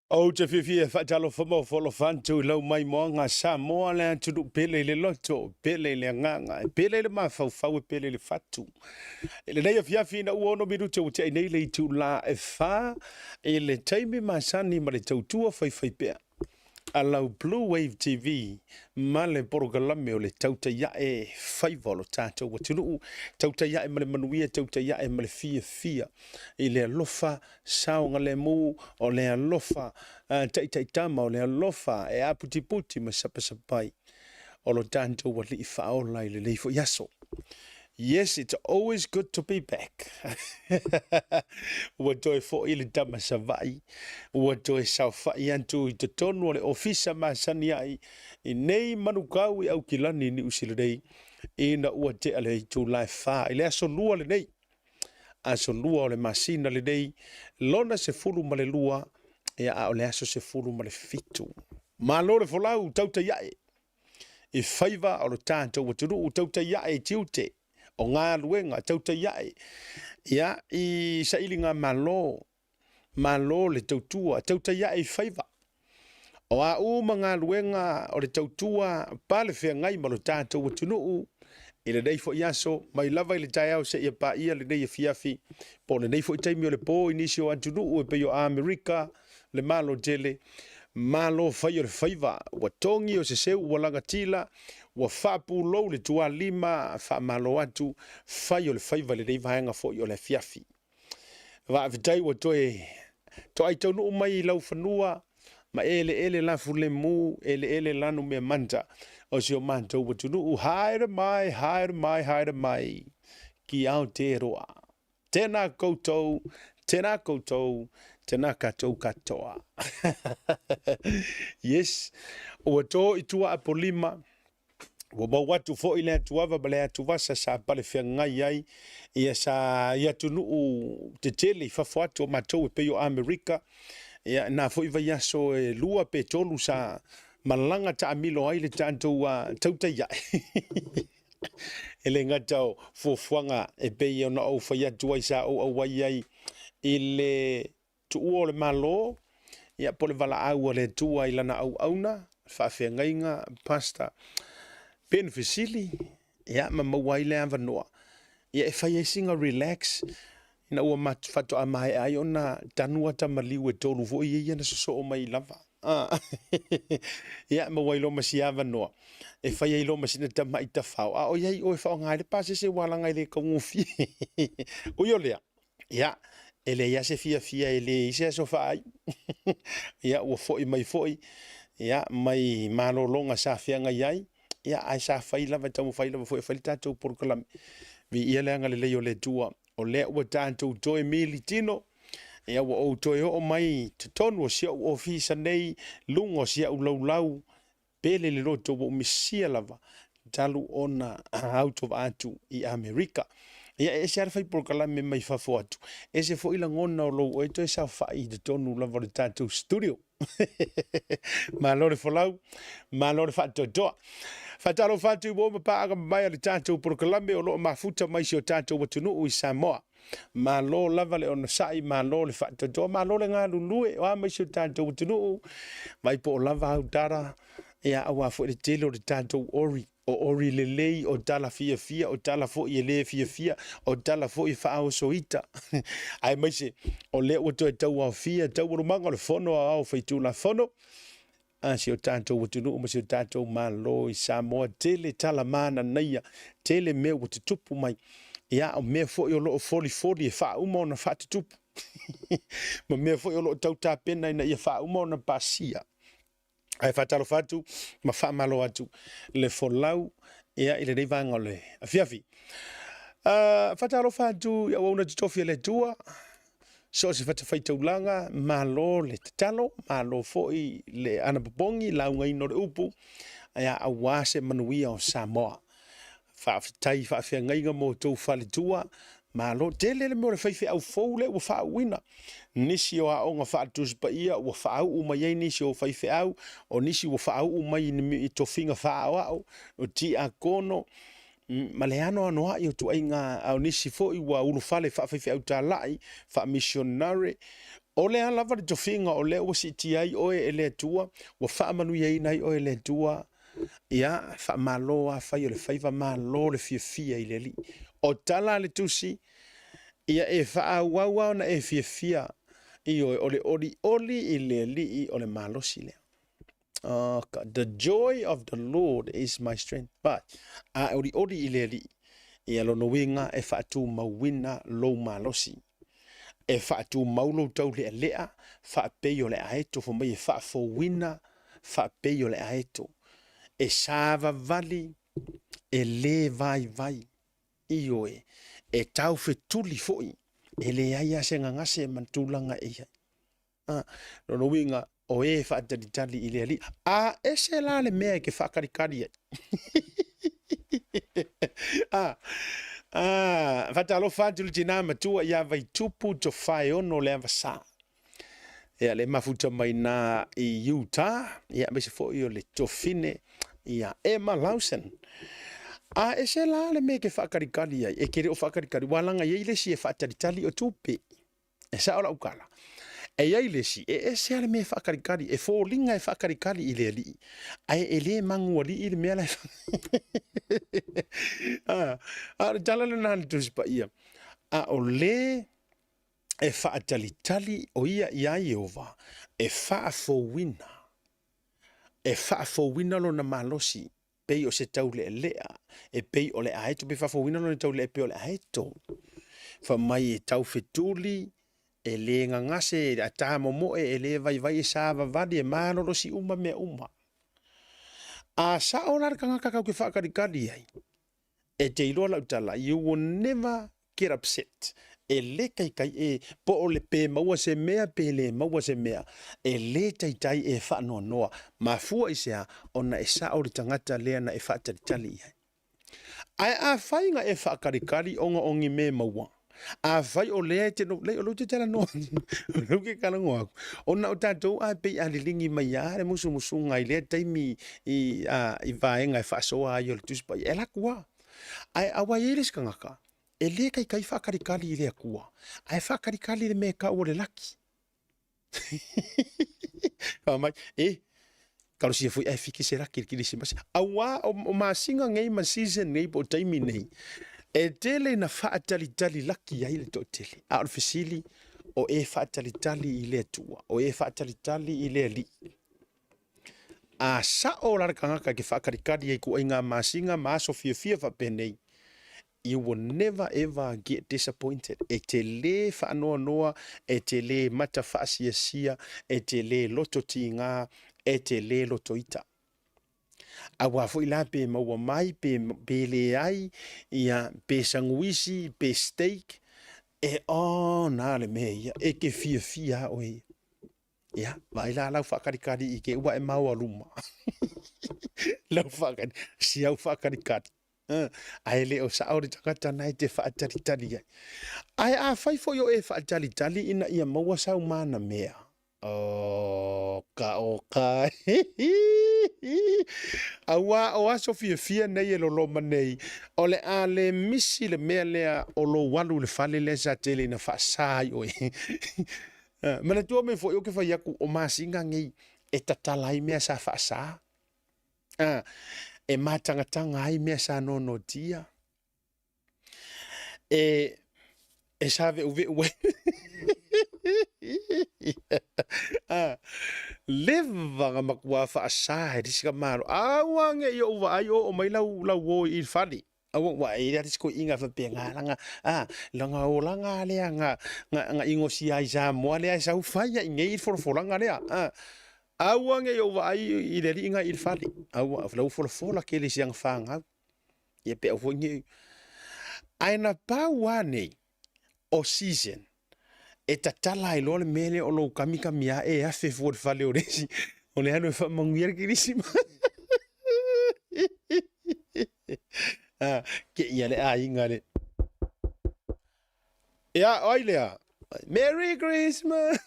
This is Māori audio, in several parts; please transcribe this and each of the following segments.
O te whiwhi fa whaatalo whamau wholo whantu lau mai moa ngā sā moa lea tunu pele le loto, pele le nganga, pele le mawhau pele le whatu. Le nei a whiawhi na uono miru te o te nei le tu la e wha, e le taimi masani ma le tautua whai pea. Alau Blue Wave TV ma le porogalame o le tauta iae whaivolo tātou wa tunu tauta iae ma le manuia tauta iae ma le fia i le alofa saonga le mu o le alofa taitama o le alofa e aputiputi ma sapasapai o lo tātou wa li i whaola i le leifo yaso. Yes, it's always good to be back. Ua toe fo ili tama savai. Ua toe sau fai antu i te tonu o le ofisa masani ai. I nei manukau i au kilani ni usilirei. Ina ua te ale i tū lai wha. I le aso lua le nei. Aso lua o le masina le nei. Lona se fulu ma le lua. Ia a o le aso se fulu ma le fitu. Ma lo le folau tauta iae. I whaiva o le tātou wa tunu u tauta iae tiute. O ngā luenga tauta iae. Ia i saili ngā malo le tautua, tauta iae i whaiva. O a uma ngā luenga o le tautua pale whea ngai malo tātou wa tunuu. I le neifo i aso, mai lava i le tai au se ia pa ia le nei fiafi. Po le neifo i taimi o le po inisio an tunuu e peio Amerika, le malo tele. Malo whai o le whaiva, wa tongi o se seu walanga tila, wa whapu lou le tua lima, wha malo atu, whai o le whaiva le rei vahenga fo i o le fiafi. Wa avitai wa toe, to ai tau nuu mai lau whanua, ma ele lafu le mu, ele lanu mea manta, o si o mantou wa tu nuu, haere mai, ki Aotearoa. Tēnā koutou, tēnā katou katoa. Yes, o to i tua apolima, o ba watu fo i lea tuava ba lea tuvasa sa pale whea ngai ai, ia sa ia tunu te tele i whawhatu o matou e peio Amerika, ia nā fo i vai aso e lua pe tolu sa malanga ta amilo ai le tātou tauta iai. Ele ngatau fofuanga e peio na au whai atu ai sa au wai ai, ile tu o le malo, ia pole vala au le tua i lana au auna, whawhia ngainga, pasta, beneficili, ia ma mawai le awanoa. Ia e whai singa relax, ina ua whato a mai ai ona tanua ta maliu e tolu vo i ia na so o mai lava. Ia mawai lo masi awanoa. E whai lo masi na ta mai ta whao. A o iei o e whao ngai le pase se wala ngai le kaungufi. Uyo lea. Ia. Ele ia se fia ele se so fai. Ia ua foi mai foi. Ia mai malolonga sa fia ngai ai. Ia ai sa fai lava tamu fai lava foi fai tatou por kalam. Vi ia le ngale le yo le tua. O le ua tatou toe militino. Ia ua o toe o mai te tonu o sia o ofisa nei lungo sia u lau pele le roto o misia lava. Talu ona out of atu i Amerika. Ia e se arwhai porkala me mai whafo atu. E se fo ila ngona o lou o e toi sa whai de tonu lava le tātou studio. Ma lore folau, ma lore whato toa. Whataro whatu mo ma paaga mai le tātou porkala me o loo mafuta mai si o tātou watunu i Samoa. Ma lo lava le ona sai, ma lo le whato toa, ma lo le ngā lulue o a mai si o tātou watunu. Mai po o lava au tara, ea awa fo le telo le tātou ori. O ori lelei, o tala fia, o tala fo i le fia, o tala fo i whaao soita. Ai maise, o le o toi tau au fia, tau urumanga le fono au whaitu la fono. Si o tātou watunu, o masi o tātou malo i Samoa, tele tala mana naia, tele mea o te tupu mai. Ia o mea fo i o loo foli e wha uma o na wha te tupu. Ma mea fo i o loo tau tā pena ina ia wha uma o na pasia. Ai whataro whatu, ma wha malo atu, le folau, ia i le reivanga o le afiafi. Whataro whatu, ia wauna tutofia le tua, so se whatawhai taulanga, malo le tatalo, malo foi le anapabongi, launga ino le upu, ia awase manuia o Samoa. Whaafitai, whaafia ngainga mo tau whale tua, malo tele le mo le whaife au fou le ua whaawina. Nisi o aonga whaatus pa ia, ua whaau umai nisi o whaife au, o nisi ua whaau umai i tofinga whaau au, o ti a kono, ma le ano anoa i o tu ai ngā au nisi fo i ua ulu whale whaafaife au tā lai, wha missionary, O le lava le tofinga o le o si ai o e le tua, wa fa manu ye nai o e le tua. Ia fa malo a fa yo le faiva malo le fia i le li. O tala le tusi ia e fa wa na e fia i o le oli i le li i o le malo si le. Oh God, the joy of the Lord is my strength. But ori i le li ia lo no winga e fa tu mawina lo malosi. E fa tu maulo tau le lea fa pe yo le aeto fo mai fa fo wina fa pe yo le aeto. E sava vali e le vai ioe e tau fe tuli foi e le aia se ngase mantulanga e ai no winga o e fa tali i le ali e se la le mea ke fa karikari fatalo fatul tina matua ia vai tupu to fai ono le avasa e le mafuta mai na i Utah ia me se fo io le tofine ia Emma Lawson e se la le me ke whakarikari ai, e kere o whakarikari, walanga i eile si e whaataritali o tupe, e sa ora ukala. E eile si, e se ale me whakarikari, e fōlinga e whakarikari i le ali, e le mangua li i le mea lai re tala le nani tusipa ia, o le e whaatalitali o ia i ai ova, e whaafowina, lo na malosi, pei o se tau le lea, e pei o le aeto, pe whawhawina no le tau le pe o le aeto. Wha mai e tau whetuli, e le ngangase, e a tā momo e le vai e sāwa vadi, e mānoro si uma mea uma. A sa o lara ka ngaka kau ke whakarikari ai, e te iloa lau tala, you will never get upset. E le kai e po o le pe maua se mea, pe le maua se mea, e le tai e whaanoa noa, ma fua i sea, ona e sa o le tangata lea na e whaataritali ai. Ai a whainga e whaakarikari onga ongi me maua. A whai o lea te no, leo lo te tala noa, luke kalango aku. Ona o tātou a pei a lilingi mai a, re musu ngai lea taimi i vaenga e whaasoa ai o le tuspai, e la kua. Ai awa eres ka ngaka. E le kai whakarikali i lea kua. Ai whakarikali le me ka o le laki. Mai, karo si foi ai fiki se laki ki si mas. Awa o masinga ngai ma season ngai po taimi nei. E tele na whaatalitali laki ai le to tele. A o fesili o e whaatalitali i le tua. O e whaatalitali i le li. A sa o larakangaka ke whakarikali ai ko inga masinga maso fia whapenei. You will never ever get disappointed. E te le whaanoa noa, e te le mata whaasiasia, e te le loto tinga, e te le loto ita. A wafo ila pe maua mai, pe le ai, ia pe sanguisi, pe steak, e nā le mea, e ke fia oi. Ia, vai la lau whakarikari i ke ua e maua luma. Lau whakari, si au whakarikari. Ai le o saori takata nai te whaataritali ai. Ai a whaifo yo e whaataritali ina ia maua sau mana mea. O ka. Awa o aso fia nei e lo loma nei. O le a le misi le mea lea o lo walu le fale le sa tele na whaasai oi. Mana tua me fo yo ke whaiaku o masinga ngei e tatalai mea sa whaasa. E mātangatanga ai mea sa nono tia. E save uve ue. Leva makua whaasa e risika maro. Awa nge i uva ai o mai lau o i whali. Awa wa e risiko inga whapea ngā langa. Langa o langa lea ngā ingosi ai sa moa lea sa ufaya i ngei forfolanga lea. Awa nge yo vai i le ringa i fali. Awa flau fola ke le siang fanga. Ye pe o nge. Ai na pa wane o season. E tatala i lo le mele o lo kamika mia e a fe for fale o resi. O le anu fa manguer ki risima. Ke ia le a inga le. Ea oi lea. Merry Christmas.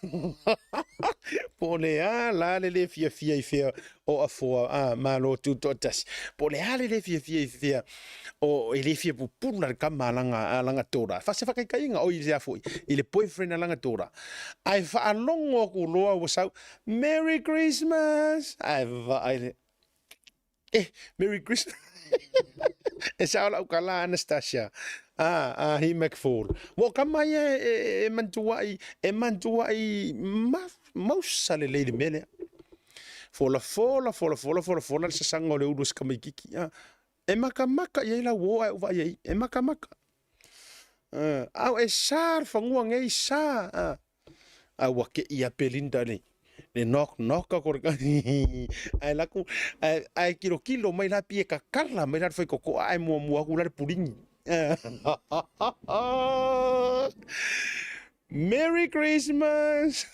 Pole la le fia fia o a foa malo tu totas. Pole le fia o ele fia pupula ka malanga langa tora. Fa se fa kai nga o ile afoi. Ile boyfriend langa tora. Ai fa alongo ku loa o sau Merry Christmas. Ai va ai Merry Christmas. E sa ola ukala Anastasia. Hi McFall. Wo kamai e mantuai mausa le leile mele. Fola sa sanga le ulu ska kiki. E maka ye la wo ai uva ye. E maka. Au e sar fangua ngei sa. Au wake ia pelinda le. Le knock ko ka. Ai laku ai kilo mai la pie ka kala mai la foi ko ai mua ku la puringi. Merry Christmas.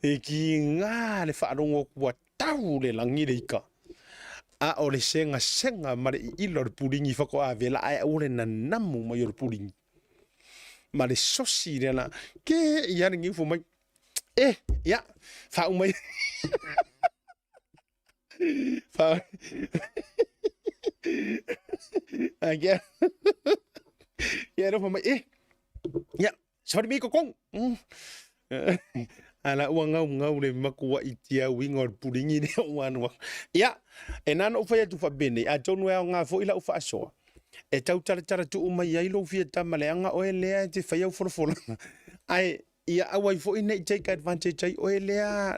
E ki ngā le whaarongo kua tau le langi le ika. A o le senga ma le ilo le puringi whako a vela ai ore na namu mai o le puringi. Ma le sosi le na ke ia ringi fu mai. Ya, whau mai. Whau. Ya. Ya ro mai ya, sawari mi ko kong. Ala ua ngau le makua i tia winga o puringi ne ua. Ya, e nana ufa tu fa bene, a tonu e ngā fo ila ufa asoa. E tau tara tu umai ai lo fia tamaleanga o e lea te whaiau whorofora. Ai, ia awai fo ina i take advantage ai o e lea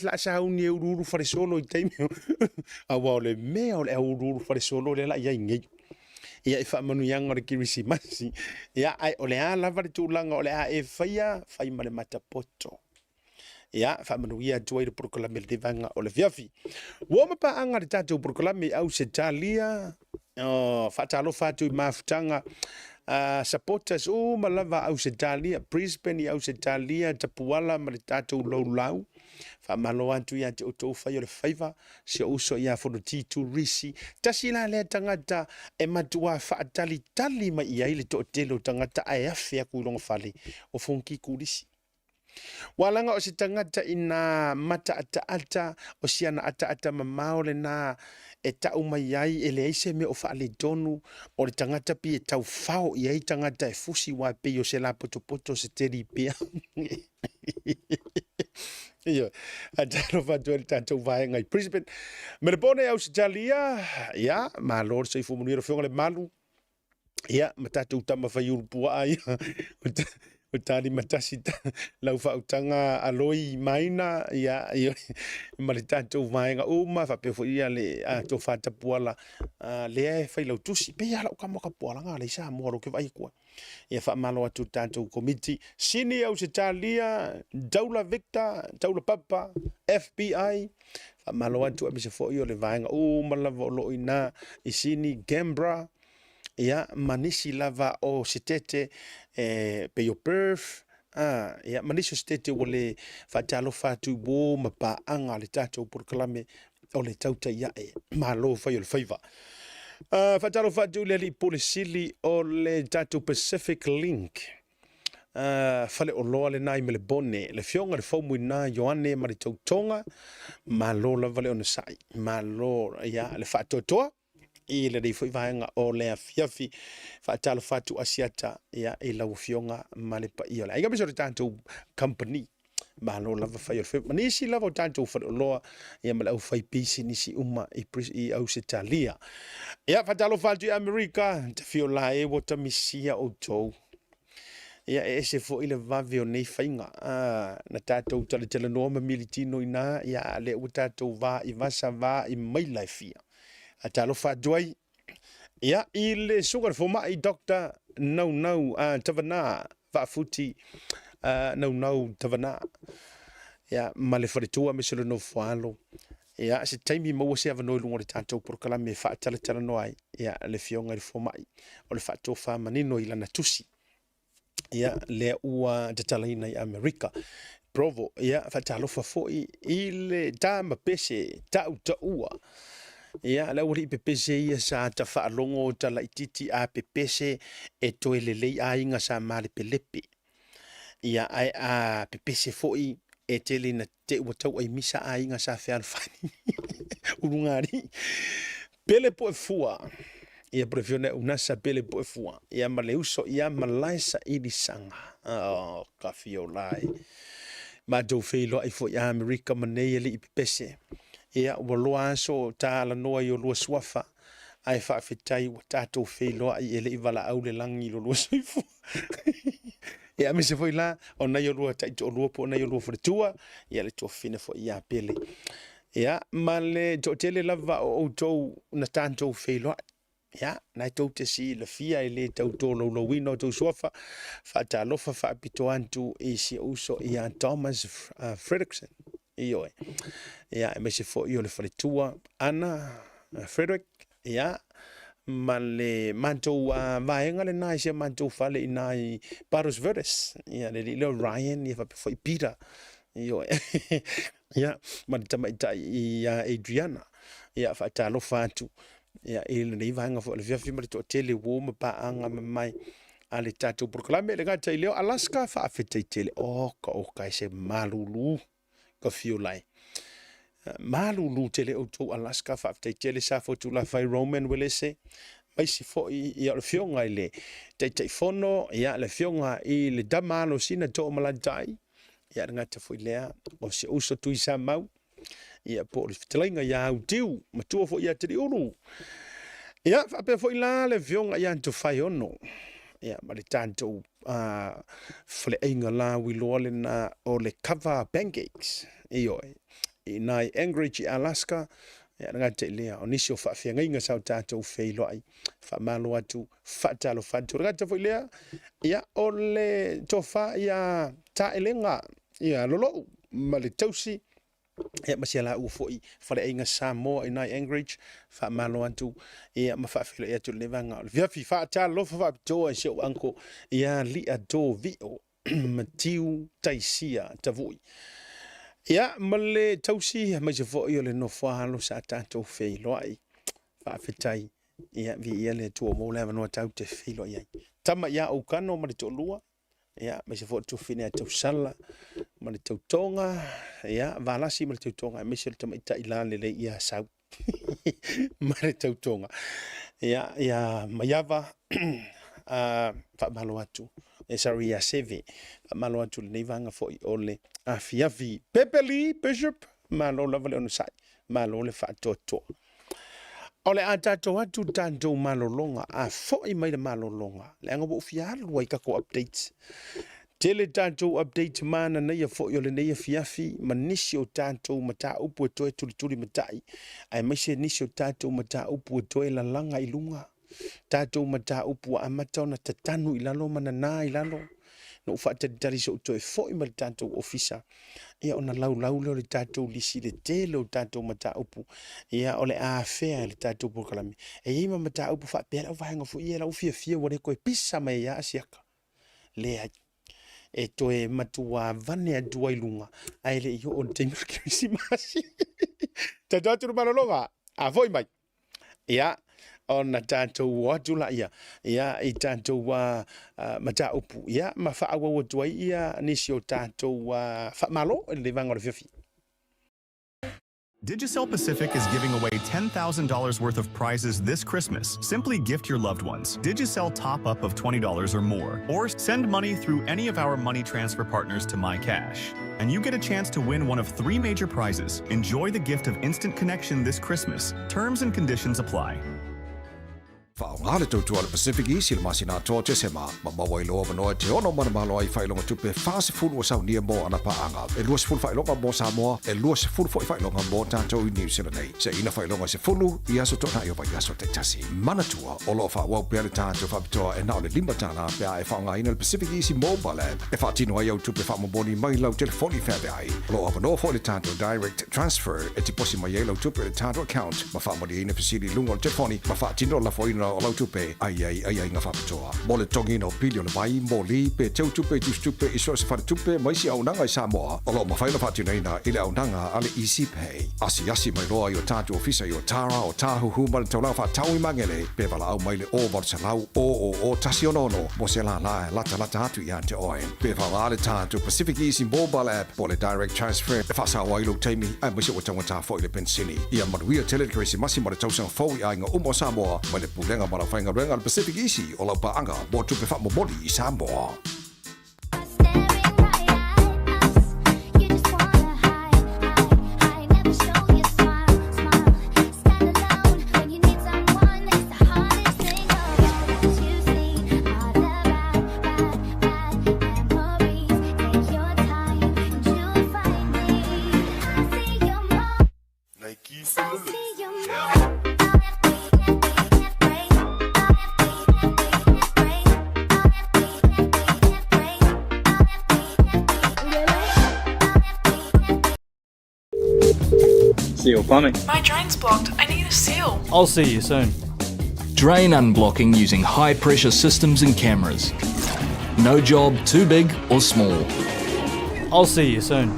la sa hauni e ururu whare solo i teimeo. Awa o le mea o le ururu whare solo le la iai ngei. Ia e whaamanu ianga re Kirisimasi. Ia ai o le a lava le tūlanga o le a e whai ma le matapoto. Ia whaamanu ia tuai le proklame le vanga o le fiafi. Woma pa anga le tātou proklame au se tālia. Whaatalo whātu i mafutanga. Supporters malava au se tālia. Brisbane au se tālia. Tapuala ma le tātou lau. Whamalo atu ia te oto whai o le whaiva, se uso ia whono titu risi. Tasi la lea tangata e matua whaatali mai ia ile to telo tangata ai awhi a kuilonga whale o whonki kurisi. Walanga o se tangata ina mata ata o si ana ata mamaole na e tau mai ai e le eise me o whaale donu o le tangata pi e tau whao i ai tangata e fusi wa pe o se la poto se teri pia. Ia, a talo whātua le tātou vāenga i Brisbane. Melbourne au Australia, ia, ma lor sa i fumunira whionga le malu. Ia, ma tātou tama whai urupua ai. O tāri matasi lau whautanga aloi maina, ia, ma le tātou vāenga ma whapewho ia le tō whātapuala. Lea e whai lau tusi, pe ia lau kamoka pualanga, le isa moro ke vai kua. Ia whaamalo atu tātou komiti. Sini au se tālia, Daula Victor, Daula Papa, FBI. Whaamalo atu a misa fo i o le vaenga. Malava o loi nā i sini, Gambra. Ia manisi lava o se tete pe your birth. Ia manisi o se tete o le whaatalo whātu bō ma pāanga le tātou proklame o le tauta ia e malo whai o le whaiva. Whaatalo whātu le li polisili o le tātou Pacific Link. Whale o loa le nai me le bone. Le whionga le whaumui nā Ioane ma le tautonga. Malo la vale o na sai. Malo ia le whaatotoa. I le rei foi vaenga o lea fiafi whaatalo whatu asiata ia i lau whionga ma le pa iola. Iga miso re tātou company ma lo lava whai o whionga. Nisi lava o tātou whare o loa ia ma lau whai pisi nisi uma i au se talia. Ia whaatalo whatu i Amerika te whiola e wata misia o tau. Ia e se fo i le vavi o nei whainga. Na tātou tala noa ma militino i nā ia le o tātou vā i vasa vā i mailai fia. A talo whātuai. Ia, i le sunga le foma i Dr. Nau Tavana, whaafuti Nau Tavana. Ia, ma le wharetua me silo no whaalo. Ia, se taimi maua se avanoi lunga le tātou porokala me whaatala noai. Ia, le fionga le foma i. O le whaatua whamanino i lana tusi. Ia, le ua tatalaina i Amerika. Provo, ia, whaatalofa foi i le tāma pese tau ua. ia la uri pepese ia sa ta whaalongo ta la ititi a pepese e toe lelei a inga sa male pelepe. Ia ai a pepese foi e tele na te watau ai misa a inga sa whea alfani. Urungari. Pele po e fua. Ia prefione unasa pele po e fua. Ia maleuso ia malaisa ili sanga. Oh, kafio lai. Ma do feilo ai fo ia Amerika manei li pepese. Ia waloa so ta la noa yo lua swafa. Ai fa fitai wa tato feilo ai ele iwala au le langi lo lua soifu. Ia me se foi la ona yo lua tai to lua po na yo lua for tua. Ia le to fine fo ia pele. Ia male to tele lava o to na tanto feilo. Ia na to te si le fia ele tau to lo wino to swafa. Fa ta lofa fa pito antu e si uso ia Thomas Fredrickson. Io ia me se fo io le fare tua Anna Frederick ia ma le manto vaenga le nai se manto fale inai Paros Verdes ia le Ryan ia fa foi Peter io ia ma tama ia Adriana ia fa talo fatu ia il nei vanga fo le via fi ma to tele wo ma pa anga mai ale tatu proclame le gata leo Alaska fa fete tele o ka se malulu ka fiolai malulu tele o to Alaska fa te tele sa fo tu la fai Roman welese mai si fo i le fionga ile te fono ia le fionga i le damalo sina to malantai ia ngata fo ilea o se uso tu isa mau ia po le fitlinga ia utiu matua fo ia te uru ia fa pe fo ila le fionga ia to fai ono ia ma le tanto fle inga la wi lole na o le cover pancakes io inai Anchorage Alaska ia ngata lea onisio fa fia ngai sa tato feilo ai fa malo atu fa talo fa tu ngata fo lea ia ole tofa ia ta elenga ia lolo ma le tausi ia masiala u foi fa le inga Samoa inai Anchorage fa malo atu ia ma fa filo ia tu levanga via fi fa talo fa to e so anko ia li ado vio matiu taisia tavui. Ia male tausi ma se fo yo le no falo sa tanto feilo ai fa fetai ia vi ia le tu mo le no tau te feilo ai tama ia o kano ma le to lua ia ma se fo tu fine tu sala ma le tu tonga ia valasi ma le tu tonga me se tama ita ila le ia sau ma le tu tonga ia mayava fa malo atu e sari ya seve malo atu le vanga fo ole afiavi pepeli bishop malo la vale on sai malo le fa toto ole atato atu tanto malo longa a fo i mai le malo longa le anga bo fia lu ai ka ko updates tele tanto update mana na ia fo yo le nei fiafi manisi o tanto mata upu to tuli matai ai mai se nisi o tanto mata upu to la langa ilunga tato mata upu amata na tatanu ilalo manana ilalo no fa te tari so to fo i mal tanto ofisa ia ona lau le tato lisi le telo tato mata upu ia ole a fea le tato proclame e ima mata upu fa pela va hanga fu ia la ufia wore ko pisa mai ya asiaka le e to e matua vane adua ilunga ai le yo on te Christmas tato malolonga a voi mai ia ona tanto watula ia i tanto mata upu ia ma fa awa tua ia nisio tanto fa malo le vanga le fifi. Digicel Pacific is giving away $10,000 worth of prizes this Christmas. Simply gift your loved ones Digicel top-up of $20 or more, or send money through any of our money transfer partners to MyCash. And you get a chance to win one of 3 major prizes. Enjoy the gift of instant connection this Christmas. Terms and conditions apply. Whaongale tautua le Pacific East le masina toa te sema ma mawailoa manoa te ono mana malo ai whailonga tupe whaase fulu o saunia mo ana paanga e lua se fulu whailonga mo Samoa e lua se fulu whailonga mo tātou i New Zealand nei se ina whailonga se fulu i aso tona i opa i aso te tasi manatua o loa whawau pia le tātou whapitoa e nao le limbatana pia e whaonga ina le Pacific East mobile app e whaatino ai au tupe whamaboni mai lau telefoni whape ai loa manoa fo le tātou direct transfer e tiposi mai ai lau tupe le tātou account ma whamoni ina pisiri lunga o telefoni ma whaatino la fo ina na o lau tupe ai nga whapitoa. Mo le tongi no pili o le mai, mo li pe teu tupe tupe iso se whare tupe maisi au nanga i Samoa. O lo mawhaina whatu neina ile au nanga ale Easy Pay. Asi mai roa i o tātu ofisa i o Tara o Tāhuhu ma le taulau whatau i mangele. Pe wala au mai le o Varsalau o tasi ono mo se la lata atu i ante oe. Pe wala ale tātu Pacific Easy mobile app mo le direct transfer. E whasa wailu teimi ai mwisi o tangata fo i le pensini. Ia manuia tele kresi masi ma le tausanga fau i ainga Samoa ma le pulenga ma la whainga renga le Pacific Easy o lau paanga mo tupe wha momoli i Samoa. Seal plumbing. My drain's blocked. I need a seal. I'll see you soon. Drain unblocking using high-pressure systems and cameras. No job too big or small. I'll see you soon.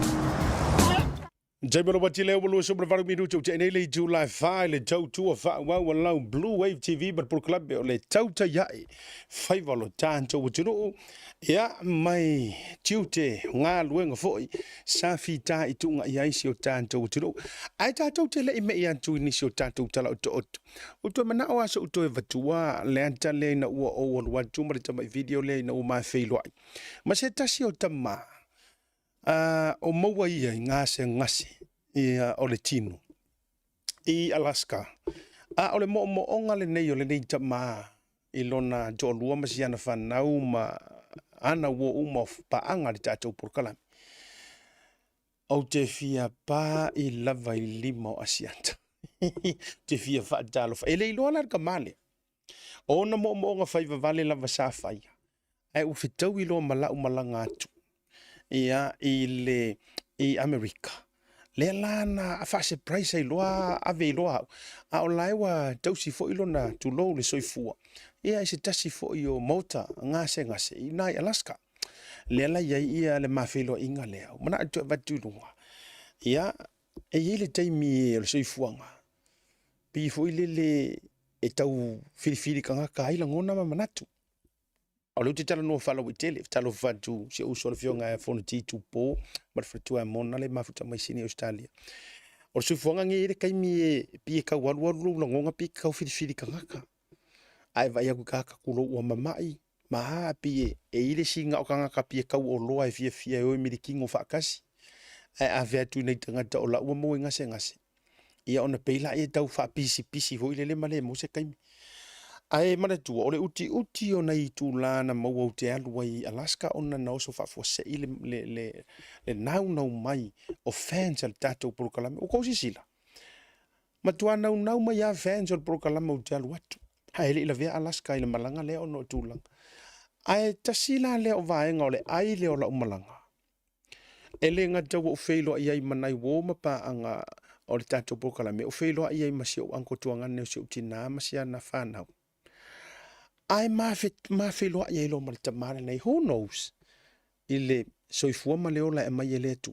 Jabelo wati leo bulu sobre varu minuto te nele July 5 le tau tua fa wa lau Blue Wave TV bar por club le tau ta yai fai valo tanto wutino ya mai tiute nga luenga foi sa fita itunga yai sio tanto wutino ai ta tau te le me ya tu ni sio tanto tala uto mana o aso uto vatua le anta le na o watu mari tama video le na o ma feilo ai ma se ta sio tama o maua ia i ngase i o le tino i Alaska. O le mo onga le nei o le nei tama i lona jo lua masiana whanau ma ana wo uma paanga le tātou porkalami. O te fia pā i lava i lima o asianta. Te fia whaatalo wha. E le iloa larka male. O na mo onga whaiva vale lava sa whaia. Ai u whitau i loa malau malanga atu. Ia i Amerika. Le lana a fase price ai loa ave loa. A o laiwa tausi fo ilo na tulo le soifua. Ia i se tasi fo i o mota ngase i nai Alaska. Le la ia le mafelo inga leo. Mana atu vatulunga. Ia e ile taimi le soifuanga. Pi fo ile le e tau filifili kanga kaila ngona manatu. O leu te tala no fala wi tele, talo fatu se uso le fionga e fonu titu po, ma fatu e mona le mafuta mai sini Australia. O se fonga ngi kai mi pi ka walu lo ngonga pi ka fili kangaka. Ai vai aku ka kulo o mamai, ma pi e ile singa o kangaka pi ka o loa e fia o mi kingo fa kasi. Ai ave tu nei tanga o la o mo ngase. Ia ona peila e tau fa pisi ho ile le male mo se kai. Ai mana tu ole uti o nei tu lana mau te alu ai Alaska ona na so fa se le nau mai o fans al tato por kalame o kosi sila ma tu nau mai a fans al por kalame o te alu atu ai le via Alaska ile malanga le ono tu lang ai tasila le o vaenga ole ai le ola malanga ele nga tau o feilo ai manai wo ma pa anga o tato por kalame o feilo ai masio anko tuanga ne se utina masia na fanau. Ai ma lo ia lo mal tamara nei who knows ile soifua ma leo la e mai ele tu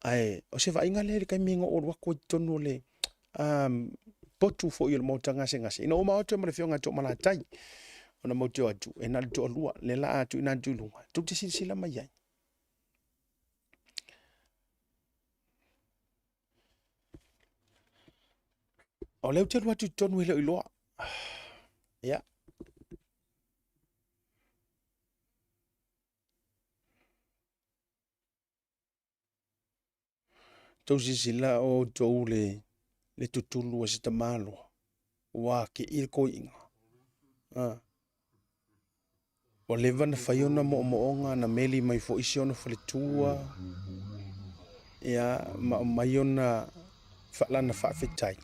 ai o se va inga le kai mingo o wa ko tonu le potu fo il mo tanga ngase ino ma o te ma le fionga to mala tai ona mo te atu e na to lua le la atu ina tulunga tu te sila mai ai o leo te lua tu tonu ile ilo ya tau sila o tau le tutulu a sita malo wa ke il ko inga o leva na faiona mo onga na meli mai fo isiona fo le tua ia mai ona fala na fa fetai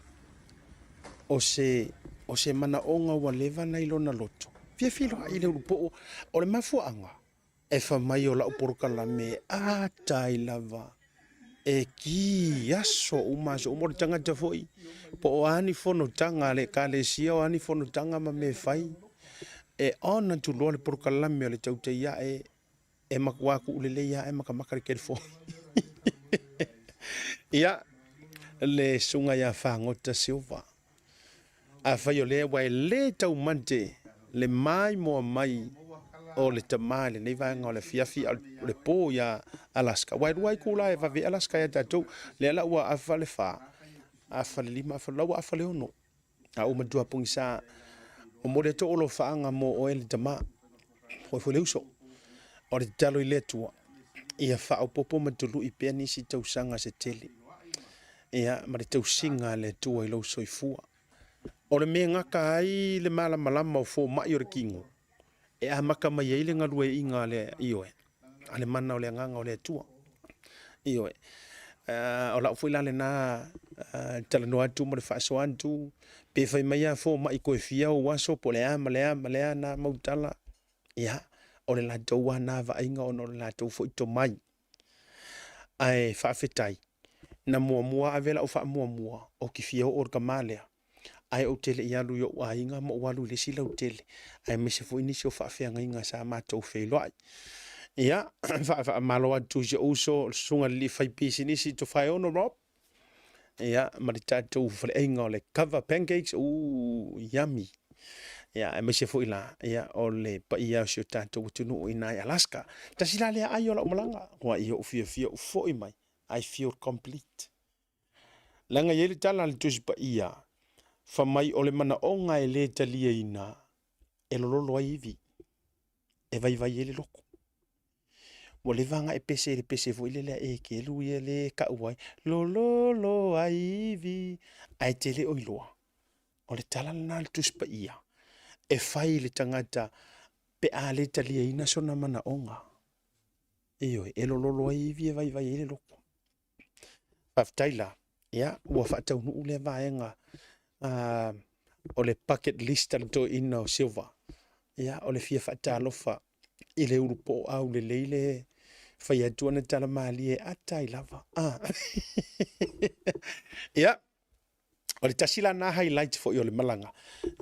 o se mana onga wa leva na ilona loto fia filo ile lupo o le mafu anga e fa mai o la porka la me a tai lava e ki aso uma so mo tanga te foi po ani fono tanga le kale sia o ani fono tanga ma me fai e ona tu lo le por kalame le tau te ia e makwa ku le ia e makamaka ke fo ia le sunga ya fangota silva a fai o le wai le tau mante le mai mo mai o le tamale nei vai ngole fiafi le po ya Alaska wai kula e va vi Alaska ya tatu le la wa afale fa afale lima afale wa afale ono a o madua pungisa o mo le to lo fa nga mo o le tama o fo le uso o le talo ile tua ia fa o popo matulu i peni si tau sanga se tele ia ma le tau singa le tua i lo soifua o le me ngaka ai le mala malama o fo mai o le kingo e a maka mai ele ngalue inga le ioe ale mana o le nganga o le tua ioe o la foi la le na tala no atu mo le fa so antu pe fai mai a fo mai ko fia o waso po le ama na mautala ia o le la toa na va inga o no la to fo to mai ai fa fetai na mua avela o fa mua o ki fia o kamale ai o tele ia lu yo wa inga mo walu le sila o tele ai me se fo inisio fa fe nga sa ma to fe lo ai ia fa malo atu je uso sunga li fai pisi ni si to fai ono rob ia ma le tato fa inga le cover pancakes yummy ia me se fo ila ia o le pa ia so tato tunu ina Alaska ta sila le ai o la malanga wa ia o fia fo i mai I feel complete langa yele tala le tus pa ia fa mai o le mana onga e le talia ina e lolo aivi e vai ele loko mo le vanga e pese vo ile le e ke lu ye le ka uai lolo aivi ai tele o iloa o le tala na le tus pa ia e fai le tangata pe a le talia ina sona mana onga e lolo aivi e vai ele loko aftaila ia ua fatau nu le vaenga o le bucket list al to ina o silva ia o le fia fata lofa i le urupo au le leile fai atu ana tala mali e atai lava ia o le tasila na highlight fo i o le malanga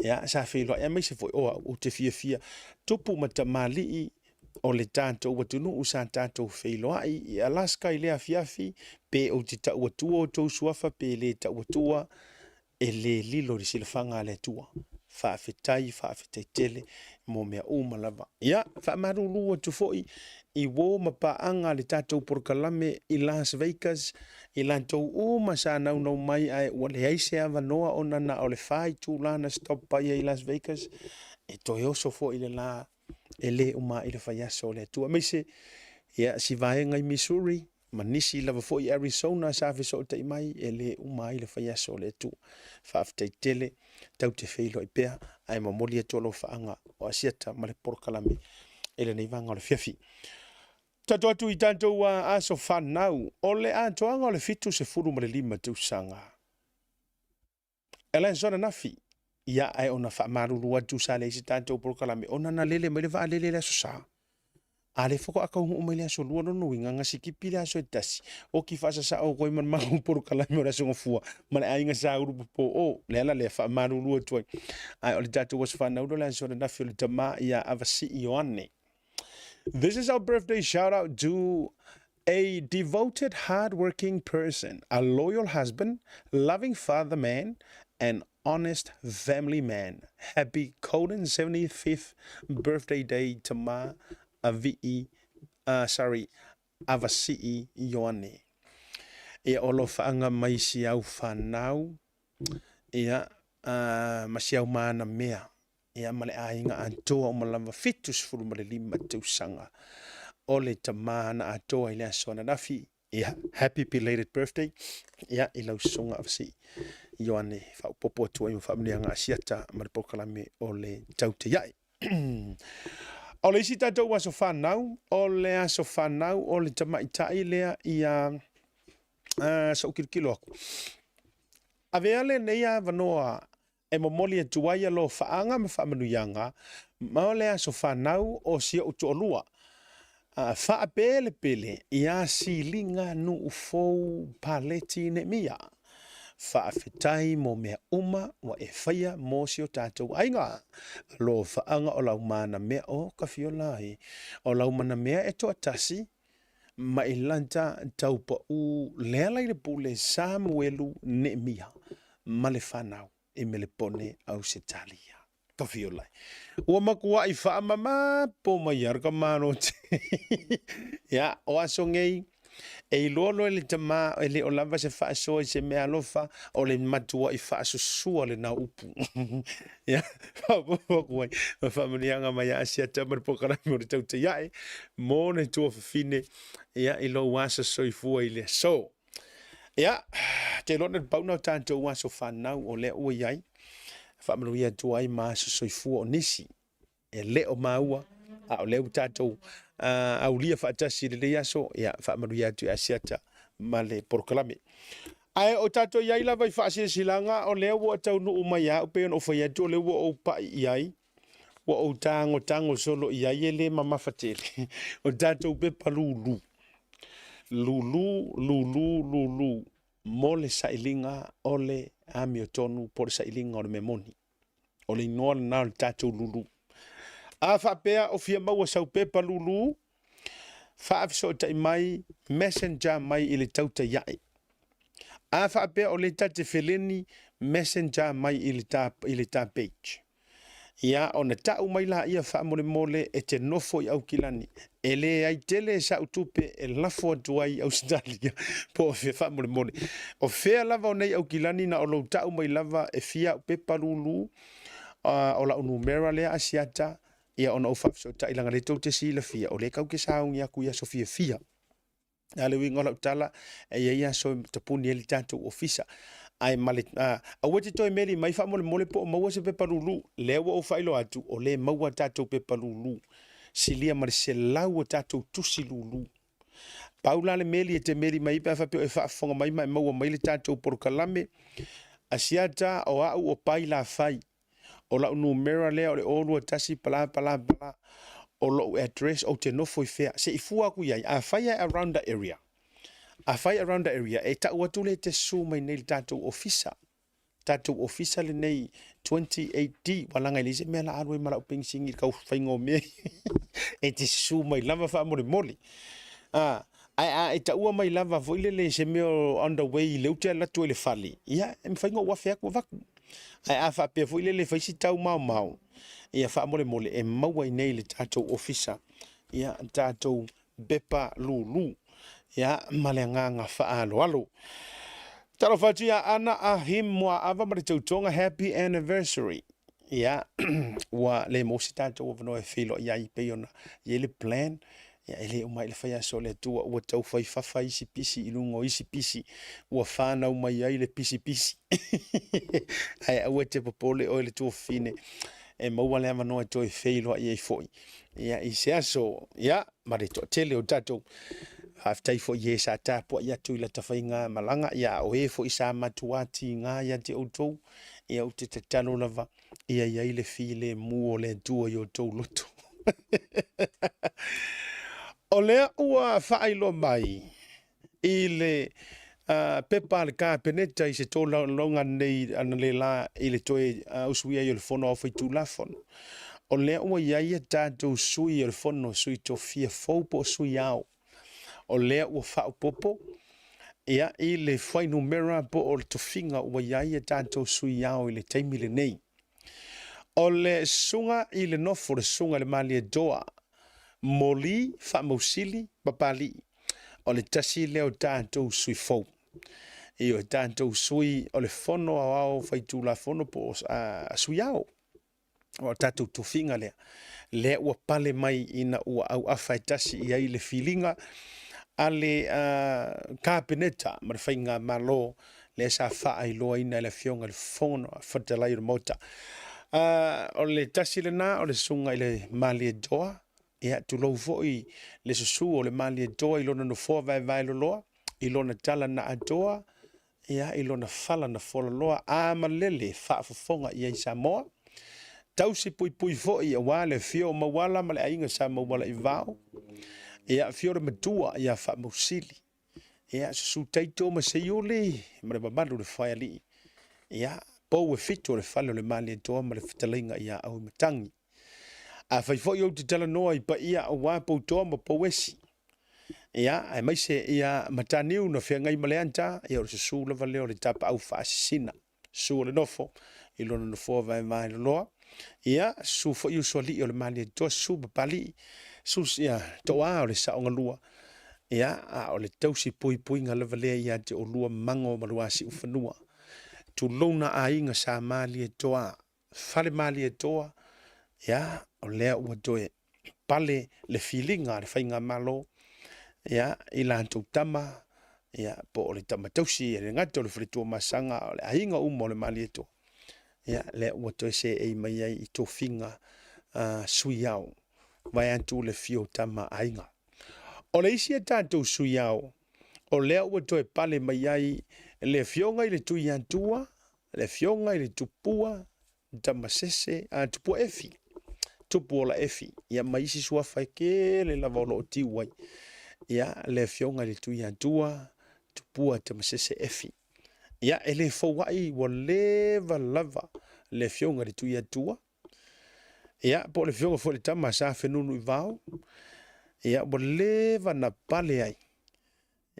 ia sa filo ia mai se fo o te fia tupu mata mali o le tanto watunu usa tanto filo i Alaska i le afiafi pe o te ta watua o tau suafa pe le ta watua e le lilo di silfanga le tua fa fetai tele mo mea lava ia fa marulu o tu foi i wo mapaanga le tatou porkalame i Las Vegas i lantou sa nau no mai ai o le aise avanoa ona na o le fai tu lana stop pa i Las Vegas e to yoso fo i le la ele i le fai aso le tua me se ia si vaenga i Missouri manisi lava fo i Arizona sa fe so te mai ele i le fai aso le tu fa aftai tele tau te feilo i pea ai mamoli e tolo faanga o asiata ma le porkalame ele nei vanga o le fiafi tato atu i tantou aso fanau o le atoanga o le fitu se furu ma le lima tausanga ele zona nafi ia ai ona fa maruru atu sa le isi tantou porkalame ona na lele ma le va lele le aso sa ale foko aka hu mai le so luo no winga nga sikipi le so tasi o ki fa sa o koi man mahu por kala me ora so fua man ai nga sa grupo po o le ala le fa maru luo tu ai o le tatu was fa no le so na fil tama ia avasi ioane. This is our birthday shout out to a devoted hardworking person, a loyal husband, loving father man and honest family man. Happy Coden 75th birthday day to ma avasi Ioane. Ia olo faanga mai si au whanau. Ia masiau maana mea. Ia male ainga antoa o malama fitus furu male lima tausanga. Ole ta maana atoa ile asona nafi. Ia happy belated birthday. Ia ilau songa avasi Ioane. Fau popo atua ima familia nga asiata maripokalame ole taute iai. O le isi tatou aso whanau, o le aso whanau, o le tamaitai lea ia sa ukirikilo aku. Avea le neia vanoa e momoli e tuaia lo whaanga ma whamanuianga, ma o le aso whanau o sia utu olua. Fa pele ia silinga nu ufou paleti ne mia. Fa fetai mo mea uma wa e faia mo si o tātou ainga. Lo faanga o lau mana mea o ka fiolai. O lau mana mea e toa tasi. Ma ilanta taupa u lela i le pule Samuelu ne mia. Ma le whanau e me le pone au se talia. Ka fiolai. Ua makua i wha mama po mai arka mano te. Ya, o aso ngei. E lolo le tama le o lava se fa so se me alofa o le matua i fa so sua le na upu. Ya, fa ko fa mnianga mai asia tama po kana mo te te ya mo ne tu fine ya i lo wasa so i fu ile so. Ya, te lo ne pauna tanto waso fa na o le o yai. Fa mnuia tu ai ma so i fu o nisi. E le o maua a o le tatou au lia faatasi le yaso ya fa maruia tu asiata male proclame ai o tato yai lava i faasi silanga o le wo tau no umaya o pe o fa ya to le wo o pa yai wo o tango solo yai le mama fatele o tato pe palulu lulu mole sailinga ole amiotonu por sailinga o le memoni o le no na tato lulu a fa pea o fia maua sau pepa lulu fa afso tai mai messenger mai ile tauta yai a fa pea o le tate feleni messenger mai ile ta page ya ona ta mai la ia fa mole e te nofo i au kilani ele ai tele sa utupe e lafo tuai Australia po fa mole o fea lava nei au kilani na o lo ta mai lava e fia pepa lulu o la numera le asiata ia ona ofafso ta ilanga le tau te sila fia o le kau ke saungi aku ia Sofia fia ale winga la utala e ia so tapuni ele tatu ofisa ai male a wete toi meri mai fa mole po maua se peparulu le o failo atu o le maua tatu peparulu silia marcelau tatu tusilulu Paula le meli e te meri mai pa fa pe fa fonga mai maua mai le tatu por kalame asiata o au o pai la fai o la numera le o le olu tasi pala o lo address o te nofo i fea se i fua ku ia a fire around the area e ta watu le te su mai nei tatou officer le nei 28D walanga ile se me la arwe mala upingsingi ka faingo me e te su mai lava fa mole ai ta ua mai lava voile le se me on the way le uta la tu le fali ia em faingo wa fea ku vaku ai a fa pe voile le faisi tau mau ia fa mole e maua nei le tatou officer ia tatou bepa lulu ia malenganga fa alo talo fatia ana a him moa ava mare tautonga happy anniversary ia wa le mosita to no e filo ia i peona ile plan ia ele o mai le fai so le tua o tau fai isi pisi ilungo isi pisi o fana o mai ai le pisi ai o te popole o le tu fine e maua le amano to e feilo ia i foi ia i se aso ia mare to tele o tato after for yes ata po ia tu la tafainga malanga ia o e fo isa matuati nga ia te auto ia o te talo lava ia le file mu o le tu yo to loto o le ua failo mai ile pepa le ka peneta i se to longa nei ana le la ile toe usuia yo le fono of tu la fono o le ua ia tato sui el fono sui to fia fo po sui ao o lea ua whao popo, ia i le whai numera po o le tofinga ua iai e tātou sui au i le teimile nei. O le sunga i le nofo le sunga le mali e doa, moli, whamausili, papali, o le tasi leo tātou sui fau. I o tātou sui o le fono au whai tū la fono po sui au. O tātou tofinga lea. Lea ua pale mai ina ua au awhai tasi i ai le filinga, ale kapeneta mar fainga malo le sa fa ai loa ina le fionga le fono fatalai le mota o le tasile na o le sunga ile mali doa ia tu lo foi le susu o le mali doa ilona no fo vai lo loa ilona tala na doa ia ilona fala na fo loa a malele fa fonga ia Samoa tausi pui foi ia wale fio mawala male ainga Samoa wala i vao ia fiore matua ia faamasili ia susu taito ma se ole ma le mamalu le fai ali ia pou e fito le fale o le mali atoa ma le fitalinga ia au matangi a fai foi o te talanoa i pa ia au wā poutoa ma pouesi ia ai mai se ia mataniu na whiangai ma le anta ia o se su lava leo le tapa au whaasisina su le nofo i lona no fua vai loa ia su fo iu so li o le mali atoa su papali su ia toa o le saonga lua ia a o le tausi pui nga lava lea ia te o lua mango ma luasi ufanua tu lona ainga sa mali atoa fale mali atoa ia o lea ua toe pale le filinga le whainga malo ia i lantou tama ia po o le tamatausi e le ngata o le whalitua masanga o le ainga uma o le mali atoa ia lea ua toe se ei mai ai i tō finga sui au vai antu le fio tama ainga o le isi e tātou sui au o lea ua toe pale mai ai le fionga i le tui antua le fionga i le tupua tamasese tupua efi tupu o la efi ia maisi sua fai ke le lava o lo tiu ai ia le fionga i le tui antua tupua tamasese efi ia e le fauai ua leva lava le fionga i le tui antua ia po le fionga fo le tama sa fenunu i vau ia ua leva na pale ai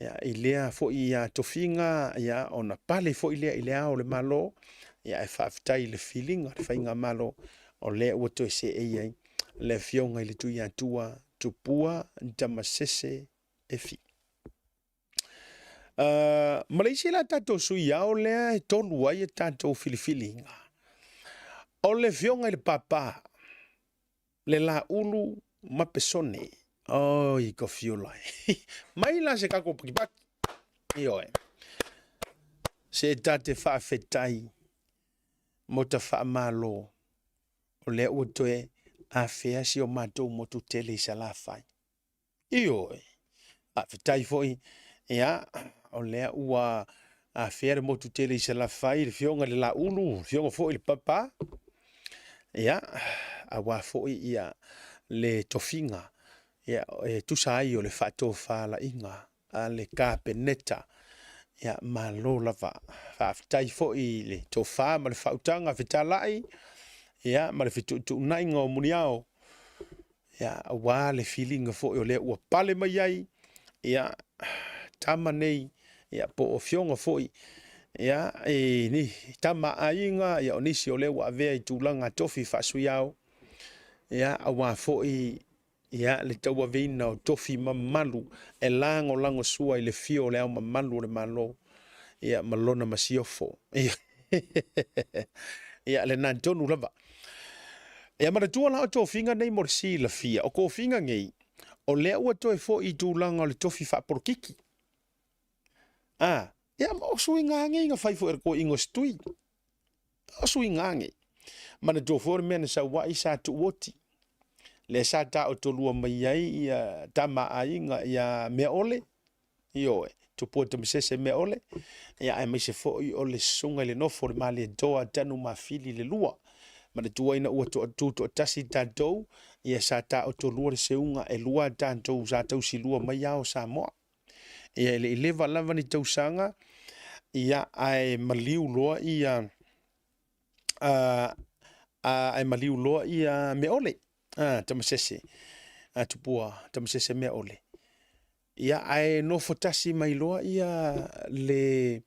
ia i lea fo i tofinga ia ona pale fo i lea o le malo ia e whaafitai le feeling le whainga malo o lea ua toe se ei ai le fionga i le tui atua tupua tamasese efi Malaysia la tatou sui au lea e tolu ai e tatou filifilinga o le fionga i le papa le la ulu ma pesone oh i ko fiolai mai la se kako pakipaki io se tate whaafetai mo ta whaamalo o lea ua toe a fea si o mātou mo tu tele i sa la whai io a whetai foi ia o lea ua a fea mo tu tele i sa la whai le fionga le la ulu fionga foi le papa ia a wā foi ia le tofinga ia e tusa ai o le whato whala inga a le kāpeneta ia malo lava whaafitai foi le tofa ma le whautanga whitalai ia ma le whitu nainga o muniao ia wā le feeling foi o le ua pale mai ai ia tama nei ia po o fionga foi ia e ni tama ainga ia o nisi o le ua avea i tūlanga tofi whasui au ia a wā foi ia le taua veina o tofi mamalu e lango sua i le fio le au mamalu le malo ia malona masiofo ia le nantonu lava ia maratua la o tofinga nei morsi la fia o ko finga ngei o le ua toe fo i tūlanga o le tofi whaporokiki ia o sui ngange inga fai fo er ko ingo stui o sui ngange mana to for mena sa wa isa tu woti le sa ta o tolua mai ai ia tama ainga ia me ole io tu poto misese me ole ia ai me se fo i ole sunga le no for mali doa tanu ma fili le lua mana tu ina o to tasi tanto ia sa ta o tolua le seunga e lua tanto sa tau si lua mai ao sa mo ia le leva lava ni tau sanga ia ai maliu loa ia ai maliu loa ia me ole tamasese tupua tamasese me ole ia ai no fotasi mai loa ia le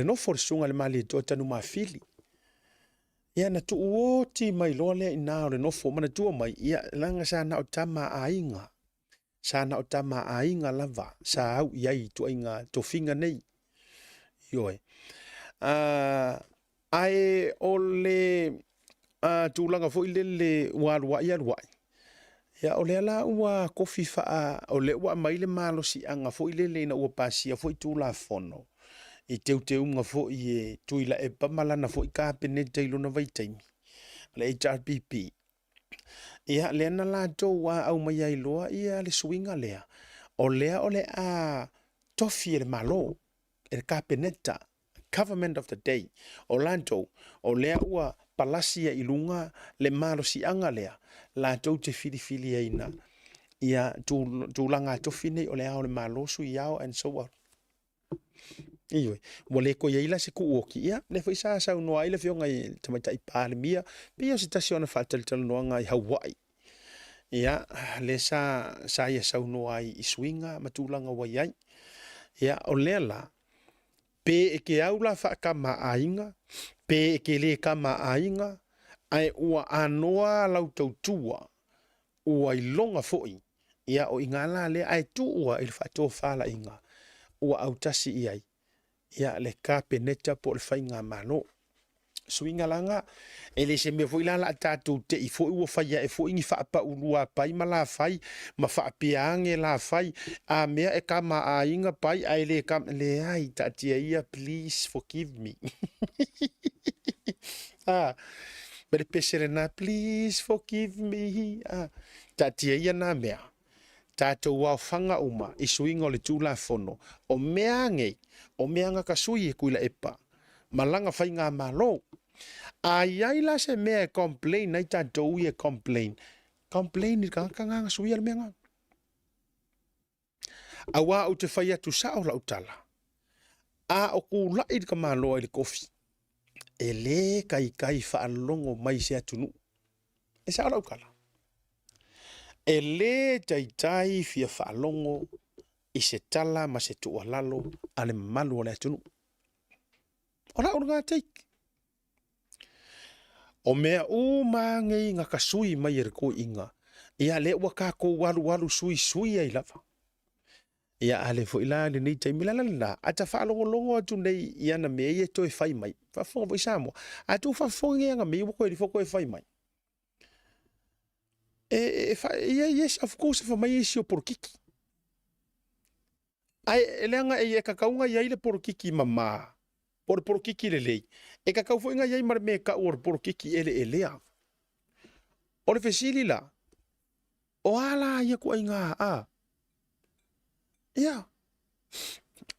no forsunga le mali to tanu mafili ia na tu oti mai loa le ina le no fo mana tu mai ia langa sana o tama ainga sana o tama ainga lava sa au ia tu ainga to finga nei yoe ai ole tu langa fo ile wa ia ya ole la ua kofi fa ole wa mai le malo si anga fo ile na ua pasia fo tu la fono i te unga fo i tu ila e pamalana fo i ka penete ilo na vaitaimi le HRPP ia le na la to wa au mai ai loa ia le swinga lea ole a tofi le malo el kapeneta government of the day Orlando o lea ua palasia ilunga le malo si anga lea la tau te fili aina ia tūlanga tofi nei o le ao le malosu i ao and so on. Iwe, mo le ko yeila se ku oki ia, le foi sa noa ile fio ngai tamaita i palemia, pia se tasi ona whaataltala noa ngai Hawaii. Ia, le sa ia sau noa i swinga, matulanga wai ai. Ia, o lela, pe e ke aula whaakama ainga, pe e ke le kama ainga, ai ua anoa lau tautua, ua i longa foi. Ia, o ingala le ai tu ua il whaatoa whala inga, ua autasi iai. Ia, le ka peneta po le whainga malo. Swinga langa, e le se me foi lala tātou te I foi ua whaia e foi ngi whaapa urua pai ma la whai, ma whaapiange la whai, a mea e kama a inga pai, ai le kam, le ai, tatia ia, please forgive me. But peserena, please forgive me. Tatia ia na mea. Tātou wau whanga uma, I swinga o le tūla whono, o mea ngei, o mea nga kasui e kuila epa, malanga whainga malo. Ai la se mea e complain, nai tātou I e complain. Complain I kanga nga sui al mea nga. Awa o te whaia tu sao la utala. A o ku lai ka malo I le kofi. E le kai whaalongo mai se atunu. E sao la ukala. E le tai fia whaalongo I se tala ma se tualalo ale malu o le atunu. Ora o ngā teik. O mea o mangei ngā kasui mai e ko inga. Ia le ua kako walu sui ai lava. Ia ale fo ila le nei taimila la. Ata whaalongo atu nei ia na mea e toi whai mai. Whafonga voi Samoa. Atu whafonga nga mea wako e rifoko e whai mai. Yes, of course, fa mai isi o porokiki. Ai, eleanga e kakaunga iai le porokiki mama. Porokiki le lei. E kakau fo inga iai mar me ka o porokiki ele lea. O le fesili la. O ala ia ku inga Yeah.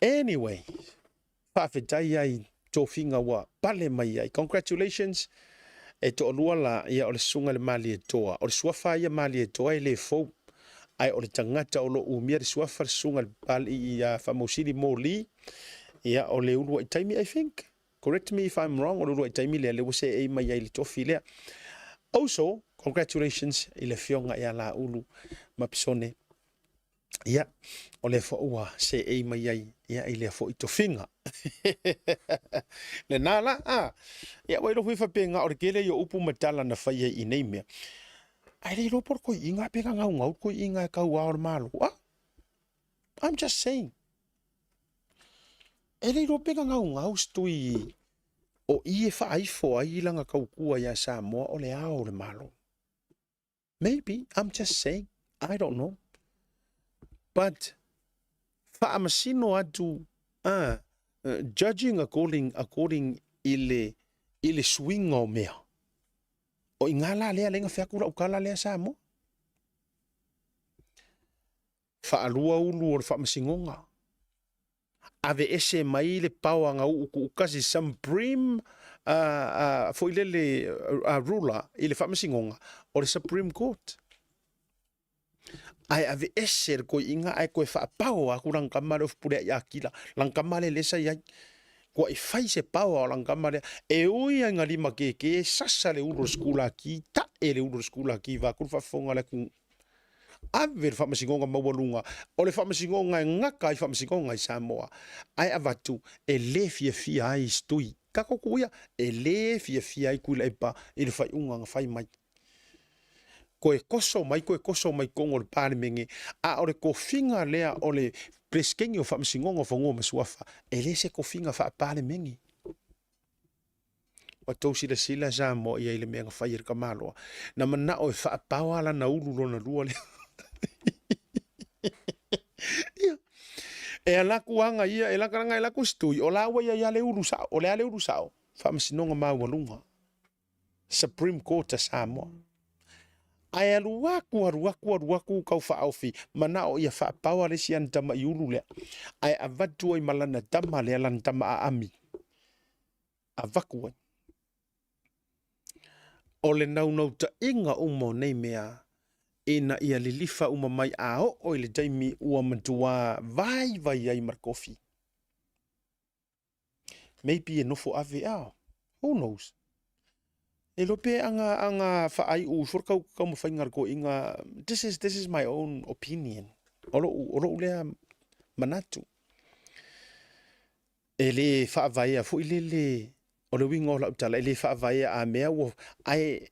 Anyway. Whawhetai ai tō whinga wa pale mai ai. Congratulations. E to olua la ia o le sunga le mali e toa. O le suafa ia mali e toa I le fau. Ai o le tangata o lo umia le suafa le sunga le pali I whamausili mō li. Ia o le ulua I taimi, I think. Correct me if I'm wrong. O le ulua I taimi le wase e mai ai le tofi lea. Also, congratulations I le fionga ia la ulu mapisone. Ia, o le whaua se e mai ai. Ia I le fo I tofinga. Le nala, ia wai rohu I whapenga o le kele I o upu matala na whaia I nei mea. Ai rei ropor koi inga peka ngau koi inga e kau aor malu. I'm just saying. E rei ro peka ngau stui o I e whaaifo ai langa kau kua ia Samoa o le ao le malu. Maybe, I'm just saying. I don't know. But whaamasino atu judging according ile swing o mea. O ingala lea lenga whiakura ukala lea Samoa. Whaalua ulu o le whaamasingonga. Ave ese mai le paua nga ukasi Supreme fo ile le ruler ile whaamasingonga o le Supreme Court. Ai ave ese ko inga ai ko whaapau a kurang kamare of pure ya kila. Lang kamare lesa ya ko I fai se pau o lang kamare e ui nga lima ke sasa le ulu skula ki ta e le ulu skula ki va kur fonga le ku ave whaamasingonga mawalunga o le whaamasingonga ngaka I whaamasingonga I Samoa ai avatu e le fia ai stui kako kuia e le fia ai kuila epa I le whai unga nga whai mai. Ko e koso mai kongo le pānemenge a o le kofinga lea o le preskengi o whaamasingonga whangoa masuafa e le se kofinga wha pānemenge. Wa tau sila Samoa I le mea nga whai ka maloa na mana o e wha pāwala na ulu lona lua le. E alaku anga ia, e lakaranga e laku stui, o lawa ia le uru sao, o le ale uru sao, whamasinonga mawalunga. Supreme Court a Samoa. Ai aruaku kau whaofi, mana o ia whaapawa resi an tama I uru lea. Ai avatu ai malana tama lea lan tama a ami. Avaku ai. O le nau ta inga umo nei mea, ina ia le lifa uma mai o ile taimi ua matua vai ai markofi. Maybe e nofo ave ao. Who knows? E lope anga whaai u whurkau kau mawhaingar ko inga, this is my own opinion. Oro ulea manatu. E le whaavai a fu ile o le winga o lau tala, e le whaavai a mea ua ai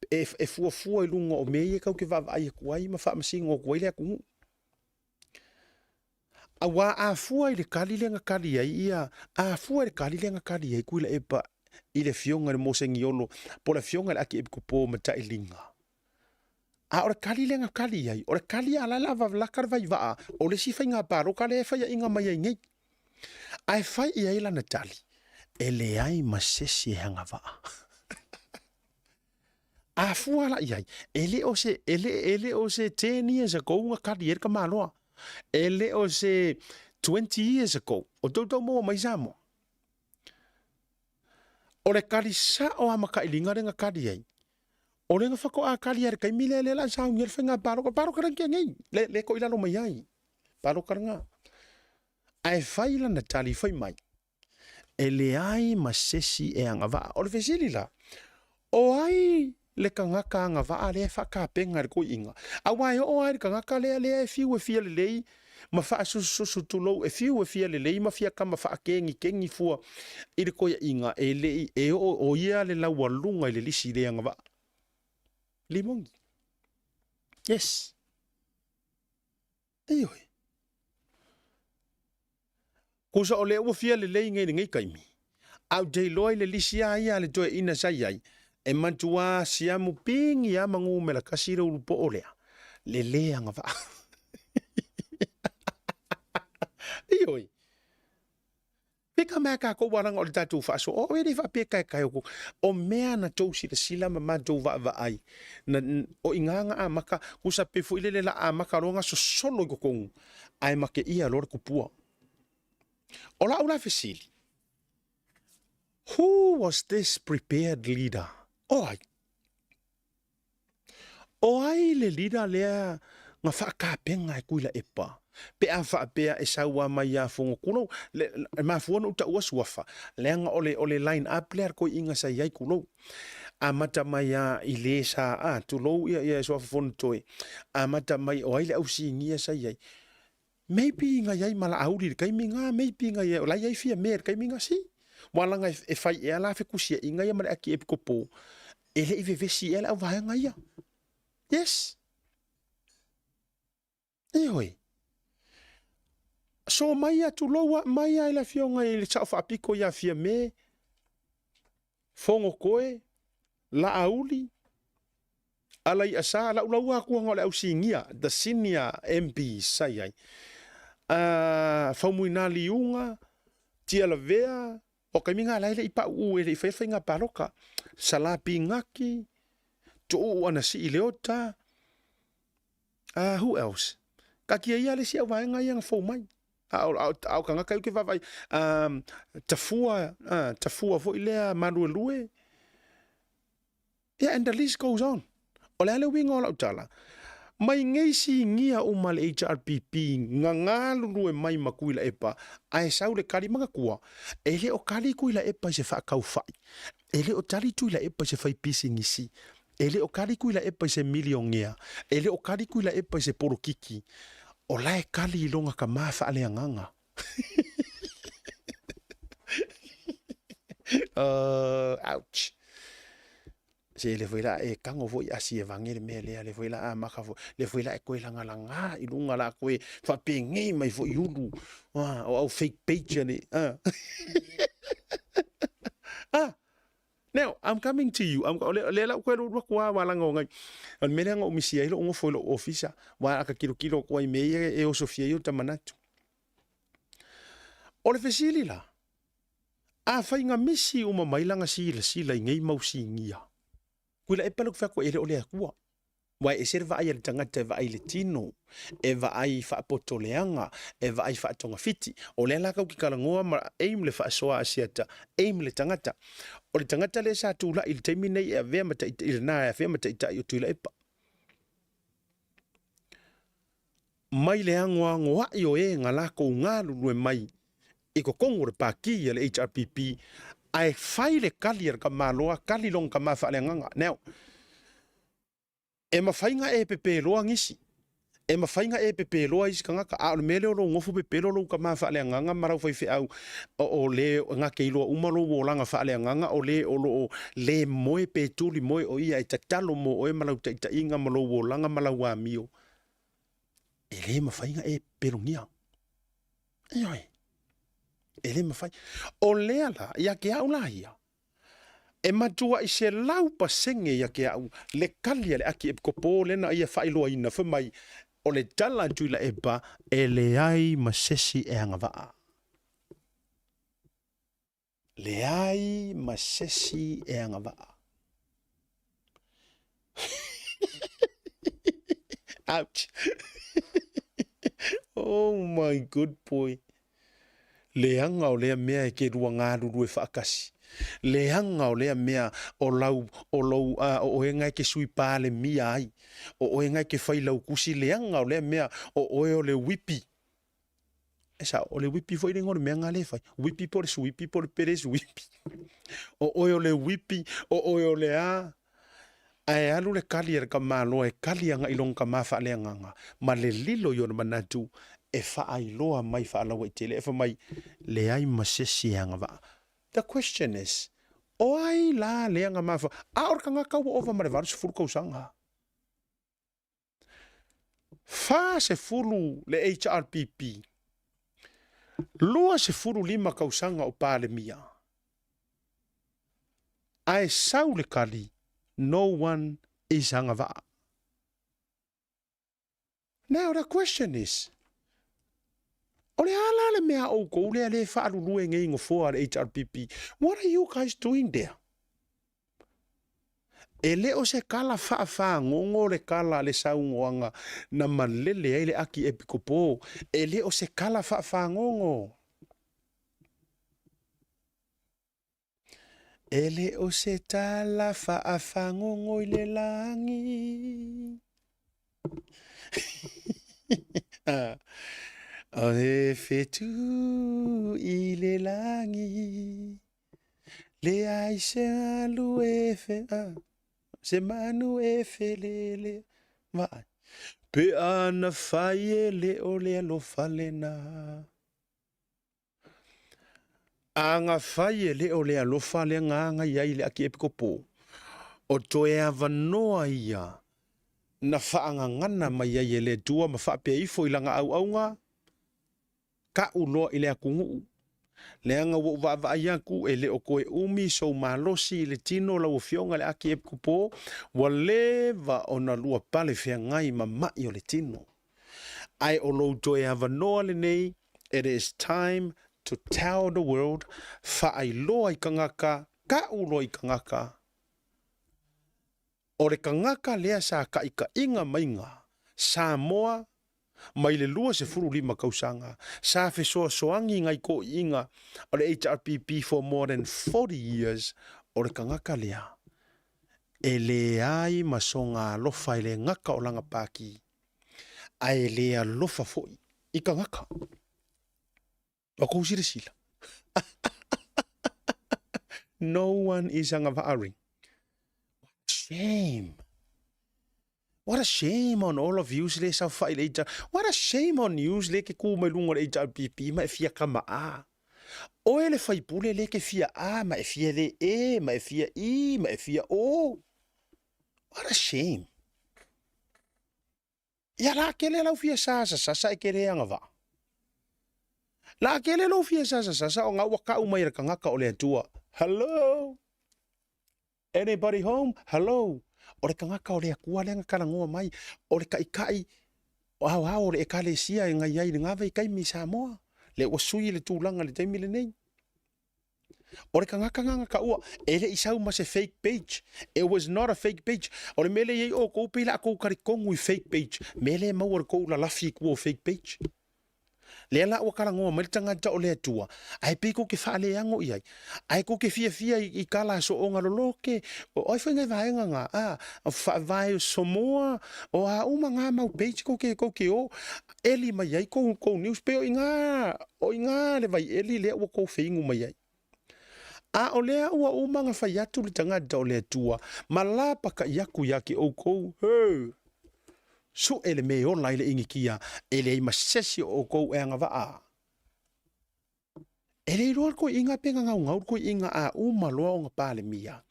e fua ilunga o mea kau ke whaavai e kuai ma whaamasinga o kuai lea kungu. Awa a fua ile kali lenga kali ai ia, a fua ile kali lenga kali ai kuila epa ile fionga le mosengi olo, po le fionga le aki e kupo mata ilinga. A ora kali lenga kali ai, ora kali ala lava lakar vai waa, o le sifa inga paro kale e faya inga mai ai ngai. Ai fai ia ila natali, e le ai masesi e hanga waa. A fua la iai, ele o se 10 years ago nga kali erka maloa. Ele o se 20 years ago, o tau mo mai samo. O le kari sa o amaka ilinga renga kari ai. O le nga whako a kari ai kai mile le la sa ngel whenga paro karangia ngai. Le ko ilalo mai ai. Paro karanga. Ai whai la natali whai mai. E le ai masesi e anga waa. O le whesili la. O ai le kangaka anga waa le whakapenga re ko inga. A wai o ai kangaka le fiu e fia le lei. Ma wha susu tulou e fiu e fia le lei ma fia kama wha kengi fua i le koia inga e le e o ia le lau alunga i le lisi le anga wa. Limongi. Yes. Eioi. Kusa o le ua fia le lei ngai kaimi. Au dei loa i le lisi a ia le toe ina sai ai. E mantua siamu pingi a mangu me la kasira urupo o lea. Le le anga wa. Ioi. Pika mea ka ko waranga o le tatu whaaso. O eri wha peka e kai oko. O mea na tau sila ma mātou wa ai. O inganga a maka. Kusa pefu ilele la a maka ronga so solo i kokongu. Ai make ia lor kupua. O la ula fesili. Who was this prepared leader? O ai. O ai le leader lea nga whakapenga e kuila epa. Pe a whaapea e saua mai a whongo kulo. Le mafuana uta ua suafa. Leanga ole line up lea ko inga sa iai kulo. A mata mai a i le sa a tulou ia suafa fono toe. A mata mai o aile au si ngia sa iai. Maybe inga iai mala auri kai minga. Maybe inga iai o lai iai fia mer kai minga si. Walanga e fai e ala fe kusia inga ia mara aki e pikopo. Ele i vevesi ele au vahanga ia. Yes. Ehoi. So mai atu loa, mai ai la fionga i le tau whaapiko ia fia me, fongo koe, la auli, alai asa, la ulaua akua ngole au singia, the senior MP sai ai. Faumuina liunga, tia la vea, o kaiminga laile ipa uere i whaiwhainga paroka, salapi ngaki, to anasi i leota, who else? Kakia ia le si au vaenga ia nga fau mai. Au kanga kai ke vavai tafua fo ilea marue. Yeah, and the list goes on. Ole ale winga ola utala. Mai ngeisi ngia umal HRPP nga lue mai makuila epa. Ai saule kali manga kua. Ele o kali kuila epa se fa kau fai. Ele o tali tuila epa se fai pisi ngisi. Ele o kali kuila epa se miliongia. Ele o kali kuila epa se porokiki. O lai kali longa ka mafa ale anganga. Ouch. Se le foi la e kango foi asi e vangere me le foi la a maka foi le foi la e koe langa langa i lunga la koe fa pengi mai foi yulu. O fake page ni. Now, I'm coming to you. Le la koe ru kwa walanga ngai. Al melenga o misia ilo ngo foi lo ofisa. Wa aka kilo ko i me e o Sofia yo tamanatu. O le fesili la. A fai nga misi o mamailanga sila ngai mausi ngia. Kuila e paluk whako ele ole akua. Wai e serva ai le tangata e vai le tino. E vai wha potoleanga. E vai wha tonga fiti. O le laka ki kalangoa ma aim le wha soa asiata. Aim le tangata. O le tangata le sa tula il teimi nei e vea mata il na e vea mata ita i tuila epa. mai le angoa ngoa io e ngala ko ngā lulu e mai i ko kongo re paki le HRPP ai fai le kali ar ka maloa kali long ka mafa le nganga now e mafainga e pepe loa ngisi e mafainga e pepe loa isi ka ngaka a o mele o lo ngofu pepe lo ka mafa le nganga marau fai fe au o le ngake ilo umalo wo langa fa le nganga o le moe pe tuli moe o ia e tatalo mo o e malau ta inga malo wo langa malau wa mio e le mafainga e perungia ai e le mafai o le ala ia ke au la ia e matua i se lau pasenge ia ke au le kalia le aki e kopo le na ia fai loa ina fa mai o le tala tuila e ba e le ai masesi e anga waa le ai masesi e anga waa ouch oh my good boy le anga o lea mea e ke rua ngā ruru e whaakasi. Le anga o lea mea o lau o e ngai ke sui pāle mia ai. O e ngai ke whai lau kusi. Le anga o lea mea o le wipi. E sa, o le wipi fo i ringo mea ngā le whai. Wipi po le suipi po le pere suipi. O le wipi, o le a. Ai alu le kali e ka māloa e kali anga ilong ka mawha le nganga. Ma le lilo yo na manatu. E whaai loa mai whaalawa i tele, e wha mai le ai masesi anga wa. The question is, o ai la le anga mawha, a orka ngā kau o ova mare varu se furu kau sanga. Wha se furu le HRPP, lua se furu lima kau sanga o pāle mia. Ai sau le kali, no one is anga wa. Now the question is, o le ala le mea o ko le ale whaaru e ngei ngofoa le HRPP. What are you guys doing there? E le o se kala wha ngongo le kala le saungoanga na malele ai le aki epikopo. E le o se kala wha ngongo. E le o se tala wha ngongo i le langi. O e fetu i le langi, le ai se alu e fe, se manu e fe le, vai. Pe ana fai e le o le alofa le na. Anga fai e le o le alofa le nganga iai le aki epikopo. O toe avanoa ia, na whaanga ngana mai iai e le tua ma whaapea ifo ilanga au nga. Ka uloa i le akungu. Le anga wo wa iaku e le o koe umi so malosi le tino la fionga le aki epikupo wa leva o na lua pale fia ngai ma mai o le tino. Ai o lo toe avanoa le nei, it is time to tell the world whaai loa i kangaka, ka uloa i kangaka. O le kangaka lea sa ka ika inga mainga, sa moa, mai le lua se furu lima kausanga. Sa fe soangi ngai ko inga o le HRPP for more than 40 years o le kangaka lea. E le ai masonga lofa i le ngaka o langa paki. Ai lea lofa foi i kangaka. O kousire sila. No one is anga vaari. Shame. What a shame on all of you le sa fai le HR. What a shame on you le ke ku mai lunga le HRPP ma e fia kama a. O ele fai pule le ke fia a ma e fia le e ma e fia i ma e fia o. What a shame. Ya la kele lau fia sa e kere anga va. La kele lau fia sa o nga waka umai ra kangaka o le atua. Hello? Anybody home? Hello? O le kangaka o le akua le ngaka ngoa mai. O le kai o hao o le ekale sia e ngai ai ngava i kai mi Samoa. Le wasui le tūlanga le taimi le nei. O le kangaka ngaka ua. E le isau ma se fake page. It was not a fake page. O le mele yei o kou pila kou karikongu i fake page. Mele maua kou la lafi kua fake page. Le la o kala ngoa mai tanga o le tua. Ai pe ko ke fa le ango i ai. Ai ko ke fia i kala so o ngaloloke. O ai whenga vaenga nga. Fa vai Samoa. O a uma ngā mau page ko ke o. Eli mai ai ko news pe o inga le vai eli le o ko whingu mai ai. A o lea ua umanga whai atu le tangata o lea tua. Ma la paka iaku yaki o kou. Hey. So ele me o laile ingi kia. Ele i masesi o kou e anga waa. Ele i roa ko inga penga ngau ko inga a umaloa o nga pale mia.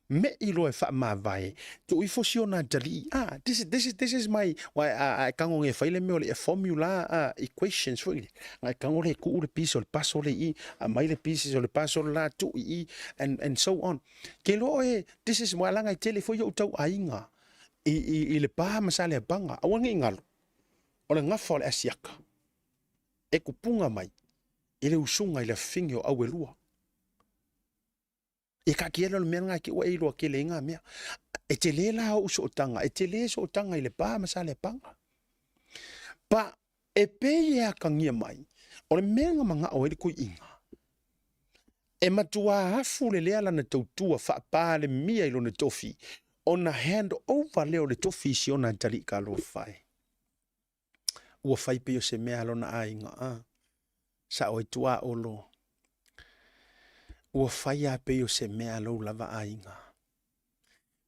Me I loe wha ma vai. Tu I fosio na dali. This is my kango nge whaile me o le formula equations for it. Ngai kango le ku le piso le paso le I. Mai le piso le paso la tu I. And so on. Ke loe, this is my langa I tele fo yo tau ainga. I le paha masale banga. Awangi ingalo. O le ngafa o le asiaka. E kupunga mai. I le usunga I le fingi o awelua. E ka kiela le mea ki ua ilo ke le inga mea. E te le la o so tanga. E te le so tanga I le paha masale banga. Pa e pe e a kangia mai. O le mea nga manga o ele ko inga. E matua hafu le lea lana tautua wha pa le mia ilo na tofi. Ona hand over leo le tofi si ona tali ka lo fai. Ua fai pe o se mea lo na ainga. Sa o itua o lo. Ua fai a pe o se mea lo lava ainga.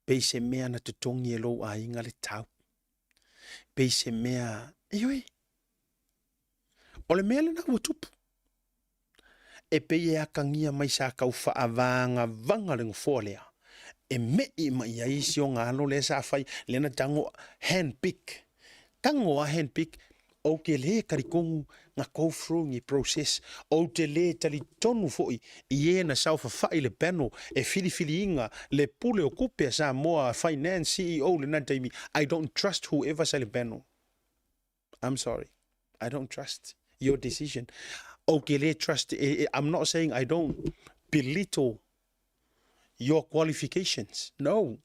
Pe se mea na tutongi e lo ainga le tau. Pe se mea. Ioi. O le mea le na ua tupu. E pe e akangia mai sa kau wha avanga vanga le ngfolea. E me I mai ai si o ngalo le sa fai le na tango handpick. Tango a handpick o ke le karikongu nga go through ngi process o te le tali tonu foi I na sau fai le panel e fili inga le pule o kupe sa moa finance CEO le na taimi I don't trust whoever sa le panel. I'm sorry. I don't trust your decision. O ke le trust I'm not saying I don't belittle your qualifications. No.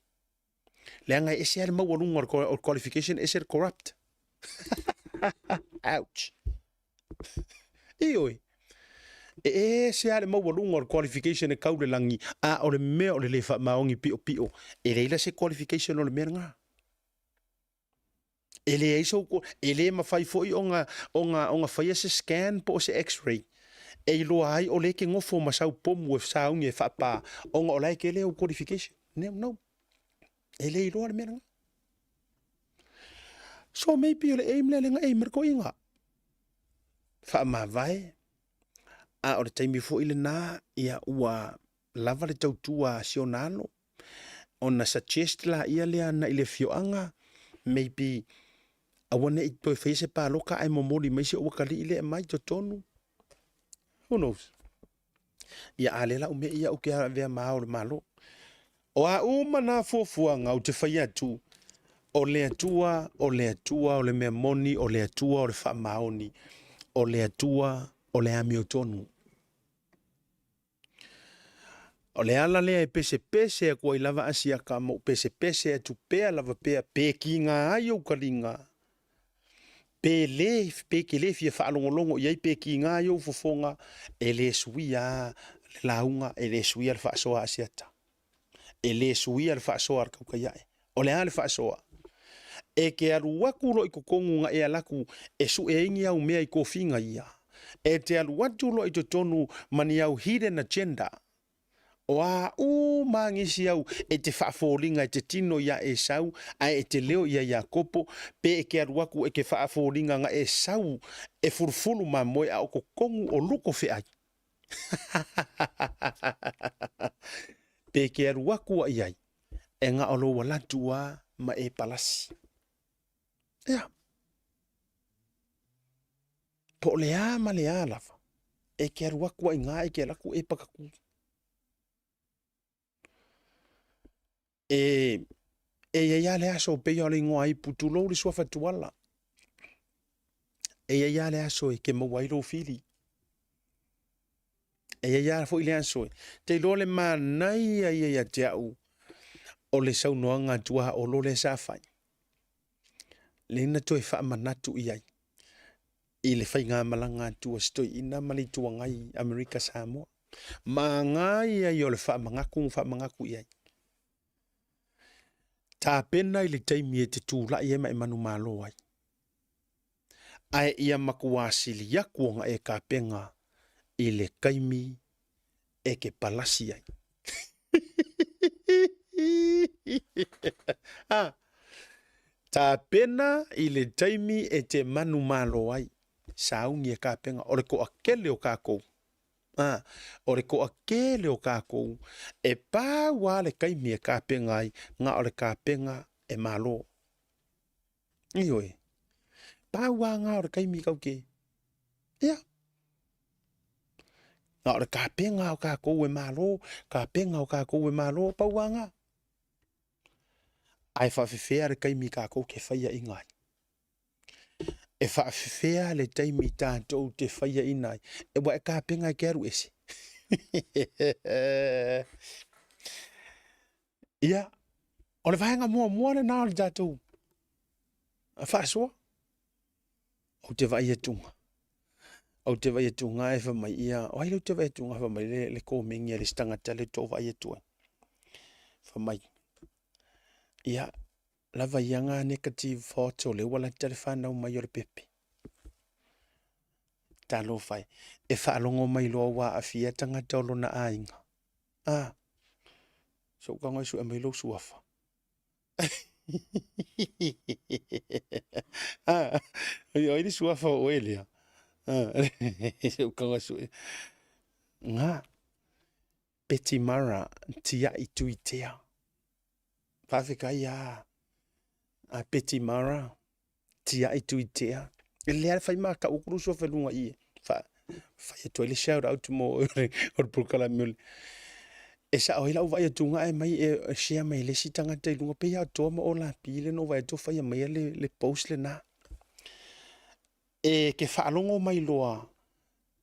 Leanga ese al mawalunga or qualification ese corrupt. Ouch. Ioi. Se ale mawalunga or qualification e kaule langi a o le mea o le lefa maongi pio. E leila se qualification o le mea nga. E le eiso e le mawhai foi o nga whaia se scan po se x-ray. E loa ai o le ke ngofo masau pomu e saungi e whapa o nga o lai ke le o qualification. No. E le loa le mea nga. So maybe o le aim le nga aim ko inga. Wha ma vai. A o le taimi fo ile na ia ua lava le tautua sionalo. O na suggest la ia lea na ile fioanga. Maybe awane I toi whaise pa loka ai momoli maise o wakali ile e mai to tonu. Who knows? Ia alela ume ia uke vea maa le malo. O a uma na fuafuanga o te whaia tu. O le atua, o le mea moni, o le atua, o le wha maoni. O le atua, o le ami o tonu. O le ala lea e pese e kua I lava asia ka mo pese e tu pea lava pea pe ki ngā ai au karinga. Pe ke le fia whaalongolongo iai pe ki ngā ai au fofonga e le suia le launga e le suia le whaasoa asiata. E le suia le whaasoa ar kaukaiae. O le ale whaasoa. E ke aru waku lo I kukongu nga e alaku e su e ingi au mea I kofinga ia. E te aru watu lo I tonu mani au hidden agenda. O a mangisi au e te whaaforinga e te tino ia e sau a e te leo ia kopo pe e ke aru waku e ke whaaforinga nga e sau e furufulu ma moe a o kukongu o luko fe ai. Pe ke aru waku a iai e nga olo walatua ma e palasi. Ia. Po lea ma lea lava. E ke aru waku a inga e ke laku e pakaku. E ia le aso pe ia le ngoa I putulo le sua fatuala. E ia le aso e ke mawairo fili. E ia fo ile aso e. Te lo le manai ia te au. O le saunoanga tua o lo le safai. Le na toi wha manatu iai. I le whainga malanga tua stoi ina mali tua ngai Amerika Samoa. Ma ngai ai o le wha mangaku iai. Tā pena I le taimi e te tūla I ema e manu malo ai. Ai ia makuasili ia kuonga e ka penga I le kaimi e ke palasi ai. Tā pena I le taimi e te manu malo ai. Saungi e ka penga. Ore ko akele o kākou. Ore ko akele o kākou. E pā wā le kaimi e ka penga ai. Ngā ore ka penga e malo. Ioi. Pā wā ngā ore kaimi kau ke. Ia. Ngā ore ka penga o kākou e malo. Ka penga o kākou e malo. Pā wā ngā. Ai whawhiwhea le kaimi kākou ke whaia I ngai. E whaafewhea le taimi tātou te whaia inai. E wa e ka penga I keru ese. Ia. O le vahenga mua le nā le tātou. A whaasua. O te vai e tunga. O te vai e tunga e whamai ia. O hai lau te vai e tunga whamai le kōmengia le stangata le tō vai e tua. Whamai. Ia. Lava ianga negative thoughts o le wala tele whanau mai o le pepe. Tā lo whai. E whaalongo mai loa wā a fia tangata o lona ainga. So kanga su e mai lo suafa. Oiri suafa o elea. So kanga su e. Ngā. Peti mara tia I tui tea. Pāwhika ia. A peti mara tia I tui tea. E lea whai maa ka ukuru so whenunga I. Whai e toile shout out mo o le pulkala miole. E sa oila uva ia tunga e mai e share mai le si tangata I lunga pe ia toa ma o la pile no vai to whai a mai le post le na. E ke whaalongo mai loa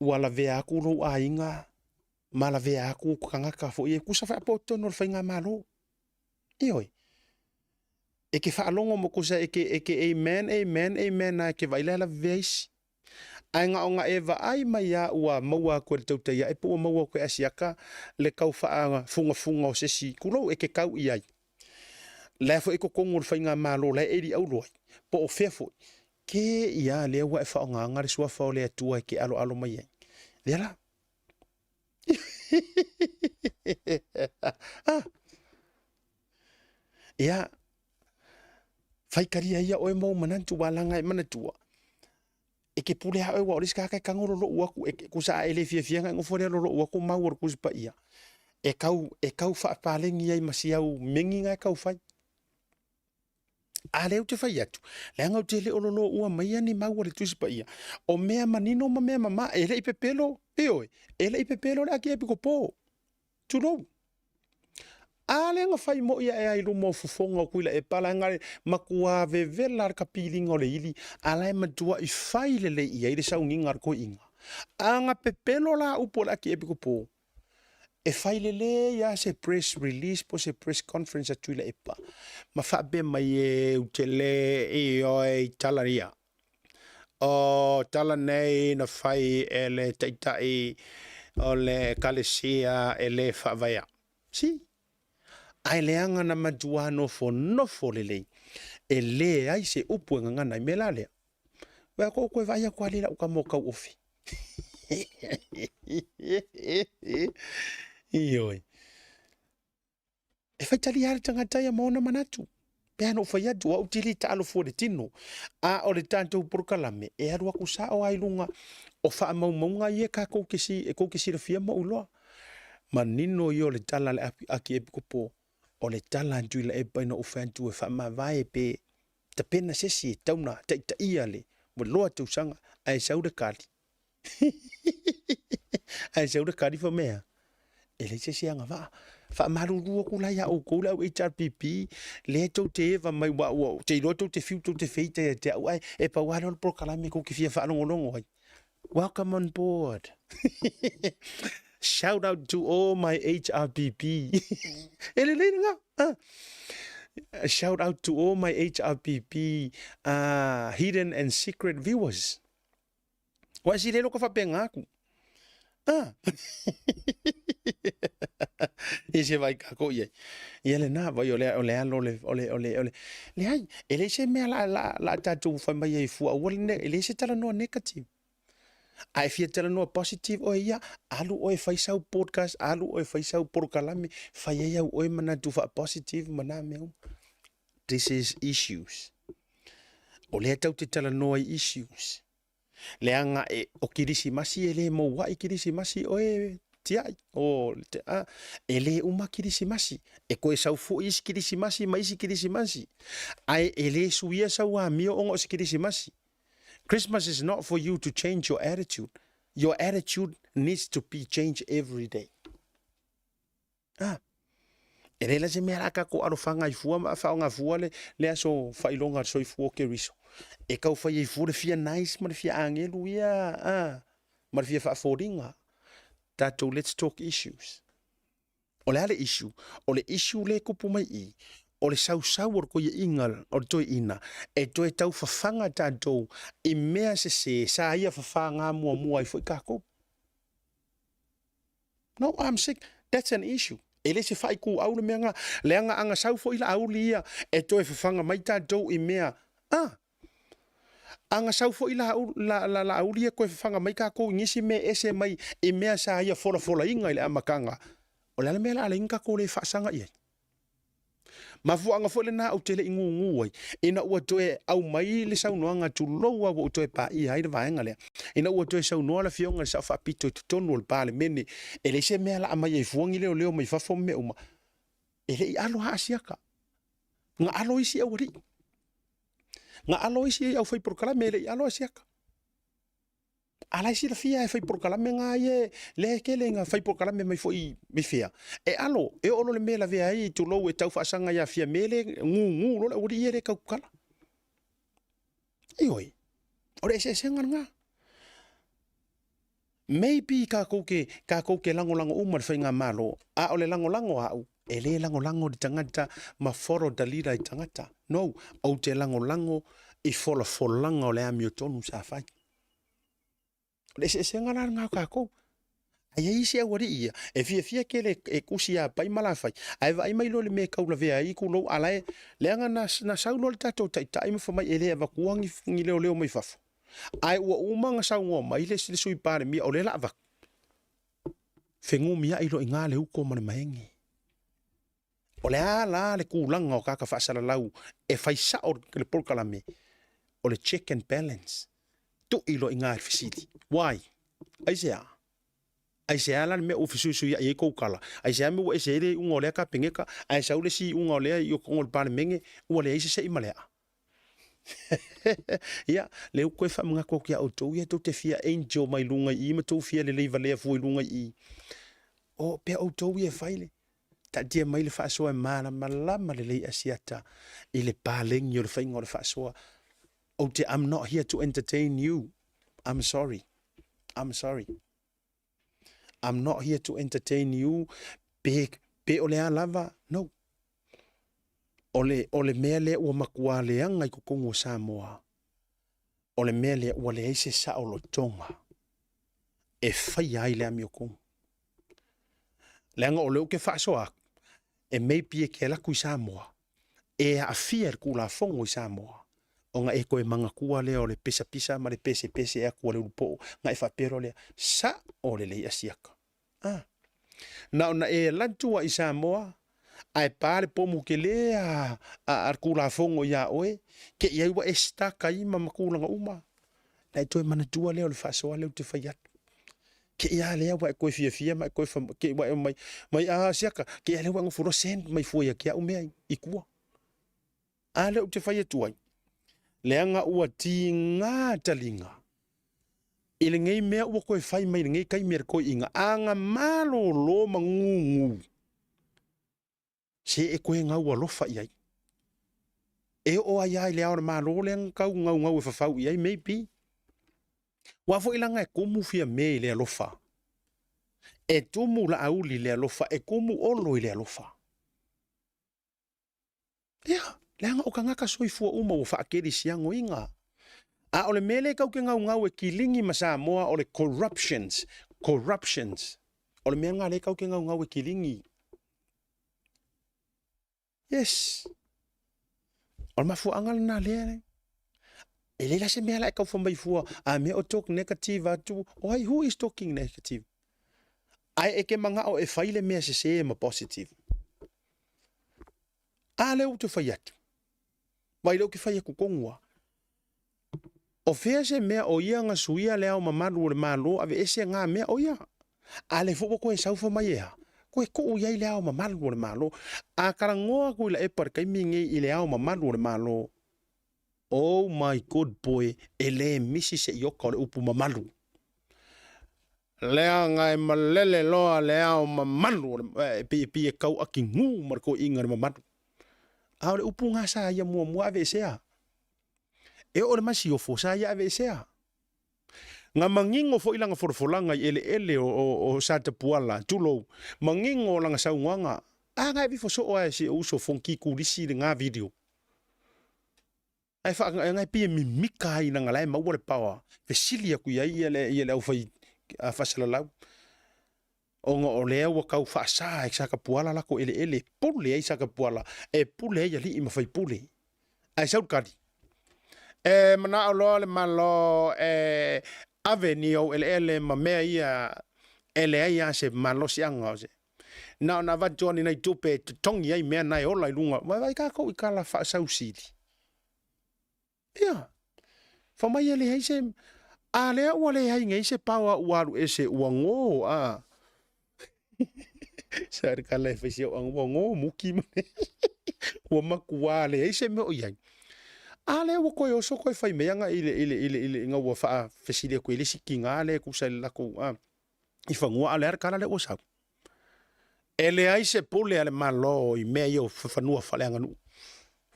ua la vea aku lo a inga ma la vea aku kangaka fo e kusa wha poto no le whainga malo. Ioi. E ke whaalongo mo kusa e ke amen na ke vaila la veisi. Ai ngā o ngā e ai mai a ua maua koe le tautai e po maua koe asiaka le kau wha funga o sesi kulou e ke kau I ai. Le fo e ko kongo le whainga malo le eri au loi. Po o fefo. Ke ia le ua e wha o ngā ngare sua wha o le atua ke alo mai ai. Lea la. Ia. Whaikaria ia oe mau manantu walanga e manatua. E ke pule hae wa oris kakai kangoro lo uaku e kusa ele fia nga ngofore lo uaku mau or kuspa ia. E kau fa palengi ai masiau mengi nga kau fai. A leo te whai atu. Lea ngau te le ololo ua mai ani mau le tuspa ia. O mea manino ma mea mama ele I pepelo. Eoi. Ele I pepelo le aki epiko po. Tulou. A le nga whai mo ia e ai lumo fufonga o kuila e pala ngare makua vevela ka pilinga o le ili. A lai matua I whai le ia I le sau nginga ko inga. A nga pepelo la upo le aki epiko po. E whai le ia se press release po se press conference atu le epa. Ma whabe mai e utele e oi talaria. O tala nei na whai e le taitai o le kalesia e le whawaya. Si? Ai leanga na matua nofo lelei. E le ai se upu ngana I mela lea. Wea koe vai a kwa lila uka mokau ofi. Ioi. E whai tali hara tangata ia maona manatu. Pea no whai atu au tili ta alo fo le tino. A o le tantou porkalame. E arua kusa o ailunga. O wha maunga I e ka koukesi ra fia mauloa. Manino I o le tala le aki epikopo. O le tala antui la e paina o whantu e wha ma vai pe ta pena sesi e tauna ta ia le. Mo loa tau sanga ai sauda kari. Ai sauda kari wha mea. E le sesi anga wha. Wha marurua kula ia o koula o HRPP. Le tau te eva mai wa ua. Te iro tau te fiu tau te feita e te au ai. E pa wale o le prokalame ko ki fia wha longo ai. Welcome on board. Shout out to all my HRPP. Shout out to all my HRPP hidden and secret viewers. Wa si le lo ka fa penga aku. Ah. E se vai ka ko ye. Ia le na vai ole alo ole. Le ai, ele se me la tatu fa mai e fu o le ele se tala no negative. Ai fia tala no positive o ia alu o e fai sau podcast, alu o e fai sau porkalame, fai ia o e mana tu fa positive mana me. This is issues. O le tau te tala no issues. Le anga e o kirisi masi ele mo wa kirisi masi o e tiai o te a ele uma kirisi masi e ko e sau fo is kirisi masi mai is kirisi masi ai ele suia sau a mio o kirisi masi. Christmas is not for you to change your attitude. Your attitude needs to be changed every day. Ah. Ele la se mera ka ko aro fanga i fua ma fa nga fua le aso fa ilonga so i fua ke riso. E kau fa i fua fia nice ma fia angelu ia ma fia fa fodinga. Tato let's talk issues. Ole ale issue, ole issue le ko puma I. Ole sau or ko ye ingal or to ina e to e tau fa fanga tato I mea se sa ia fa fanga mua I fo ka ko. No, I'm sick. That's an issue. Ele se fai ku au le mea leanga anga sau fo ila au lia e to e fanga mai tatou I mea anga sau fo ila au la au lia ko e fanga mai ka ko ngisi me ese mai I mea sa ia fola inga ile amakanga o le mea la inga ko le fa sanga ia ma fu anga fo le na au tele ingu ai ina ua to e au mai le sau noanga tu loa wo to e pa I haide vaenga le ina ua to e sau noa la fionga sa fa pito tu tonu le pale mene ele se mea la mai e fuangi leo mai fa fo me uma ele I alo ha siaka nga alo isi au ri nga alo isi au fai porkala mele I alo siaka ala isi la fia e fai porkala me nga ye le kele nga fai porkala me mai fo I me fia e alo e olo le mela vea I tu lo e tau fa sanga ya fia mele ngu lo le uri ere ka kala oi ore se nga maybe ka koke lango umar fai nga malo a ole lango au ele lango di tangata ma foro dalira I tangata no au te lango I folanga ole amio tonu sa fai le se nga ka ko ai isi awari ia e fia kele e kusia pai mala fai ai mai lo le me kaula vea I ku lo ala le anga na saulo le tato tai mo fa mai ele va kuangi ngi leo mai fafo ai ua umanga sa ngo mai le sui pare mi o le lava fengu mi ai lo inga le uko mane maengi o le ala le kulanga o kaka fa sala lau e fai sa o le polkalame o le check and balance tu ilo inga fisiti why ai se ala me ofisu su ya ko kala ai se me o se le ungo le ka pengeka ai sa ule si ungo le yo ko le pale menge o le se imalea ya le ko fa mga ko kia auto ya to te fia angel mai lunga I ma to fia le leva le foi lunga I o pe auto ye faile ta dia mai le fa so mala malama le asiata ile paleng yo le fa ngol fa so o te I'm not here to entertain you I'm sorry I'm not here to entertain you pe ole lava no ole mele o makua le anga I Kongo Samoa ole mele o le ise sa o lo tonga e fai ai le amio kong le anga ole o ke fa soa e mei pie ke la ku Samoa e a fier ku la fongo Samoa o nga e koe manga kua le o le pesa ma le pese e kua le upo nga e fa pero le sa o le asiaka na e lantua I Samoa ai pare pomu ke le a kula fongo ya oe ke ia wa esta kai mama kula nga uma dai toi mana tua le o le faso le te faiat ke ia le wa ko fia ma ko ke wa mai siaka ke ia le wa ngofuro sen mai foi ke o me I kua a le te faiat tuai le anga ua tinga talinga ile ngai mea ua ko fai mai ngai kai mer ko inga anga malo lo mangungu se e koe ngau alofa iai. E o ai ai lea ora malo le ngau ngau e fafau iai, maybe. Wafo ilanga e kumu fia me le alofa. E tumu la auli le alofa, e kumu olo le alofa. Lea, leanga o kangaka soifua uma o whaakeri siango inga. A o le mele kau ke ngau e kilingi ma Samoa o le corruptions. O le mea ngā le kau ke ngau e kilingi. Yes. O le mafu angal na le. E le la se mea la e kau whamai fua. A mea o talk negative atu. O hai, who is talking negative? Ai e ke manga o e whaile mea se ma positive. A leo te whai atu. Wai leo ke whai aku kongua. O whea se mea o ia ngā suia leo mamaru o le malo, ave ese ngā mea o ia. A le fuko koe saufa mai ea. Koe ko iai leo mamaru o le malo. A karangoa koe la e par kaimingi i leo mamaru o le malo. Oh my good boy, e le misi se ioka o le upu mamaru. Lea ngai malele loa leo mamaru, pi e kau aki ngu marko inga le mamaru. A o le upu ngā sa ia mua ave esea. E o le masi o fosa ia ave esea. Nga mangingo fo ilanga forfolanga ele o sa te puala, tulo, mangingo langa saunganga. A ngai vi fo so oa si uso fonki kulisi le ngā video. Ai fa ngai pia mimika ina ngala e maua le pawa. Vesilia ku ia le au fai a fasalalau. O nga o lea wa kau fa sa e saka puala la ko ele pule ai saka puala. E pule ia li ima fai pule. Ai sau kadi. E mana o loa le malo avenio ele ma mea ia ele ia se malo si anga o se. Na va Johnny nei tupe tongi ai mea nai ola i lunga. Vai ka ko i kala fa sau sili. Ia. Fa mai ele hei se a lea ua le hei ngai se pawa uaru ese uango a. Sari kala e fesi uango muki mane. Ua makua le hei se me o iai. A le ua koe oso koe fai meanga ile inga ua faa fesi le koe le siki ngā le kusa le lako a. I whangua a le ar kala le ua sau. Ele ai se pole ale malo i mea iau whanua whaleanga nu.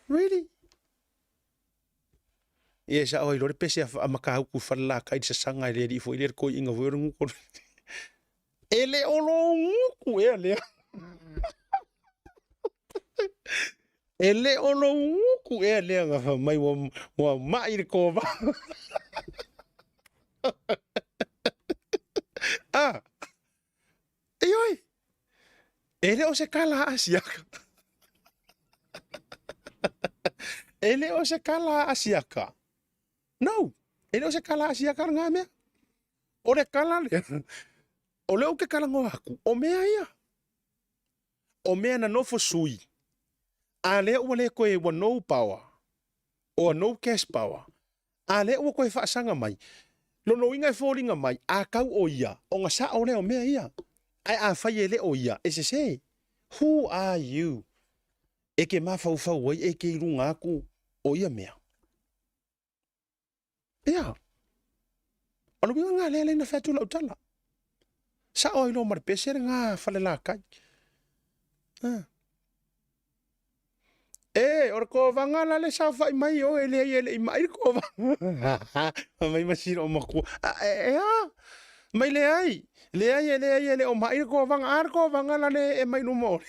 Really? Ia sa oi lore pese a makahauku whala kai sa sanga i le di fo i le koe inga wērungu ko. Ele olo nguku ea lea. Ele olo nguku ea lea ngā mai wa mai le kōwa. Ah. Ioi. Ele o se kala asiaka. Ele o se kala asiaka. No. Ele o se kala asiaka ngā mea. O le kala lea. O leo ke kala ngō aku. O mea ia. O mea na nofo sui. A lea ua le koe wa no power. O no cash power. A lea ua koe whaasanga mai. Lono inga e fōringa mai. A kau o ia. O ngā sa o leo mea ia. Ai a whai ele o ia. E se se. Who are you? E ke mawhau wai e ke irunga aku o ia mea. Ia. Ano binga ngā lea leina whētu lau tala. Sa o ilo marpesere ngā whale la kai. E, ora ko vanga la le sa whai mai o ele i mai ko vanga. Mai masiro o makua. Mai le ai. Le ai o mai ko vanga la le e mai no mo.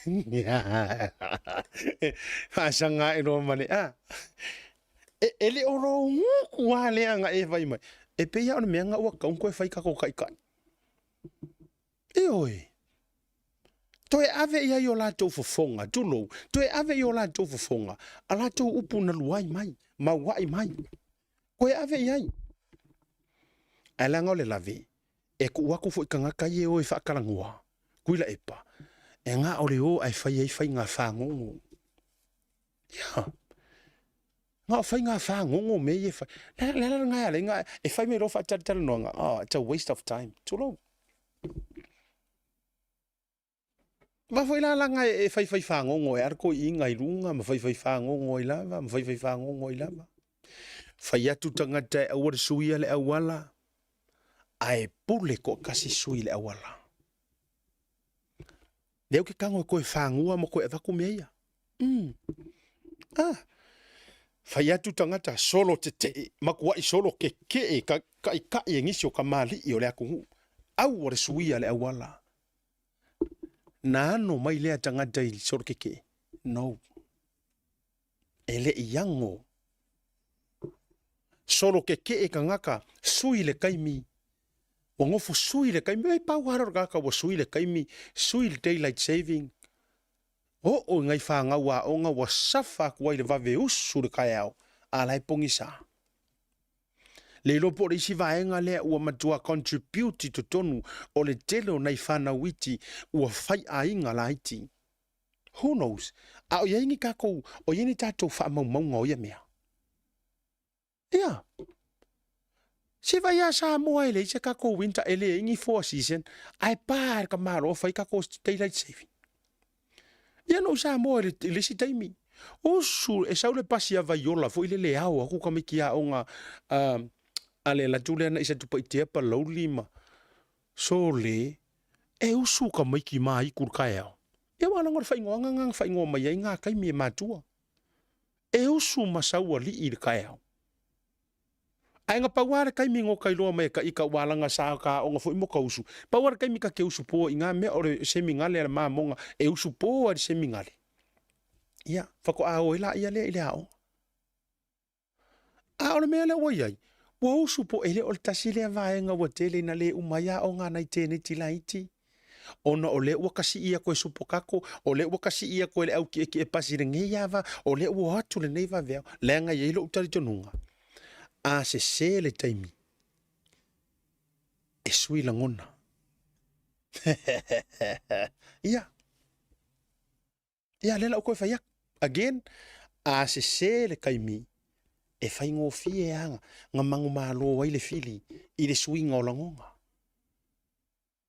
Fasanga e no mane ele o ro ku ale anga e vai mai. E pe ya o me anga o ka ko fai ka ko kai kai. E oi. Toi ave ia yo la to fofonga tulo. Toi ave yo la to fofonga. Ala to upu na luai mai, ma wai mai. Koe ave iai. Ala ngole lave. E ku wako fo ikanga kai e o e whakarangua. Kuila epa. E ngā ole o ai fai ngā whangongo. Ia. Ngā fai ngā whangongo me e fai. Lala ngā ale ngā e fai me rofa taritara noanga. Oh, it's a waste of time. Tulo. Ma foi la langa e fai whangongo e arko i ngai runga. Ma fai whangongo i lava. Ma fai whangongo i lava. Fai atu tangata e awara suia le awala. Ai pule ko kasi sui le awala. Leo ke kango koe whangua mo koe evaku meia. Fai atu tangata solo te makua i solo ke ka i ngisio ka mali i o le akungu. Au ore suia le awala. Na ano mai lea tangata i solo ke. No. Ele i yango. Solo ke e kangaka, sui le kaimi. O ngofo sui le kaimi, ei pau haro kaka wa sui le kaimi, sui le daylight saving. O ngai whanga o ngā wa safa kuai le vave usu le kai au, a lai pongi sa. Le lopo le isi vaenga lea ua matua contribute to tonu o le telo nei whana witi ua whai a inga la iti. Who knows? A o yaingi kako o yini tātou wha maunga o ia mea. Ia. Se vai a sa moa ele se kako winter ele ingi 4 season, ai pār ka maro whai kako daylight saving. Ia no sa moa ele si taimi. O su e saule pasi a vaiola fo ile le au aku kamiki a onga ale la tule na isa tupa itea pa lau lima. So le, e usu ka maiki maa ikur kai au. E wana ngor whaingoa ngang whaingoa mai ai ngā kai mie mātua. E usu masaua li i kai au. Ai ngā pauare kai mi ngō kai loa mai ka ika walanga sa ka o ngā fo imo ka usu. Pauare kai mi ka ke usu po i ngā mea ore semi ngale ala maa monga e usu po ari semi ngale. Ia, whako a o ila ia lea ile ao. A ole mea lea wai ai. Wa usu po ele o le tasi lea vaenga wa tele na le umaya o ngā nai tēne tila iti. Ona o le ua kasi ia koe supo kako, o le ua kasi ia koe le au ki e pasi re nge iava, o le ua atu le nei va veo, lea ngai eilo utari tonunga. A se le taimi. E sui la ngona. Ia. Ia lela o koe whaiak. Again, a se le kaimi. E whai ngō fie anga, ngā mangu mālo wai le fili, i le sui ngō langonga.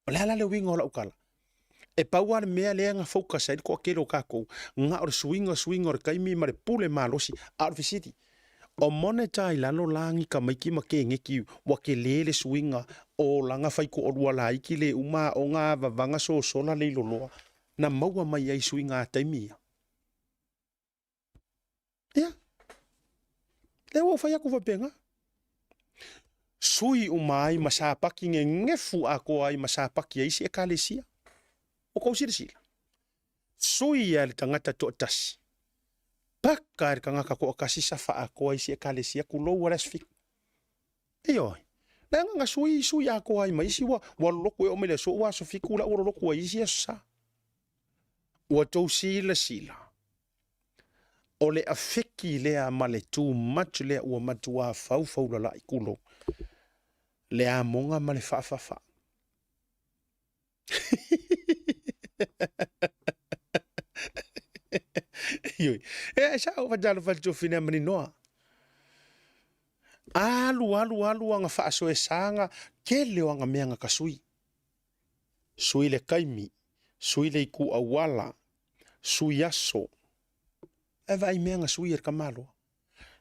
O le ala le winga o la ukala. E paua le mea lea ngā focus ai, ko akero kako, ngā o le swinga o le kaimi ma le pule mālosi, out of the city. O moneta i lano langi ka maiki ma ke ngeki wa ke le swinga o langa whai ko orua la iki le uma o ngā vavanga so sola le loloa, na maua mai ai swinga taimia. Ia. Le o whai aku wapenga. Sui umai masapaki nge ngefu ako ai masapaki ai si e kalesia. O kou sira sila. Sui ia le tangata to tasi. Paka e kangaka ko kasi safa ako ai si e kalesia kulou waras fik. Eoi. Le nga sui ako ai maisi wa waloko e o mele so wa so fikula o loko ai si sa. Wa tou sila. O le afeki lea ma le too much lea ua matua fau la i kulo. Lea monga ma le fa. Ioi. E sa o wajalo wajalo fina mani noa. Alu anga wha aso e sanga ke leo anga meanga ka sui. Sui le kaimi. Sui le iku awala. Sui aso. E vai meanga sui er kamalo.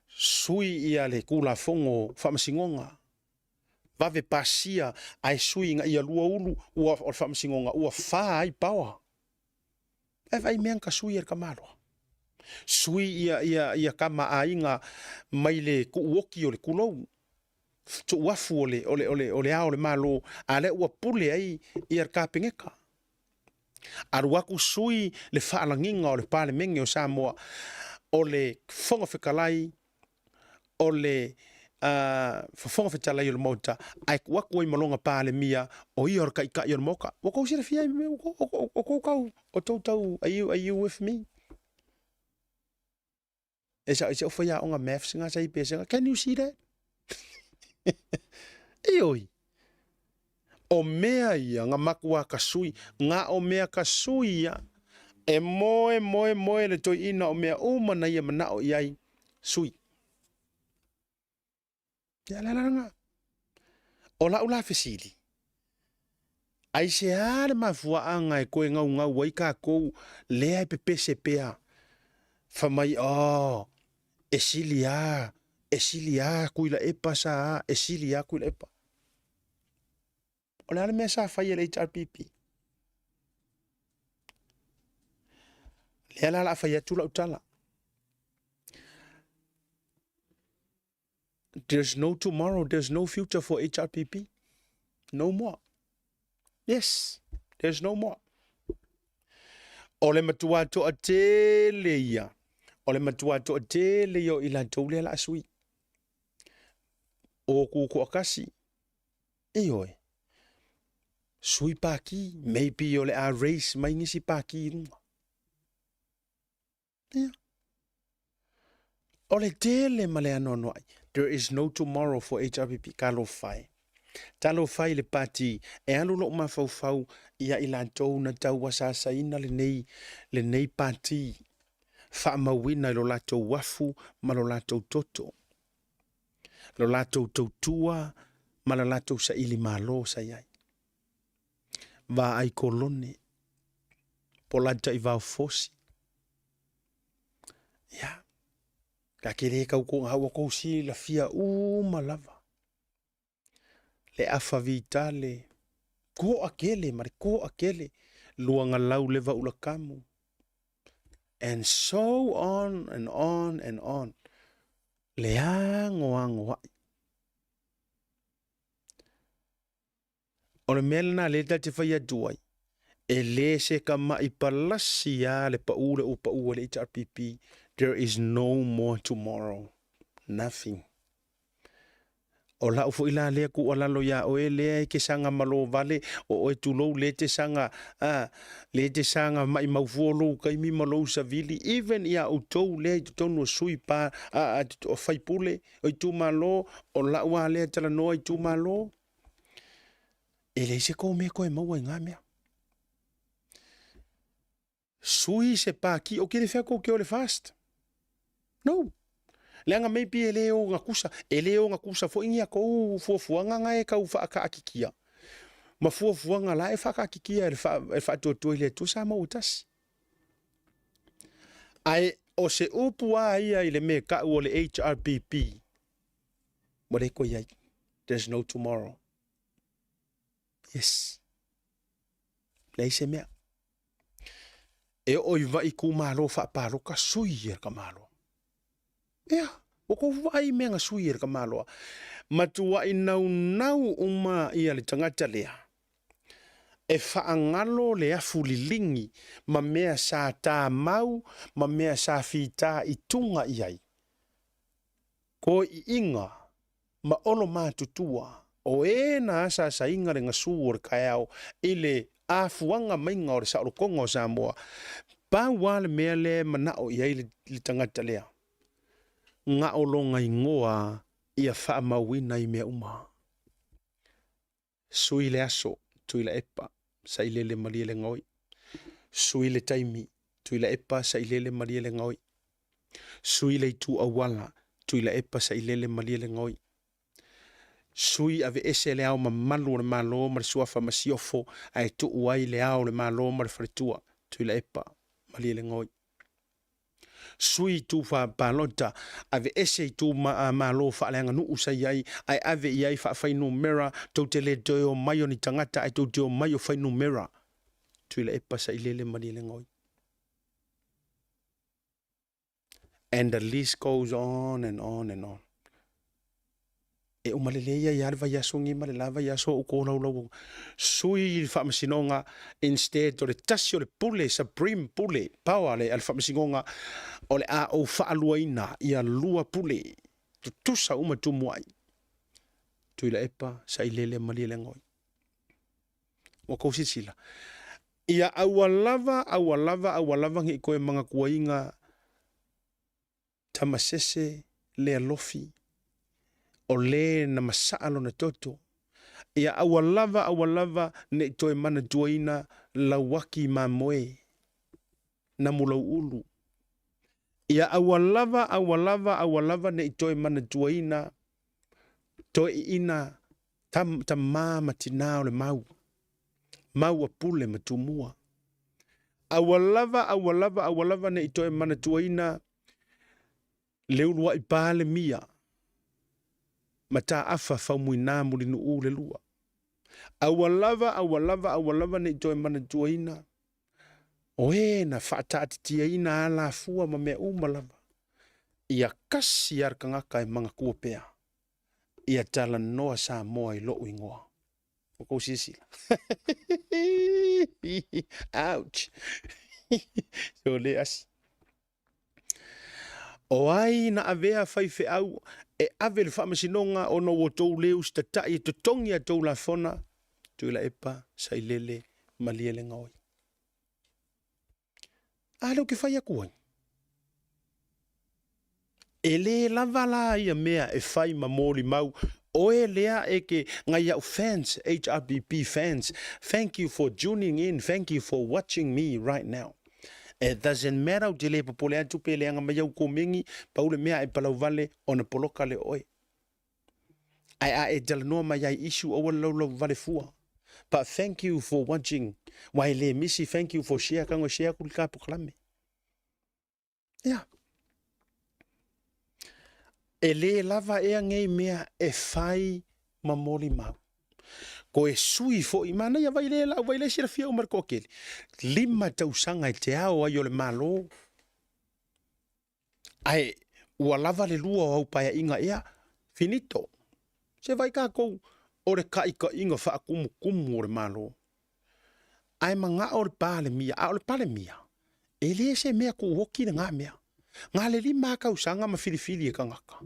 Sui ia le kula fongo whamasingonga. Vave pasia ai sui nga ia lua ulu ua o whamasingonga ua wha ai pawa. E vai meanga sui er kamalo. Sui ia kama ainga mai le kuuoki o le kulou. Tu wafu o le ao le malo a le ua pule ai ia kapengeka. Aruaku sui le whaalanginga o le pale menge o Samoa o le fonga whikalai o le fonga whitalai o le mauta ai kuaku i malonga pale mia o i orka ika i o le moka. Wako sira fia o koukau o tautau are you with me? E sa o whaia o ngā maths ngā sai pēsenga. Can you see that? Ioi. O mea ia ngā makua ka sui, ngā o mea ka sui ia, e moe le toi ina o mea umana ia manao iai sui. Ia lalanga. O la ula fesili. Ai se ale mafua anga e koe ngau wai ka kou lea e pepese pea. Famai, esilia kuila epa sa, esilia kuila epa. O le ale mea sa whai le HRPP. Le ala la whai atula utala. There's no tomorrow, there's no future for HRPP. No more. Yes, there's no more. O le matua to a tele ia. O le matua to a tele o ila tole la asui. o ku akasi. Ioi. Sui paki, maybe ole a race mai ngisi paki runga. Yeah. Ole tele male anono ai. There is no tomorrow for HRPP kalo fai. Talo fai le pati e alu lo ma fau ia ilantou na tau wasasaina le nei pati. Fa mawina lo lato wafu ma lo lato toto. Lo lato tautua ma lo lato sa ili malo sa iai. Va ai kolone. Polata i vau fosi. Ya. Ka kere kau ko hawa ko si la fia malava. Le afa vitale. Ko akele, mare ko akele. Luanga lau leva ulakamu. And so on and on and on. Le ango wai. O le melna le ta te whaia duai. E le se ka mai palasi a le paule o paua le HRPP. There is no more tomorrow. Nothing. O la ufo ila lea ku o lalo ya o e lea ke sanga malo vale o e tulou le te sanga mai maufuolo kai mi malo sa vili even ia o tou le tou no sui pa o fai pule o tu malo o la ua lea tala no i tu malo e le se ko me ko e mau nga mea sui se pa ki o kere fea ko ke o le fast no. Leanga maybe e leo nga kusa fo ingia ko fuafuanga nga e kau whaaka akikia. Ma fuafuanga la e whaaka akikia e whaatoto ile tu sa mautasi. Ai o se upua ia ile me ka o le HRPP. Mare ko iai. There's no tomorrow. Yes. Leise mea. E oi vai ku malo whaaparo ka sui ka malo. Ia, o ko vai menga suir ka maloa. Matua i nau uma ia le tangata lea. E whaangalo le afulilingi ma mea sa tā mau, ma mea sa whita i tunga iai. Ko i inga, ma olo mātutua, o e na asa sa inga le ngasuor kai au, ile afuanga mainga o le sa orokonga o Samoa. Pa wale mea le manao iai le tangata lea. Nga olonga ingoa ia wha mawina i mea uma. Sui le aso, tui la epa, sa ilele maria le ngoi. Sui le taimi, tui la epa, sa ilele maria le ngoi. Sui le tu awala, tui la epa, sa ilele maria le ngoi. Sui ave ese le au ma malu le malo, ma le suafa ma siofo, ai tu uai le au le malo, ma le fretua, tui la epa, maria le ngoi. Sui tu fa palota ave ese tu malo fa lenga nu usai ai ave ai fa fa no mera to tele to mai ni tangata ai to mai fa no mera tu le pasa ilele mani le ngoi. And the list goes on and on and on. E o maleleia ia va ya songi male lava ya so o ko lo sui fa masinonga instead o le tasio le pule supreme pule power le al fa masinonga o le a o fa aluaina ia lua pule tu sa uma tu muai tu la epa sa ilele mali le ngoi o ko sila ia awalava ngi ko e manga kuainga tamasese le alofi o le na masaalo na toto. Ia awalava ne toe mana tuaina la waki ma moe na mulau ulu. Ia awalava ne toe mana tuaina toe ina tam mama tinao le mau. Mau apule matumua. Awalava ne toe mana tuaina leulua ipale mia. Mata afa fa muina mulinu ule lua. Awalava ne toi mana tuaina. Oe na fata atitia ina ala fua ma mea umalava. Ia kasi arkangaka e mga kuopea. Ia tala noa sa moa i loo ingoa. Oko sisila. Ouch. So le asi. O ai na avea fai fe au e ave le whamasinonga o no o tau leu statai te tongi a tau la fona, tu la epa, sailele, maliele ngoi. Alo ke whai akuai. E le lava la ia mea e whai mamori mau, oe lea e ke ngai au fans, HRBP fans, thank you for tuning in, thank you for watching me right now. It doesn't matter o te le popole atu pe le anga mai au komingi, paule mea e palau vale o na poloka le oe. Ai a e dalanoa mai ai isu o lau vale fua. But thank you for watching. Wai le misi, thank you for share kango share kulika puklame. Yeah. E le lava e ngei mea e whai mamoli mau. Ko e sui fo i mana ia vai le sira fia o markokeli. 5 tausanga i te ao ai o le malo. Ai, ua lava le lua o au paia inga ea, finito. Se vai kako o le kaika inga wha kumu o le malo. Ai manga o le pale mia, a o le pale mia. E le se mea ku hoki na ngā mea. Ngā le 5 kausanga ma filifili e ka ngaka.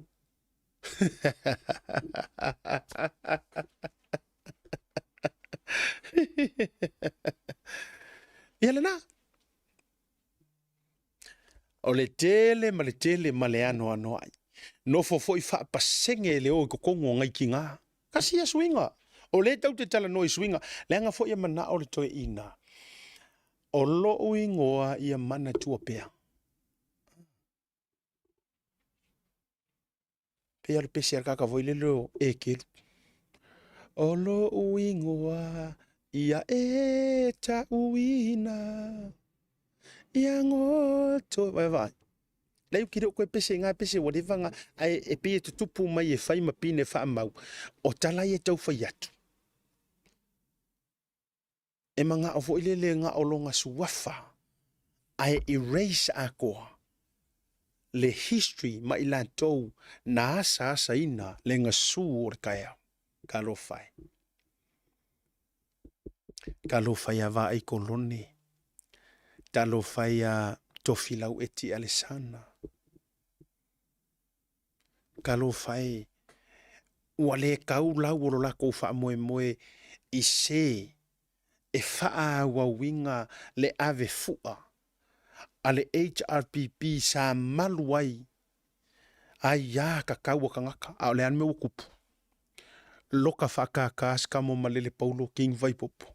Ia le nā. O le tele ma le ano ai. No fofo i wha pasenge le o i kokongo ngai ki ngā. Kasi a swinga. O le tau te tala no i swinga. Le anga fo ia mana o le toe ina. O lo ui ngoa ia mana tua pea. Pea le pese arka voi le leo e ke. O lo ui ngoa ia e ta uina. Ia ngoto. Vai vai. Leu kire koe pese ngā pese wadevanga ai e pia tutupu mai e whai mapine wha mau. O talai e tau whai atu. E manga o fo ilele ngā o longa suwafa. Ai erase a koa. Le history mai la tau na asa ina le ngā su o le kaea. Ka lo whai. Ka lo whai a wā i kolone. Ta lo whai a tofilau eti alesana. Ka lo whai. Ua le kau lau o lo lako wha moe i se. E wha ua winga le ave fua. A le HRPP sa maluai. Ai ya kakau ka ngaka. A le anme ukupu. Loka whakaka skamo malele paulo king vai popo.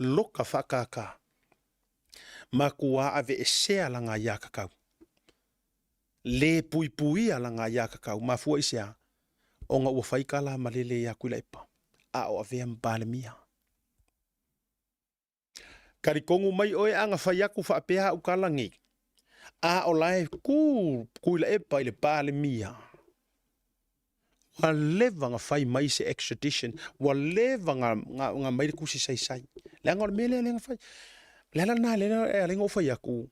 Loka whakaka. Makua ave e sea langa ya kakau. Le pui langa ya kakau. Mafua isea. Onga ua whaikala malele ya kuila ipa. A o ave mbale mia. Karikongu mai oe anga whaiaku whaapea au kalangi. A o lae kuila epa ile pale mia. Wa leva nga whai mai se extradition. Wa leva nga mai kusi sai. Leanga o mele lenga whai. Lena na lena e alenga o whaiaku.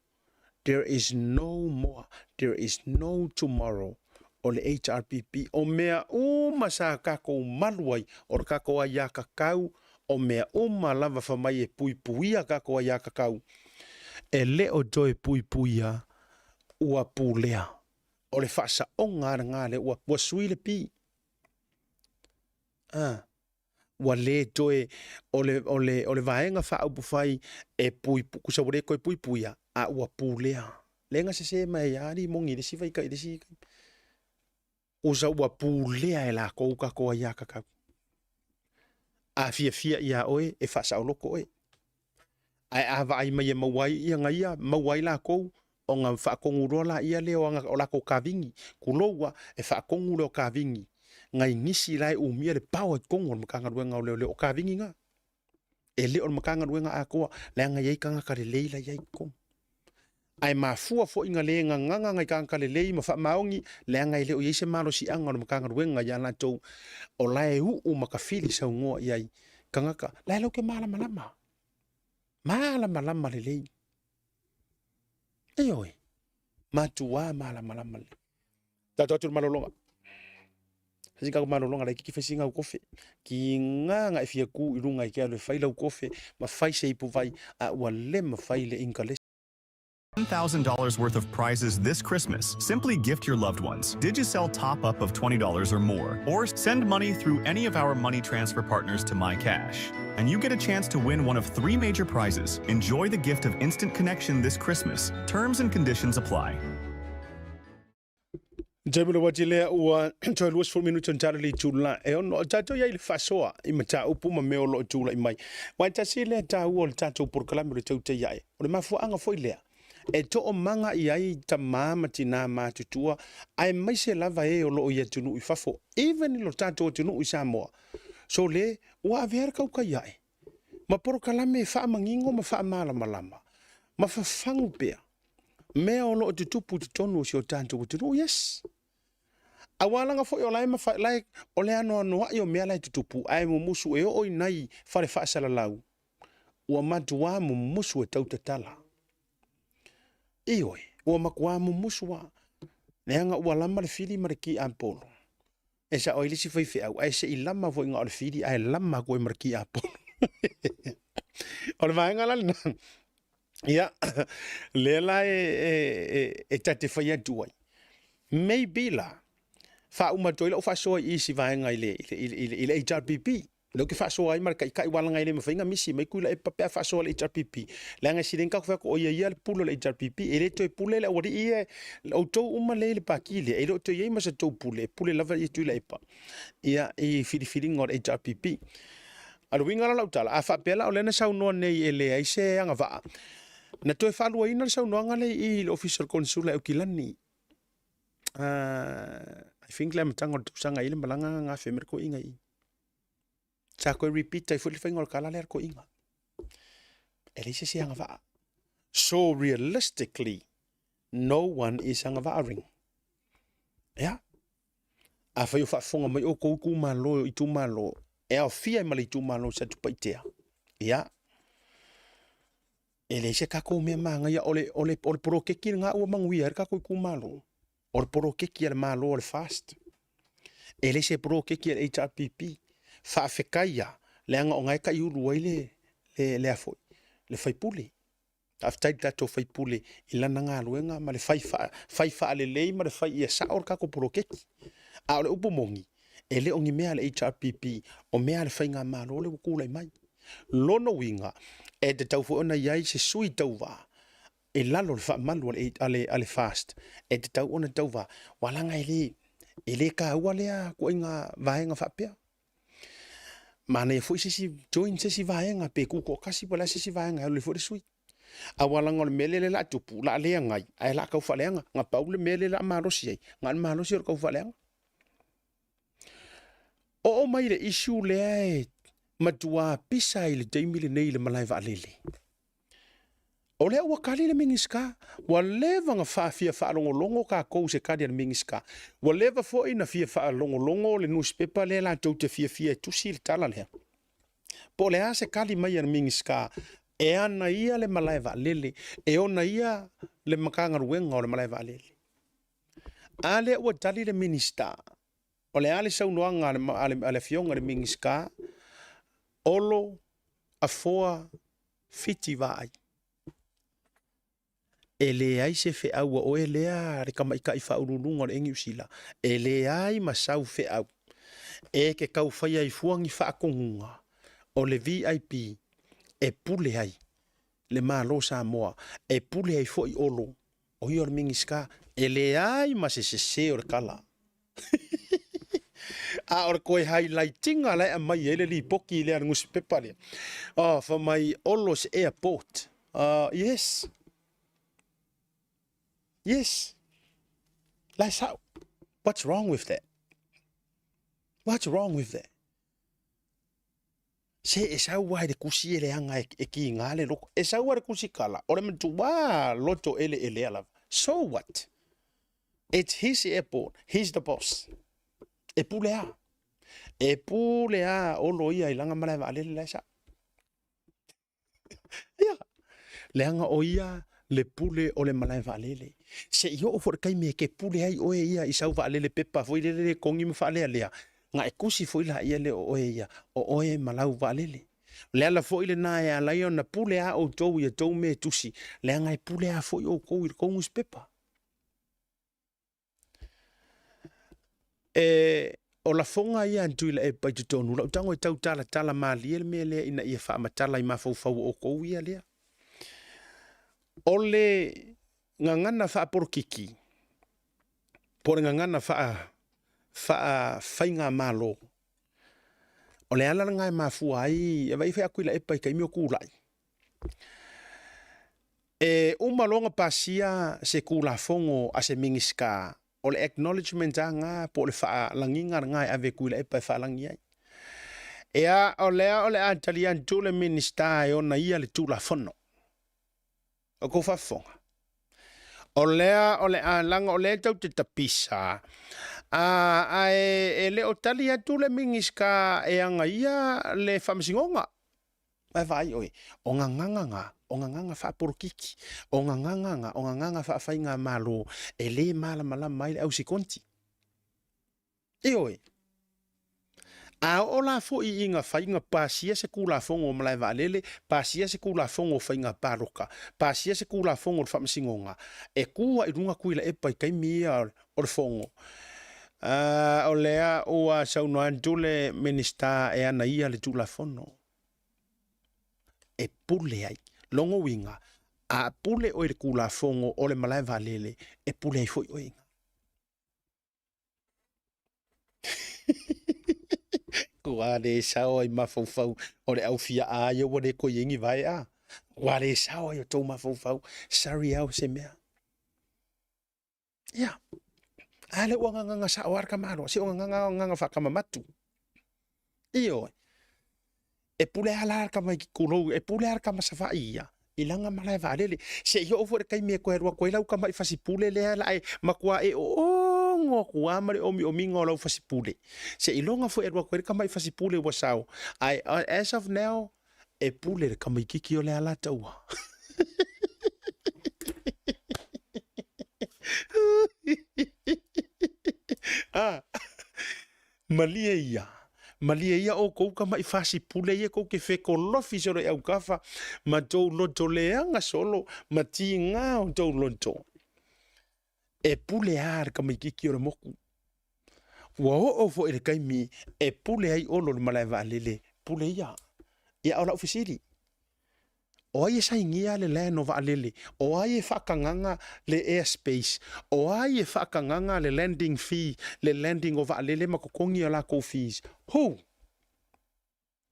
There is no more. There is no tomorrow. O le HRPP. O mea masa kako maluai. O kako a ya kakau. O mea malava whamai e puipuia kako a ya kakau. E leo doe puipuia. Ua pulea. O le whasa o ngāle. Ua sui le pi. Ua le doe. O le vaenga wha au pufai. E puipu. Kusa wale koe puipuia. A ua pulea. Lenga se mai ari mongi. Desi vai kai. Desi kai. Usa ua pulea e la kou kako a ya kakau. A fia ia oe e whasa o loko oe. Ai a vai mai e mawai ia ngaia. Mawai la kou. O ngā whaakongu la ia leo o lako kavingi. Kuloua e whaakongu leo kavingi. Ngai nisi lai umia le pao e kongo o makanga ruenga o leo kavingi ngā. E leo o makanga ruenga a koa. Lea ngai ei kanga kare leila iai kongo. Ai mafua fo inga le nganga ngai kanga kare lei ma wha maongi. Lea ngai leo iei se malo si anga o makanga ruenga ia la tau. O lae makafili sa ungoa iai. Kangaka. Lae leo ke malama. Malama le lei. Eoi, matua malama. Tatu malolonga. Hasi kako malolonga lai ki fesinga u kofe. Ki nga e fia ku irunga i kia le faila u kofe. Ma fai se ipu vai a ua le ma fai le inka le $10,000 worth of prizes this Christmas. Simply gift your loved ones. Digicel top-up of $20 or more. Or send money through any of our money transfer partners to MyCash. And you get a chance to win one of 3 major prizes. Enjoy the gift of instant connection this Christmas. Terms and conditions apply. Jamila wajile ua toi luas fo minuto ntarali tula e ono tato ya ile fasoa I mata upu ma me olo tula I mai wa tasile ta uol tato por kala me tau te ya o ma fo anga fo ile e to o manga I ai ta mama tina ma tutua ai mai se lava e olo ia tunu I fafo even lo tato tunu I Samoa so le wa ver kau ka ya ma por kala me fa mangingo ma fa mala malama ma fa fangu pea me olo tutupu tonu si o tato tunu yes awalanga fo yo lai ma fa lai ole ano no yo me lai tutupu ai mo musu e o nai fare fa sala lau o matua mo musu e tau tatala ioi o makwa mo musu wa nenga o lama le fili marki ampolo esa o ilisi foi fe au ai se ilama vo nga o fili ai lama ko marki ampolo o ma nga la ya le la e tate fa ya duai maybe la fa uma toila o fa so I si vaenga ile HRPP lo ke fa so ai marka kai wala ngai le mafenga misi mai kula e pa fa so le HRPP la nga sidenka ko ko ia pulo le HRPP ele to pule le ori ia o to uma le pakile ele to ye ma se to pule lava I tu le pa ia I fili ngor HRPP alo winga la utala a fa pela o le na sa no nei ele ai se anga va na to fa lo ina sa no ngale I official consul e kilani I think le matanga tu sanga ile malanga nga femer ko inga I sa ko repeat I fully fingol kala le ko inga ele se anga va so realistically no one is anga va ring ya a fa yo fa fonga mai o ko ku malo I tu malo e a fia mai tu malo sa tu paitea ya ele se ka ko me manga ya ole pro ke kinga o mangwi ka ko ku malo or poro ke ki malo or fast ele se pro ke ki HRPP fa fekaya le anga ngai ka yu le afo le fai puli after that to fai puli ilana nga luenga ma le fai fa le ma le fai ia sa or ka ko poro ke a le upo mongi ele ongi mea le HRPP o mea le fai nga malo le ku le mai lono winga e te tau fo ona yai se sui tau va e lalo fa malu ale fast e te tau ona tau va walanga ele ka walea ko inga vaenga fa pea mana e foi si join si vaenga pe ku ko kasi pala si vaenga le foi sui a walanga le mele la tupu la le ngai ai la ka fa lenga nga paule mele la marosi nga marosi ko fa lenga o mai le issue le matua pisa ile taimile nei le malai va lele o lea ua kali le mingiska, wa leva nga fia longo ka kou se kadi le mingiska. Wa leva fo ina fia longo le newspaper le la tau te fia tusi le tala lea. Po lea se kali mai le mingiska, e ana ia le malai va lele, e ona ia le makanga ruenga o le malai va lele. A lea ua tali le minista, o lea le saunoanga ale fionga le mingiska, olo a foa fiti vai. Ele ai se fe au o elea re kama ika I fa urununga le engi usila. Ele ai masau fe au. E ke kau fai ai fuangi fa akongunga. O le VIP e pule ai. Le malo Samoa. E pule ai fo I olo. O I or mingiska. Ele ai ma se or kala. A or koe highlightinga lai a mai ele li poki le angus pepale. Oh, for my Olos airport. Yes. Yes. Like how? What's wrong with that? What's wrong with that? Se e sau wai de kusi ele anga e ki ngale loko. E sau wai de kusi kala. Ore mtua loto ele ala. So what? It's his airport. He's the boss. E pulea. E pulea olo ia ilanga malai va alele lai sa. Ia. Leanga o ia le pule o le malai va alele. Se io o for kai me ke pule ai o ia I sau va alele pepa foi le kongi me fa lea lea. Nga e kusi foi la ia le o ia o oe malau va alele. Le ala fo ile na ya la yo na pule a o tou ia tou me tusi. Le anga pule a fo o kou i kongus pepa. O la fonga ia antu ila e pai tutonu. La utango i tau tala mali ele me lea ina ia wha matala i mafau o kou ia lea. O le ngangana wha porokiki. Pore ngangana wha whainga malo. O le ala ngai mafua ai, e vai whea kuila e pai kai mio kūlai. Umalonga pasia se kūla fongo a se mingiska. O le acknowledgement a ngā, po le wha langinga ngai ave kuila e pai wha langi ai. O le atalian tūle minista e ona ia le tūla fono. O ko whafonga. O le langa o le tau te tapisa. E le o tali atu le mingiska e anga ia le whamasingonga. Mai vai oi. O nganganga whaporokiki. O nganganga whawhainga malo. E le mala mai le au si konti. E oi. A o la fo I inga whainga pasia se kula fongo malai valele, pasia se kula fongo whainga paroka, pasia se kula fongo le whamasingonga. E kua I runga kuila e pai kai mia o le fongo. O lea o a saunoan tule minista e ana ia le tula fono. E pule ai, longo winga, a pule o le kula fongo o le malai valele, e pule ai foi o inga. Wale sao ai mafau o le au fia a yo wale ko yengi vai a. Wale sao ai o tau mafau sari au se mea. Ya. Ale o nganga sa war ka malo, si o nganga fa ka mamatu. Iyo. E pule ala ka mai kulo, e pule ala ka masafa ia. Ilanga malai valele. Se yo over kai me ko erwa ko ila ka mai fasi pule le ala ai makua e o ngo kua mare o mi ngo lo fasi pule. Se ilonga fo erwa ko ka mai fasi pule wa sao. Ai as of now e pule ka mai kiki o le ala taua. Malia ia o kou ka mai fasi pule ia kou ke wheko lofi soro e au kafa ma tau loto leanga solo ma ti ngā o tau loto. E pule ar ka mai kiki o le moku. Wa o fo e kai mi e pule ai olo le malai valele pule ia. Ia o la ofisiri. O ai sa ingia le land of alele. O ai whakanganga le airspace. O ai whakanganga le landing fee. Le landing of alele makokongi o la ko fees. Ho!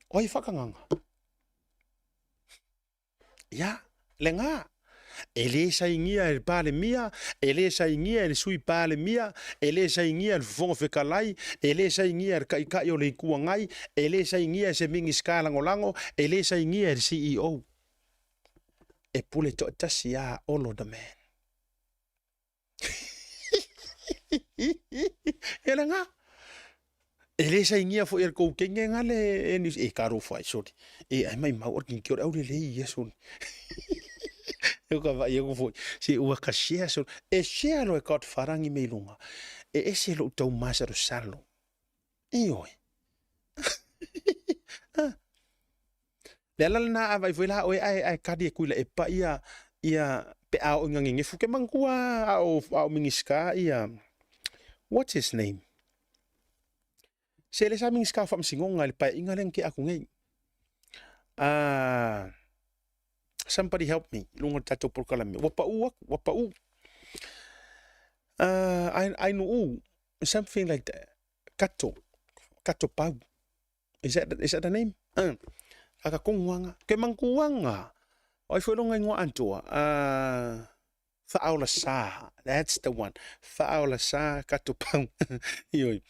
O ai whakanganga. Ya, le ngā. E le sa ingia e pale mia. E le sa ingia e sui pale mia. E le sa ingia e fongo whekalai. E le sa ingia e kai o le kua ngai. E le sa ingia e se mingi skalango lango. E le sa ingia e CEO. E pule to tasi a olo da man. E la ngā. E le sa ingia fo kou kenge ngale e karo fai sori. E ai mai mau orkin ki ora au le ia sori. E ka vai e fo si ua ka share sori. E share lo e kaut farangi me lunga. E se lo tau masaro salo. E oi. Le ala na avai foi la oi ai kadi e kuila e pa ia pe a o ngange fuke mangua au mingiska ia what's his name se le sa mingiska fam singonga le pa inga len ki aku ngai somebody help me lungo tato por kalame wapa u I know something like that kato pau is that the name aka konguanga ke mangkuanga oi foi longa ngo antua faaula sa that's the one faaula sa katupang yoi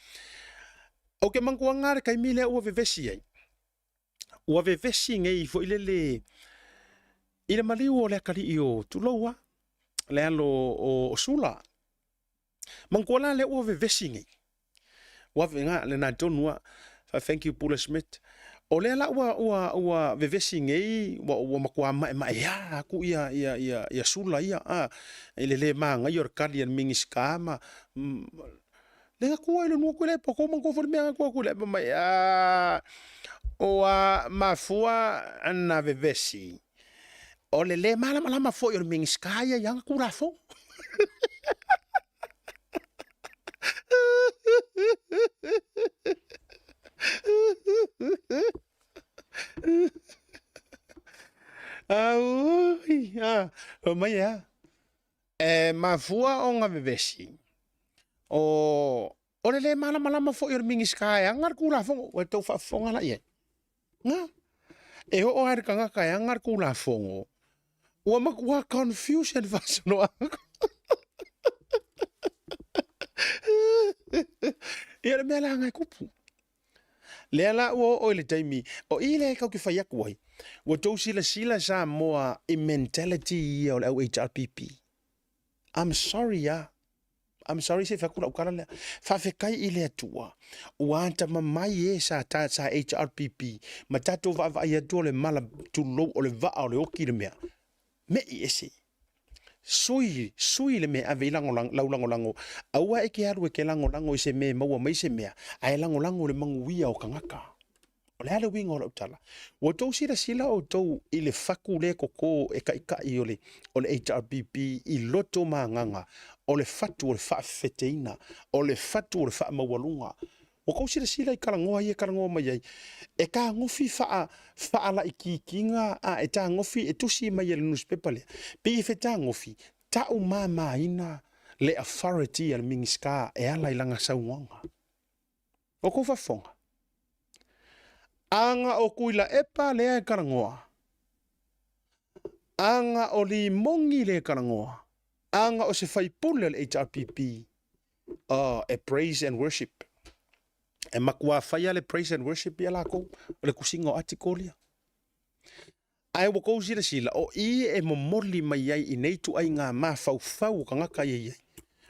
o ke mangkuanga kai mile o vevesi ai o vevesi ngai foi ile mali o le kali o tuloa le alo o sula mangkuala le o vevesi ngai wa venga le na tonua thank you Paul Smith. O le la ua vevesi ngei wa makua mai ya ku ia sula ia le manga yor kalian mingiska ma le ku ile no ku le poko man ko for me ku le mai o a mafua na vevesi. O le malama fo yo mingiskaya yang kurafo. O mai ya. Mafua o nga vevesi. O le malama fo yo mingiskaya ngar kurafo o to fa fonga la ye. Nga. E o ar kanga kaya ngar kurafo. Ua makua confusion vasono ako. Ia le mea la ngai kupu. Lea la ua o le taimi. O i le kau ki whai aku wai. Ua tau sila sa moa i mentality ia o le au HRPP. I'm sorry ya. I'm sorry se whakura ukara lea. Whawhekai i lea tua. Ua anta mamai e sa HRPP. Ma tato wa ia tua le mala tulo o le vaa o le oki le mea. Me i ese. Sui le me ave lango. Aua e ke aru e ke lango i se me maua mai se mea. Ai lango le manguia o kangaka. O le ale winga o la utala. Wa tau sila o tau i le faku le koko e ka i o le HRPP i loto maanganga. O le fatu o le faa feteina. O le fatu o le faa mawalunga. O kau sila i karangoa mai ai. E ka ngofi faa la i kikinga e ta ngofi e tusi mai le newspaper le. Pe i fe ta ngofi, ta umama ina le authority al mingiska e ala i langa sauanga. O kou fafonga. Anga o kuila epa le e karangoa. Anga o li mongi le karangoa. Anga o se faipule le HRPP. E praise and worship. E makua whaia le praise and worship ia lako, o le kusinga o atikolia. Ai wakou sila, o i e momoli mai ai i neitu ai ngā mā fau ka ngaka iei.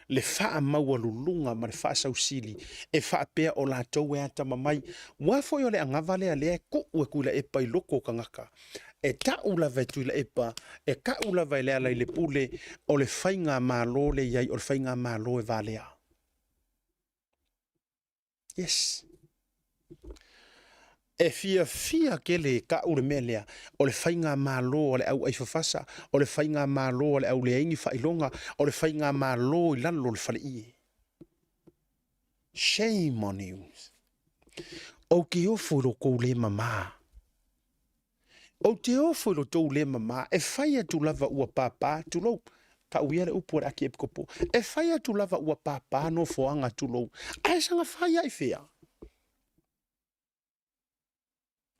Le wha maua lulunga ma le wha sausili, e wha pea o la tau e ata mamai. Wafo yo le angavale a lea ku ue kula e pai loko ka ngaka. E ta ula vai tuila epa, e ka ula vai lea lai le pule, o le whainga mālo le iei, o le whainga mālo e valea. Yes. E fia ke le ka ure melea o le whainga mālo o le au aifafasa, o le whainga mālo o le au le aingi whailonga, o le whainga mālo i lalo le whale ie. Shame on you. O ke ofo lo kou le mama. O te ofo lo tou le mama, e whaia tu lava ua papa, tu lau. Ka uia le upu re aki epikopo. E whaia tu lava ua papa no foanga tu lou. Ai sanga whaia i whea.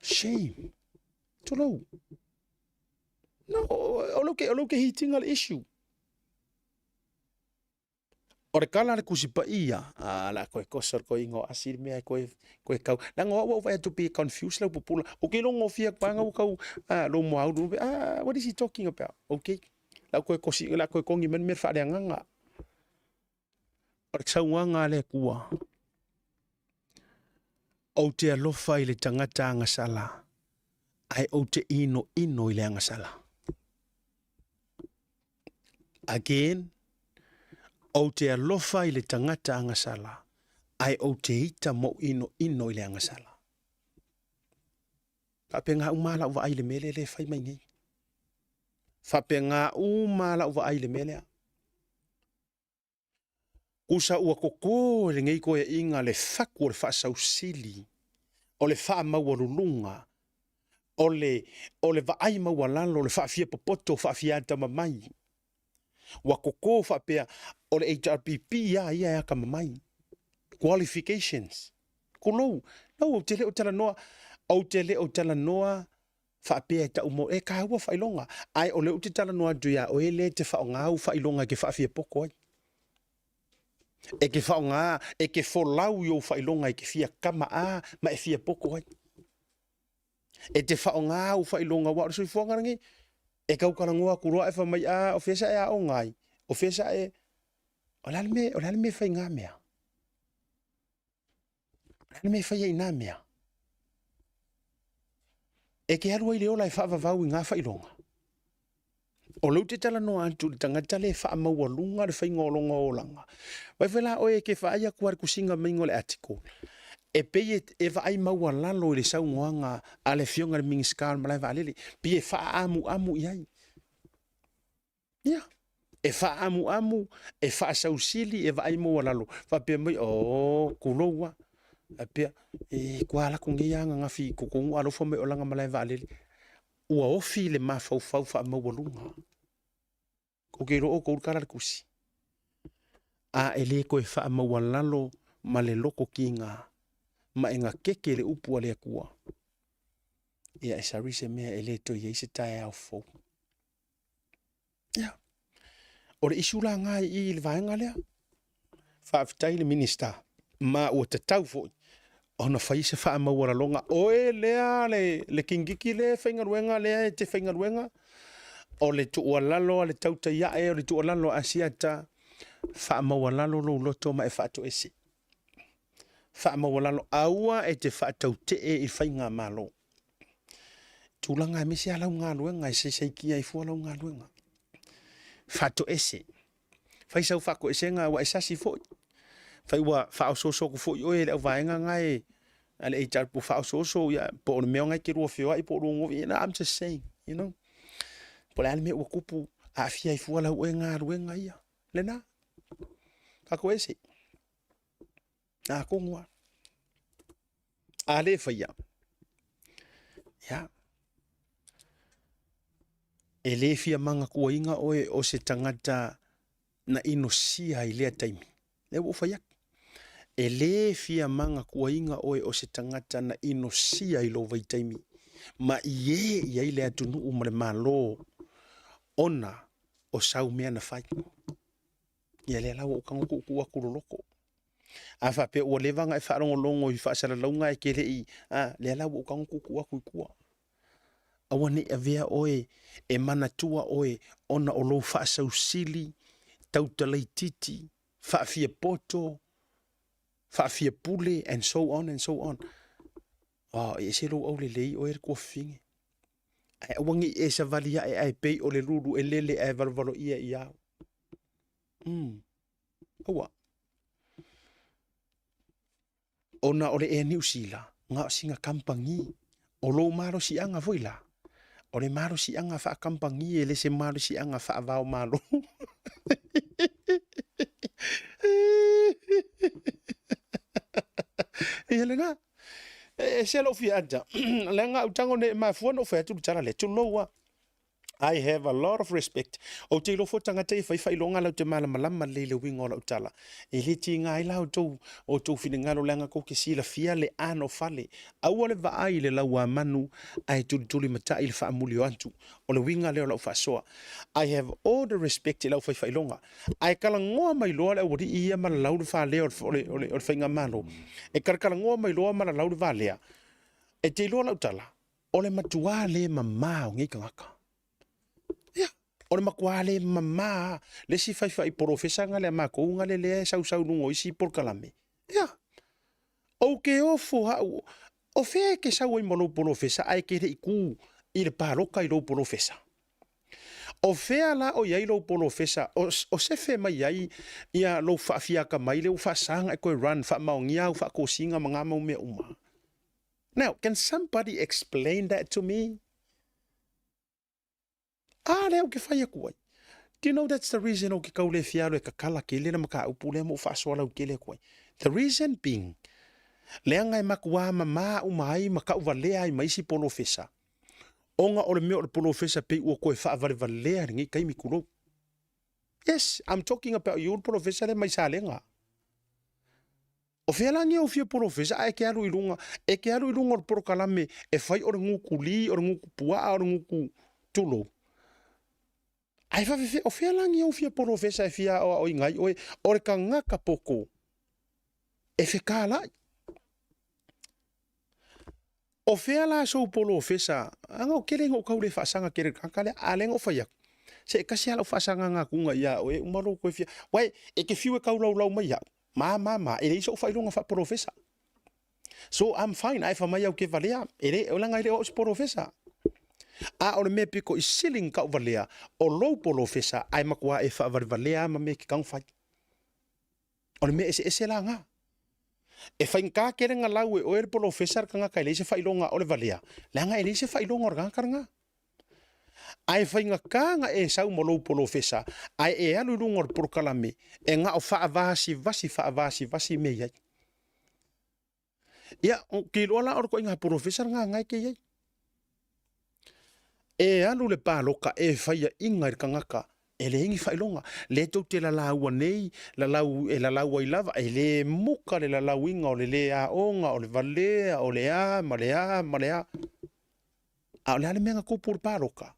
Shame. Tu lou. No, o lo ke hitinga le issue. O re kala le kusipa ia. La koe kosor koe ingo asir mea koe kau. Nanga wa vai to be confused la pupula. Okay, longo fia panga ukau. Lo mo au. What is he talking about? Okay. La koe kongi men me whaare anganga. O re sauanga le kua. O te alofa i le tangata angasala. Ai o te ino i le angasala. Again, o te alofa i le tangata angasala. Ai o te ita mo ino i le angasala. Ka penga umala uwa ai le mele le whai mai ngai. Whapenga umala uwa ai le melea. Kusa ua koko le ngei koe inga le whaku o le whaasausili. O le wha maua lulunga. O le vaai maua lalo, le whaafia popoto, whaafia ata mamai. Wa koko whapea o le HRPP ia ka mamai. Qualifications. Kulou. No, te leo tala noa. Au te leo tala noa. Whaapea ta umo e ka hua whailonga. Ai o leo te tala noa duia o ele te whaongau whailonga ke whaafia poko ai. E ke whaonga, e ke wholau yo whailonga e ke fia kama ma e fia poko ai. E te whaonga o whailonga wa sui whangarangi. E kau karangoa kuroa e whamai o fesa e o ngai. O fesa e o lale me whai ngā mea. O lale me whai e ngā mea. E ke harua i leo lai whaavavau i ngā whailonga. O lau te tala noa antu le tangata le wha maua lunga le whai ngolonga o langa. Wai whela oe ke whaia kuar kusinga mingo le article. e pei e va ai maua lalo i le sau ngoanga a le fionga le mingiskal malai va alele pi e fa amu iai ia e fa amu e fa sausili e va ai maua lalo fa pe mai kuloa a pe e kuala ku ngia nga fi ku ku alo fo me olanga malai va alele ua ofi le mafau fa maua lunga ko ke ro ko kara kusi a ele ko e fa maua lalo ma le loko kinga ma inga keke le upu ale kua. Ia e sarise mea ele to ye se tae au fo. Ia. Ore isula ngai i le vaenga lea. Whaafitai le minister. Ma ua te tau fo. Ona whaise wha maua longa. Oe lea le kingiki le whaingaruenga lea te whaingaruenga. O le tuua lalo le tauta iae o le tuua lalo asiata. Wha maua lalo lo loto ma e whaato esi. Wha mawalalo aua e te whaatau te i whainga malo. Tūlanga e misi alau ngā luenga, e se kia i fua lau ngā luenga. Whaato ese. Whaisau whako ese ngā wa esasi fo. Whaiwa whao soso ku fo i oe le au vaenga ngai. Ale e tarpu whao soso ya po o meo ngai ki rua whioa i po rungo. I'm just saying, you know. Po le alme ua kupu a fia i fua lau e ngā luenga ia. Lena. Kako ese. A kongua. A le whaia. Ia. E le fia manga kua inga oe o se tangata na ino sia i lea taimi. Le wo whaia. E le fia manga kua inga oe o se tangata na ino sia i lo vai taimi. Ma ie ia i lea tunu umare malo. Ona o sau mea na whai. Ia lea lau o kango kukua kuroloko. A fa pe o levanga e fa longo i fa sala longa e kele i le la wo kan ku ku awane a vea oe e mana tua oe ona o lo fa sau sili tautalai titi fa fia poto fa fia pule and so on e se lo o le lei o e ko finge ai wangi e sa valia e ai pe o le lulu e lele e valvalo ia owa ona ole e New Zealand nga singa kampangi o lo maro si anga voila ole maro si anga fa kampangi e le se maro si anga fa vao malo e le nga e se lo fi ata le nga utango ne ma fuano fa tu tala le tu loa I have a lot of respect. O te lo fotanga te whai longa lau te malama le winga o lau tala. E le ti ngai lau tau o tau whingaro langa ko ke sila fia le ano fale. Aua le vaai le lau a manu ai tuli mata i le wha amuli o antu. O le winga leo lau whasoa. I have all the respect i lau whai longa. Ai kala ngoa mai loa le wari ia mana lau le wha leo o le whainga malo. E kala ngoa mai loa mana lau le wha lea. E te loa lau tala. O le matua le mamao ngai kangaka. O le makuale mama le si fai profesa nga le mako nga le sau nungo isi por kalame ya o ke ofo ha o fe ke sa o molo profesa ai ke iku i le paroka i lo profesa o fe ala o yai lo profesa o se fe mai yai ia lo fa fia ka mai le fa sanga ko run fa maungia fa ko singa manga mo me uma. Now can somebody explain that to me? Leo ke whaia kuai. Do you know that's the reason o ke kaule fiaro e ka kala ke le na maka upule mo whasoa lau ke le kuai. The reason being, lea ngai makua mama umai maka uvalea i maisi polofesa. Onga o le meo le polofesa pe ua koe wha valea ringi kai mikuro. Yes, I'm talking about you polofesa le maisa lenga. O whialangi o fia polofesa e ke alu ilunga. E ke alu ilunga o poro kalame e whai o nguku li, o nguku pua, o nguku tulo. Ai fa fe o whialangi o fia polofesa e fia o ingai o re ka ngaka poko. E fe ka lai. O whiala so polofesa, anga o kelenga o kaule whaasanga kere kankale, alenga o whaiak. Se e kasi ala o whaasanga ngā kunga ia o e umaro koe fia. Wai, e ke fiu e kaulau mai ia. Ma, e le iso o whailonga wha polofesa. So I'm fine, ai whamai au ke valea. E le, o langa i le o polofesa. A o le me piko i siling ka valea o lo polofesa ai makua e wha valea ma me ki kangwhai. O le me ese la ngā. E fai ngā kere ngā lau e oer polo fesar ka ngā kai leise fai longa o le valea. Le ngā e leise fai longa o ngā karanga. Ai fai ngā kā ngā e sau molou polo fesa. Ai e alu lunga o polo kalame. E ngā o faa vasi vasi me iai. Ia, ki loa la ora ko ngā polo fesar ngā ngai ke iai. E alu le pāloka e fai a inga i kangaka. E le ingi fai longa. Le tau te la lau nei, la lau ai lava. E le muka le la lau inga o le a onga, o le valea, o le a, ma le a. A o le ale menga kupu le pāloka.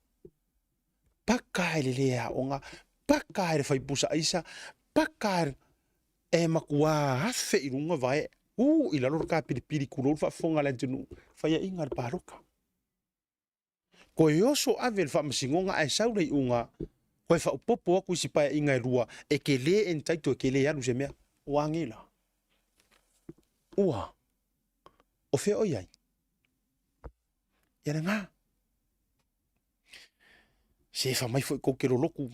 Pakai le a onga, pakai le fai pusa aisa, pakai e makua hafe i runga vai. I la lor ka piripiri kulor fa fonga le tunu. Fai a inga le pāloka. Ko e oso ave le whamasingonga ai saurei unga, koe whaupopo aku si paia inga e rua, e ke le en taito e ke le alu se mea, wangila. Ua, o fea oi ai. Ia ngā. Se whamai fo i kokero loku.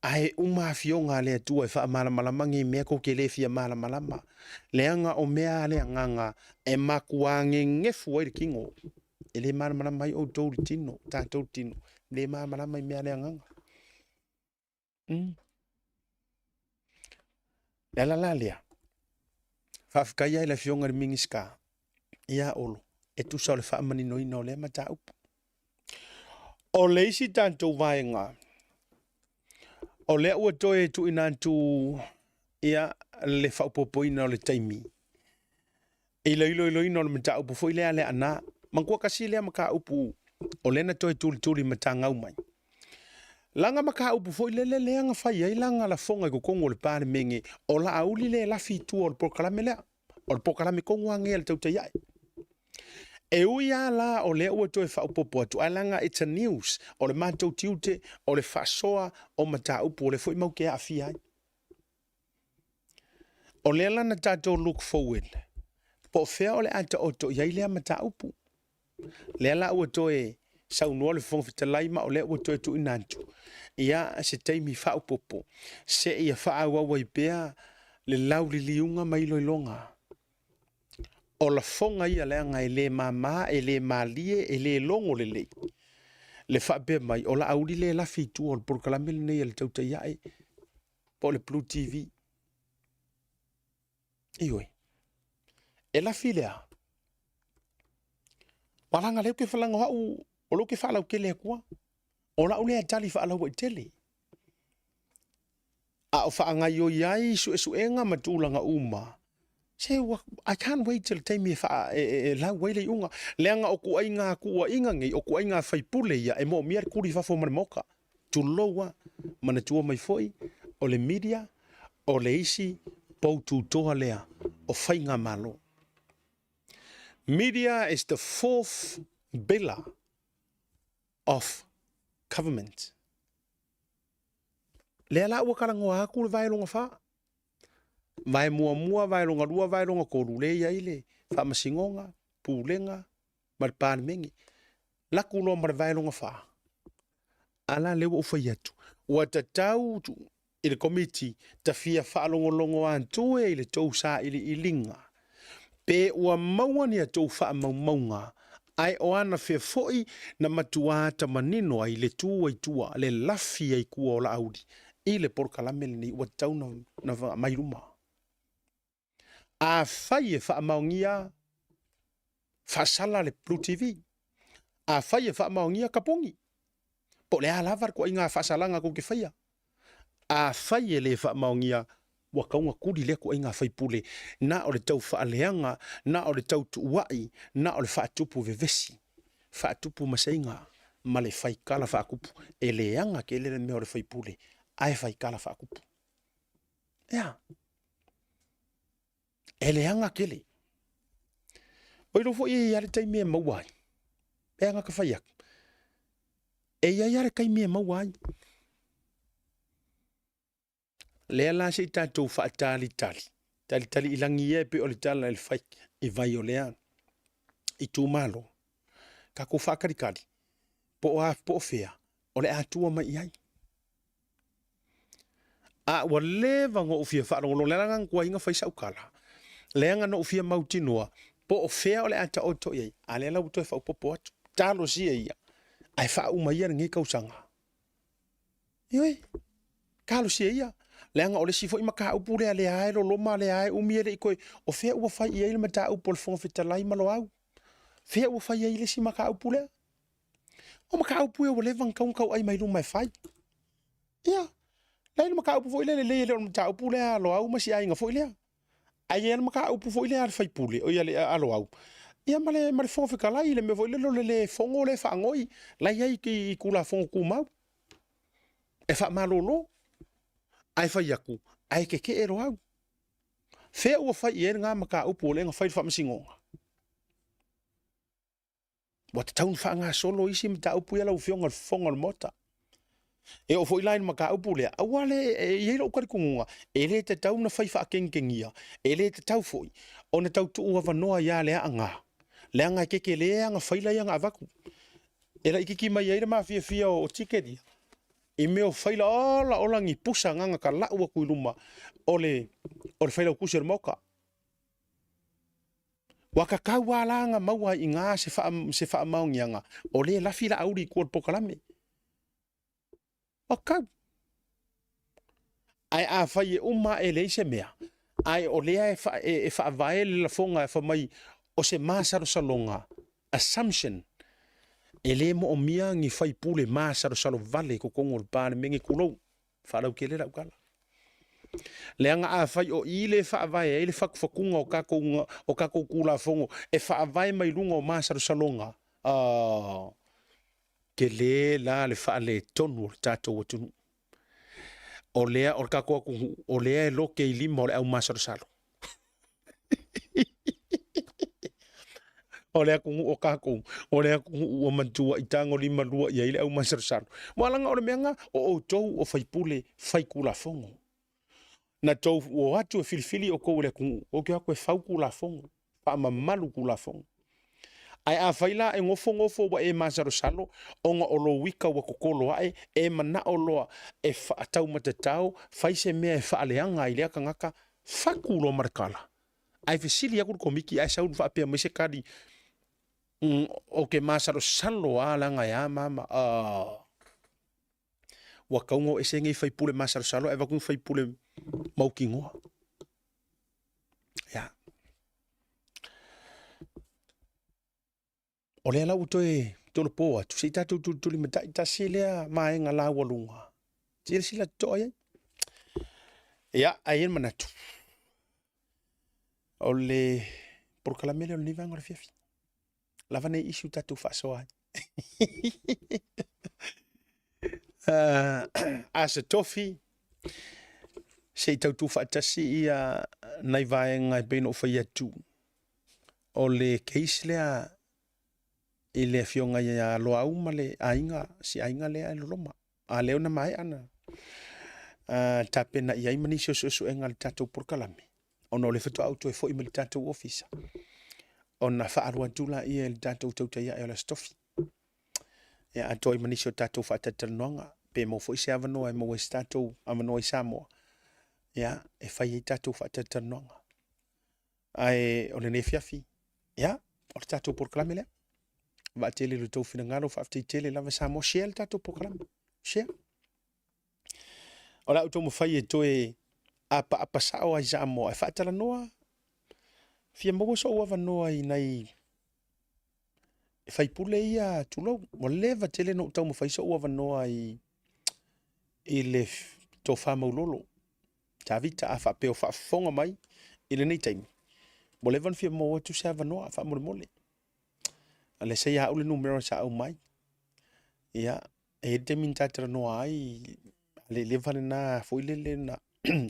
Ai umawhionga le atua e wha malamalangi mea koke le fia malamalama. Leanga o mea le anganga e makuange ngefu ai kingo. E le malamalama i o tauri tino, tātou tino. Le malamalama i mea le anganga. La lea. Whawhikai ai la fionga le mingiska. Ia olo. E tu sa o le whaamani noina o le mata upu. O leisi tātou vaenga. O lea ua toe tu inantu ia le whaupopoina o le taimi. E ilo ino le mata upu fo i lea lea ana. Mangkua kasi lea maka upu. O lena toe tuli mata ngau mai. Langa maka upu fo i lea nga whai ai langa la fonga i kukongo le pāne menge. O la auli le la fitu o le pokalame lea. O le pokalame kongo angea le tauta iai. E ui a la o lea ua toe whaupopo atu. Ai langa it's a news. O le mātou tiute, o le whasoa, o mata upu, o le fo i mau ke a fi ai. O lea lana tātou look forward. Po fea o le ata oto iai lea mata upu. Lea la ua toe saunua le fonga fitalaima o lea ua toe tu inantu. Ia se teimi whaupopo. Se ia whaauawa i pea le lauri liunga mai loilonga. O la fonga ia leanga e le mama, e le malie, e le longo le lei. Le whape mai, o la auri le la fitu o le porkalamele nei le tauta iai. Po le Blue TV. Ioi. E la filea. Walanga leo ke whalanga hau, o lo ke whalau ke lea kua. O la ule a tali whaalau i tele. A o whaanga yo iai suenga matulanga uma. Se I can't wait till time e la wele unga. Leanga o ku ainga ku inga ngi o ku ainga fai pule ia e mo miar kuri fa fo man moka. Tu loa mana tua mai foi o le media o le isi pou tu toa lea o whainga malo. Media is the fourth pillar of government. Lea la ua karangoa aku le vai longa wha. Vai mua, vai longa rua, vai longa korule ia ile. Whamasingonga, pūlenga, maripāne mengi. Laku loa mara vai longa wha. Ala lewa uwhai atu. Ua tatau tu i le komiti ta fia whaalongolongo antu e le tau sa ili ilinga. Pe ua maua ni a tau wha maunga. Ai o ana fea foi na matuata manino ai le tua i tua, le lafi ai kua o la audi. I le porkalamele ni ua tau na mairuma. A whai e whaamaungia whasala le Blue TV. A whai e whaamaungia kapongi. Po le alavar ko inga whasalanga ko ke whaia. A whai e le whaamaungia wakaunga kuri le ko inga whai pule. Na o le tau whaaleanga, na o le tau tuwai, na o le whaatupu vevesi. Whaatupu masainga, ma le whai kala whaakupu. E le anga ke le mea o le whai pule. Ai whai kala whaakupu. Ea. Ele anga kele. Oi rofo i yare tai mea mauai. E anga ka whaiak. E ia yare kai mea mauai. Lea la se tātou wha tali. Tali ilangi e pe o le tala le whai. I vai o lea. I tū malo. Ka ko whakarikari. Po o fea. O le atua mai ai. A wa leva ngo ufia wha rongo. Le langang kua inga whai saukala. Leanga no fia mautinoa. Po o fea o le ata oto iei. A le lau toi whaupopo atu. Talo sia ia. Ai wha umaia ngi kausanga. Ioi. Kalo sia ia. Leanga o le sifo ima ka upu le ale ae lo loma le ae umia le ikoi. O fea ua fai iei le mata upo le fonga fitalai malo au. Fea ua fai iei le si maka upu lea. O maka upu e o le vangkau kau ai mai lu mai fai. Ia. Lai le maka upu fo ile le le o mata upu lea lo au masi ai nga fo ilea. Ai ele maka upu fo ile al fai pule o ia le alo au. Ia male fonga fitalai le me fo ile lo le fongo le fa ngoi. Lai ai ki kula fonga ku mau. E fa malolo. Ai fai aku. Ai ke ero au. Fea ua fai e ngā maka upu le nga fai fa masingonga. Wa te taun wha ngā solo isi mta upu ia lau fionga fonga le mota. E o foi line maka upu lea. Awa le e ilo ukari kungunga. E le te tau na fai wha kengengia. E le te tau foi. O na tau tu ua vanoa ia lea anga. Lea ngā keke lea ngā whaila ia ngā vaku. E la ikiki mai eira maa fia o tiketi. I meo whaila ola ngi pusa nganga ka lau aku iluma. O le whaila o kusir moka. Waka kau wala maua i ngā se wha maungianga. O le lafi la auri kuor pokalame. Wakau. Ai a whai e uma e leise mea. Ai o lea e wha avae le la fonga e wha mai o se māsaro salonga. Assumption. E le mo o mia ngi whai pule māsaro salo vale ko kongo le pāne mengi kulou. Whalau ke le rau kala. Leanga a whai o i le wha avae e le whakuwhakunga o kako kula fongo. E wha avae mai lunga o māsaro salonga. Ke le la le wha le tonu o tātou o tunu. O lea o kako aku o lea e loke i lima o le au māsaro salo. O lea kungu o kako. O lea kungu o mantua i tango lima lua i aile au māsaro salo. Moalanga o le meanga o tou o whaipule whaikula fongo. Na tou o atu e filifili o kou le kungu. O kia koe whauku la fongo. Pa mamalu ku la fongo. Ai a whaila e ngofo wa e māsaro salo. O nga olo wika wa kokolo ae. E mana o loa e whaatau matatau. Whaise mea e whaaleanga i lea kangaka. Whakulo marakala. Ai fesili aku komiki ai sauru whaapea maise kari. O ke māsaro salo a langa ya mama. Wa kaungo e se ngai whaipule māsaro salo. E wakung whaipule maukingoa. Ya. O lea lau toe tolo poa. Tu se tatu tuli mata ita se lea maenga la walunga. Tira sila toa ye. Ya, ayen manatu. O le porkalamele o le nivanga le fiafi. Lavane isu tatu whasoa. Asa tofi. Se tautu whaatasi ia nai vaenga e beino o whaia tu. O le keis lea i le fionga ia loa uma le ainga, si ainga lea e loloma. A leo na mai ana. Tapena iai mani so enga le tatou porkalame. Ono le whatua auto e fo ima le tatou ofisa. Ona whaarua tula ia le tatou tautaia e o la stofi. Ia atoi mani so tatou whaatataranoanga. Pe mo fo ise avanoa e mo e tatou avanoa i Samoa. Ia, e whai e tatou whaatataranoanga. Ai, o le ne fiafi. Ia, o le tatou porkalame lea. Va tele le tau fina ngaro fa tele lava Samoa share le tatou porkalame. Share. O la uto mo fai e toe apa sao ai Samoa. E whaataranoa. Fia mo so ua vanoa i nei. E fai pule ia tulo. Mo leva tele no tau mo fai so ua vanoa i le to fa maulolo. Ta vita a fa peo fa fonga mai i le nei taimi. Mo leva fia mo tu se vanoa fa mole. Ale se ya ule numero sa au mai. Ia e te min tatra no ai le leva na foi le na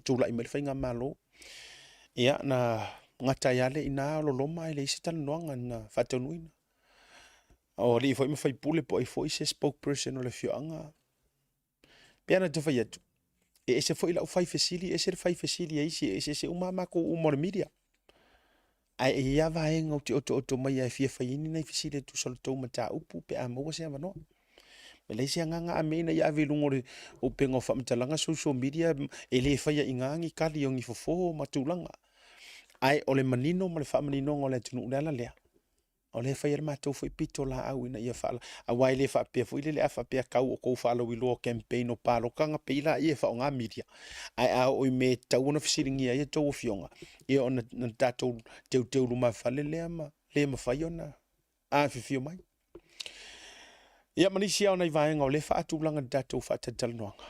tula i mai nga malo. Ia na ngata ya le ina lo loma ile se tan noanga na fatonuina. O li foi me fai pule po i foi se spokesperson o le fioanga. Piana tu fai atu. E se foi la fai fesili, e se fai fesili e se umama ko umor media. Ai ia vaenga o te mai ai fia faini nei fesili tu sol tau mata upu pe a mo se avano. Me le se nganga a mena ia velungo o pengo fa mtalanga social media e le fai ingangi kali ongi fofo matulanga. Ai o le manino ma le whaamanino o le tunu ule ala lea. O le whai ele mātou fo i pito la au ina ia whaala. A wai le whaapea fo i le a whaapea kau o kou whaala wiloa campaign o pālo kanga peila ia wha o ngā media. Ai a oi me tau ona fisiringi ia tau o fionga. Ia o na tātou teu luma whale lea ma whai ona. A whiwhio mai. Ia manisi au nei vaenga o le whaatulanga tātou whaatatalonoanga.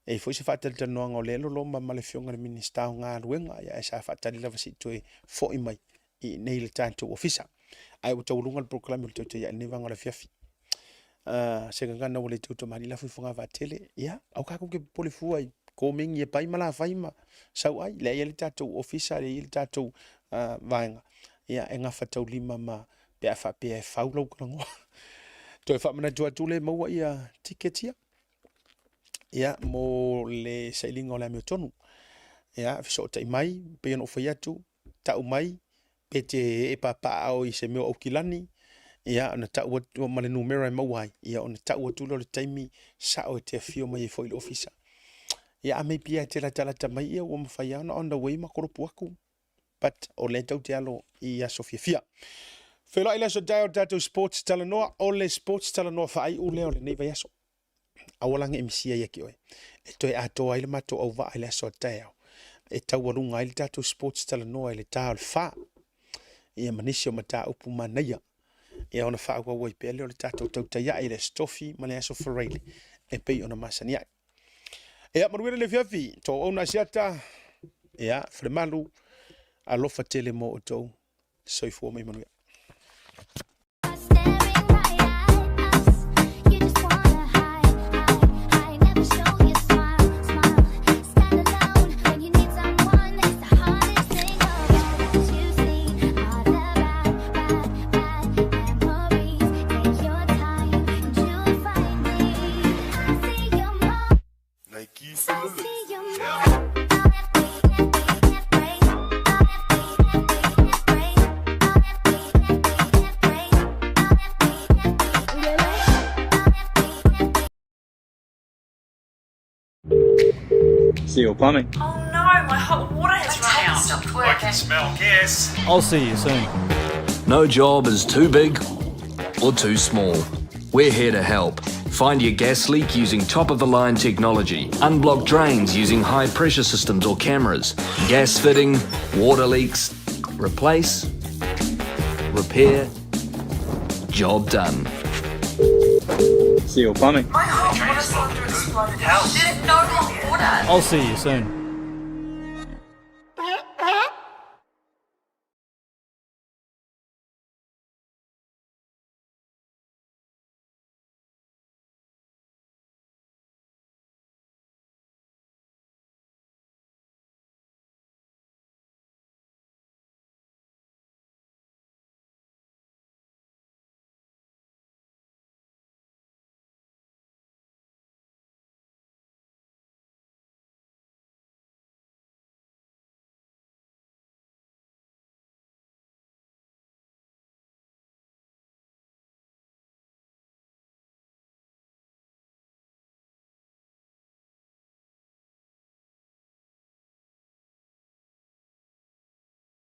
E foi se whaatatalonoanga o le loma ma le fionga le minista o ngā ruenga. Ia e sa whaatalila wasi toe fo i mai. I nei le tātou ofisa. Ai o taulunga le proklame le tauta ia ne vanga la fiafi. Se ngana o le tauta mani la fuifonga va tele. Ia, au kako ke pole fuai. Ko mingi e pai mala faima. Sau ai, le ia le tātou ofisa, le ia le tātou vaenga. Ia, e ngawha tau lima ma pea wha pea e whaulau karangoa. Toi wha mana tua tule maua ia tiketia. Ia, mo le sailinga o le amio tonu. Ia, fiso tai mai, peon o whaiatu, tau mai, pete e papa au i se meo au kilani. Ia, ona tau atu ma le numera e mauai. Ia, ona tau atu lo le taimi sa o te fio mai e foi le ofisa. Ia, a mei pia e te la talata mai ia ua mawhai ana on the way ma koropu aku. But o le tau te alo i a Sofia Fia. Whela ila so dai o tātou sports talanoa, o le sports talanoa whaai u leo le nei vai aso. Awalange emisia ia ki oe. E toi atoa ile mato au wa ile aso dai au. E tau warunga ile tātou sports talanoa ile tā o le wha. Ia manisi o mata upu manaia. Ia ona wha ua wai pele o le tātou tautai ai le stofi ma le aso whareile. E pei ona masani ai. Ia maruere le fiafi, tō ona siata. Ia, fremalu, alofa tele mo o tau. Soifua mai manuia. Seal plumbing. Oh no, my hot water has run out. Stopped working. Smell gas. I'll see you soon. No job is too big or too small. We're here to help. Find your gas leak using top-of-the-line technology. Unblock drains using high-pressure systems or cameras. Gas fitting, water leaks. Replace, repair, job done. Seal plumbing. My hot water cylinder exploded. Help. Did it no hot water? I'll see you soon.